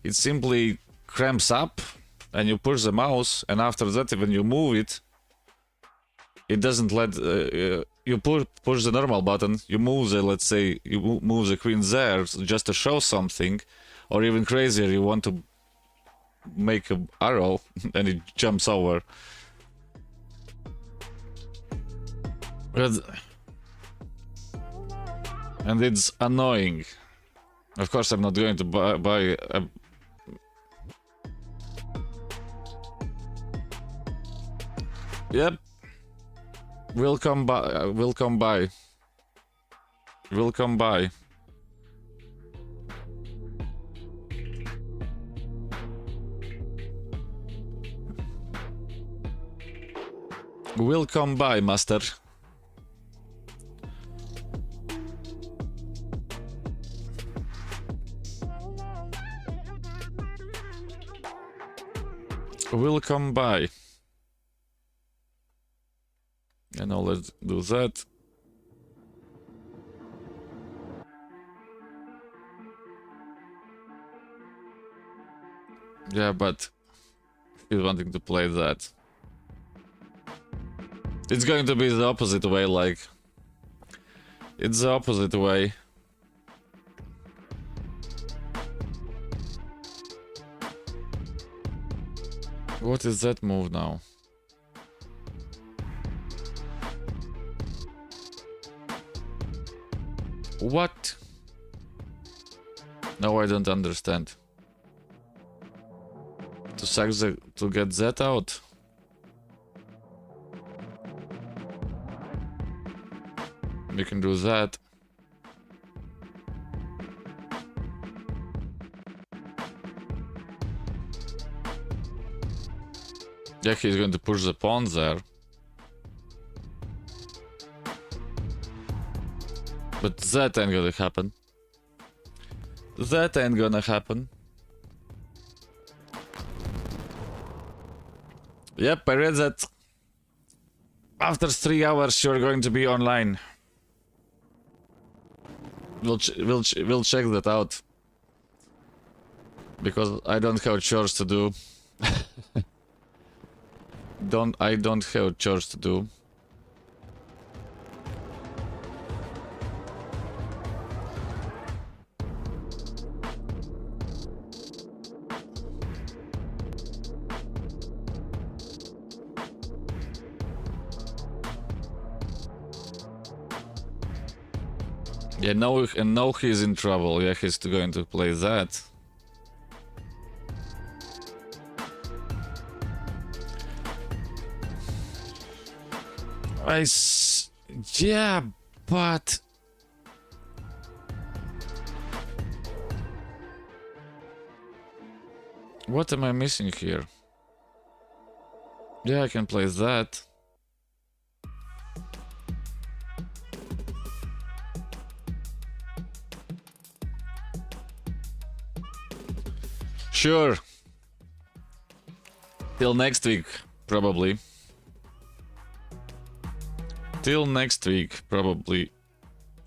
it simply cramps up, and you push the mouse, and after that, when you move it, it doesn't let you push the normal button. You move the, let's say, you move the queen there just to show something, or even crazier, you want to make an arrow, and it jumps over. And it's annoying. Of course, I'm not going to buy a... Yep. We'll come by. We'll come by. We'll come by. We'll come by, master. Will come by. And now let's do that. Yeah, but he's wanting to play that. It's going to be the opposite way, like... It's the opposite way. What is that move now? What? No, I don't understand. To get that out? We can do that. Yeah, he's going to push the pawn there. But that ain't gonna happen. That ain't gonna happen. Yep, I read that. After 3 hours, you're going to be online. We'll check that out. Because I don't have chores to do. I don't have chores to do. Yeah, now he's in trouble. Yeah, he's going to play that. Yeah, but... What am I missing here? Yeah, I can play that. Sure. Till next week, probably. Till next week, probably.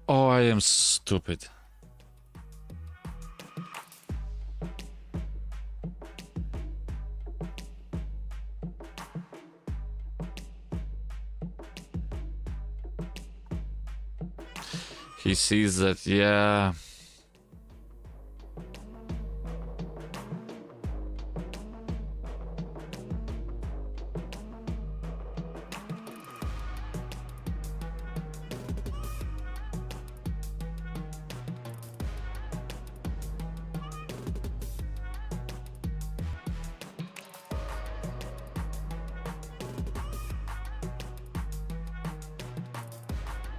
Oh, I am stupid. He sees that, yeah.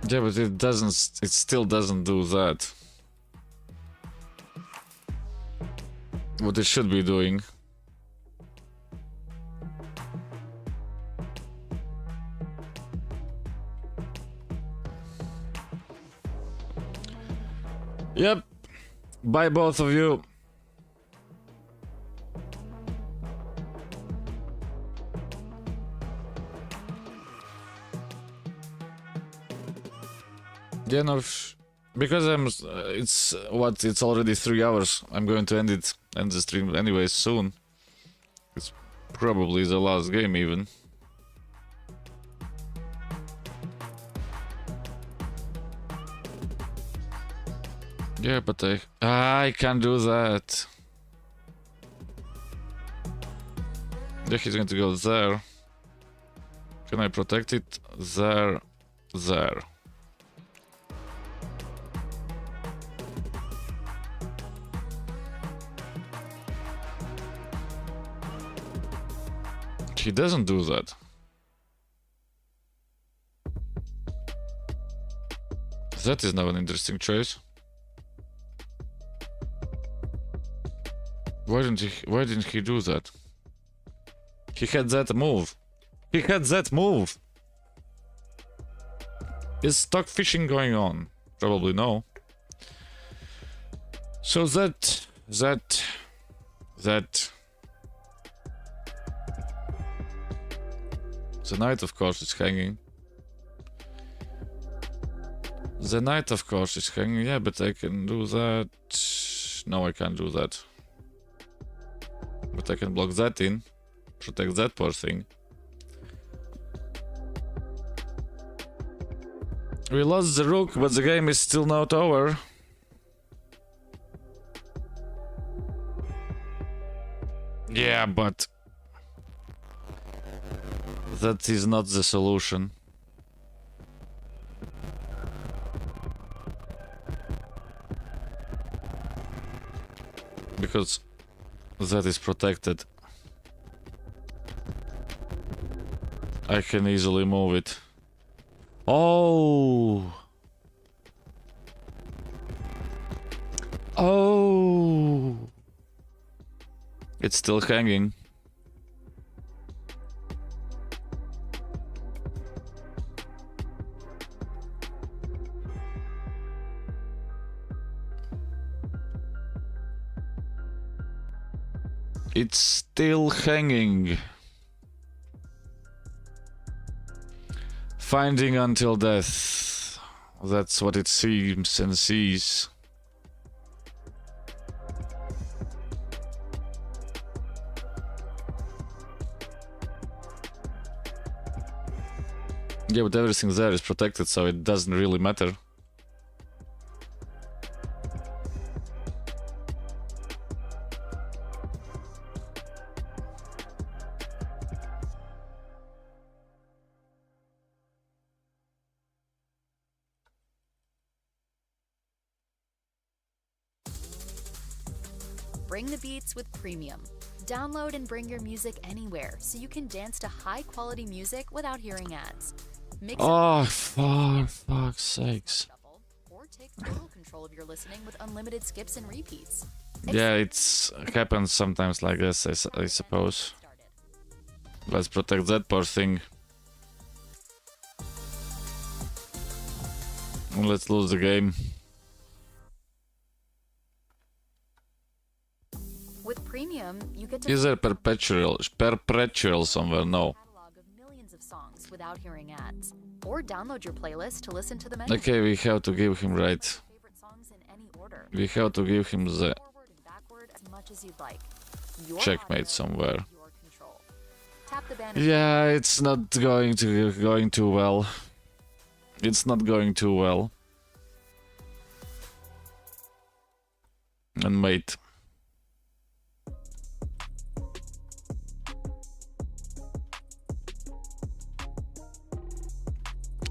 Yeah, but it doesn't, it still doesn't do that. What it should be doing. Yep. Bye, both of you. Yeah, no, because it's what, it's already 3 hours. I'm going to end the stream anyways soon. It's probably the last game even. Yeah, but I can't do that. Yeah, he's going to go there. Can I protect it? There. He doesn't do that. That is now an interesting choice. Why didn't he do that? He had that move. Is stock fishing going on? Probably no. So that the knight, of course, is hanging. Yeah, but I can do that. No, I can't do that. But I can block that in. Protect that poor thing. We lost the rook, but the game is still not over. Yeah, but... that is not the solution. Because that is protected. I can easily move it. Oh! Oh! It's still hanging. It's still hanging. Finding until death. That's what it seems and sees. Yeah, but everything there is protected, so it doesn't really matter. Bring the beats with Premium. Download and bring your music anywhere so you can dance to high-quality music without hearing ads. Mix Oh, for fuck's sakes. shuffle, or take total control of your listening with unlimited skips and repeats. Yeah, it's happens sometimes like this, I suppose. Let's protect that poor thing. Let's lose the game. With premium, you get to Is there perpetual somewhere? No. catalog of millions of songs without hearing ads, or download your playlist to listen to them anywhere. Okay, we have to give him right. Favorite songs in any order. We have to give him the Forward and backward as much as you'd like. Your checkmate audio, somewhere. your control. Tap the banner. Yeah, it's not going too well. It's not going too well. And mate.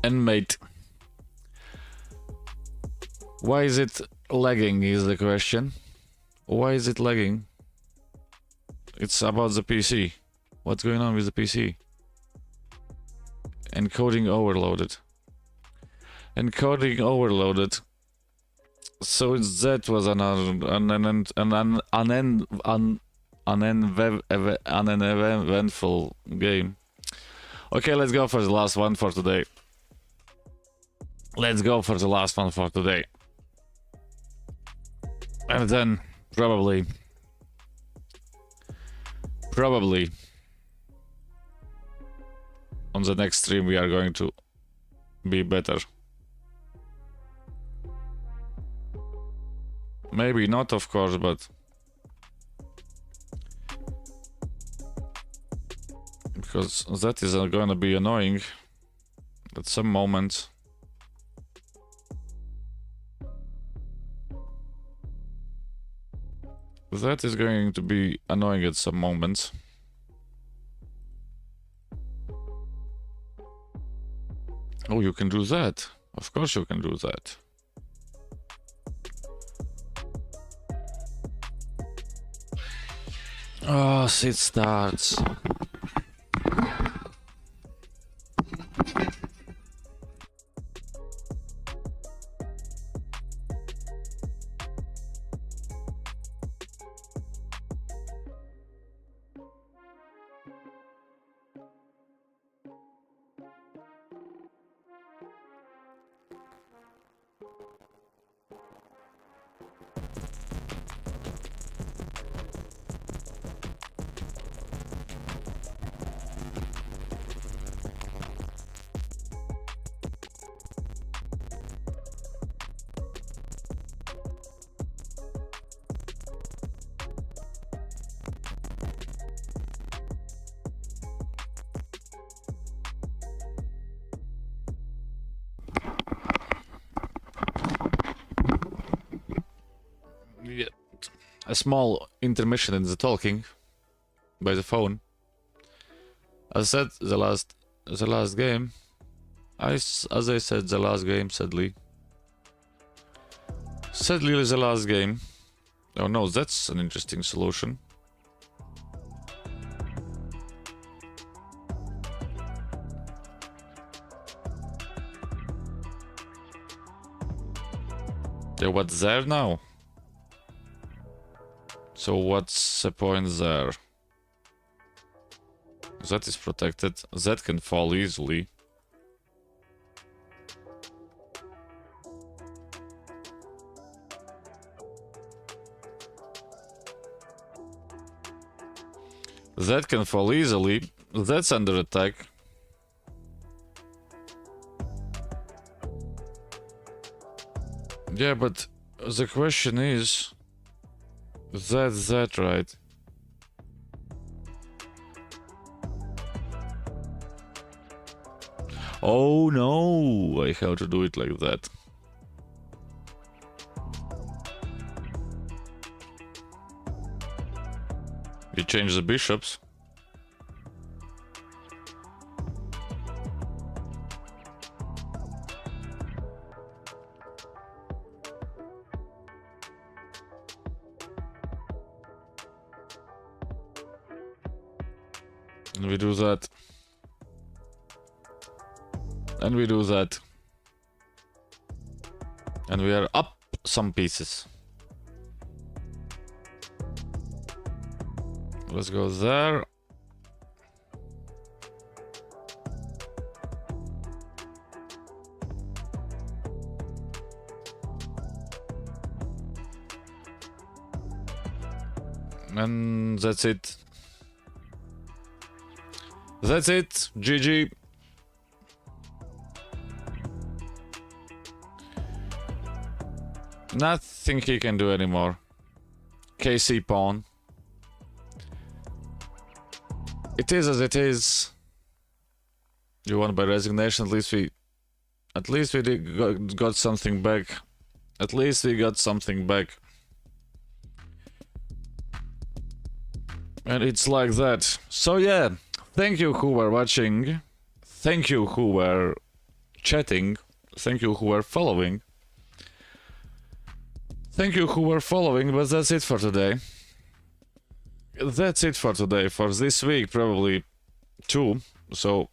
And mate. Why is it lagging is the question. Why is it lagging? It's about the PC. What's going on with the PC? Encoding overloaded. Encoding overloaded. So that was an uneventful game. Okay, let's go for the last one for today. Let's go for the last one for today. And then probably on the next stream we are going to be better. Maybe not, of course, but because that is going to be annoying at some moments. That is going to be annoying at some moments. Oh, you can do that. Of course you can do that. Oh, it starts. Yeah. A small intermission in the talking by the phone. As I said, the last game. As I said, the last game. Sadly, the last game. Oh no, that's an interesting solution. Yeah, what's there now? So what's the point there? That is protected. That can fall easily. That can fall easily. That's under attack. Yeah, but the question is... That's that, right? Oh no, I have to do it like that. You change the bishops. And we do that. And we do that. And we are up some pieces. Let's go there. And that's it. That's it. GG. Nothing he can do anymore. KC pawn. It is as it is. You won by resignation. At least we got something back. At least we got something back. And it's like that. So yeah, thank you who were watching. Thank you who were chatting. Thank you who were following. Thank you who were following, but that's it for today. That's it for today. For this week, probably too. So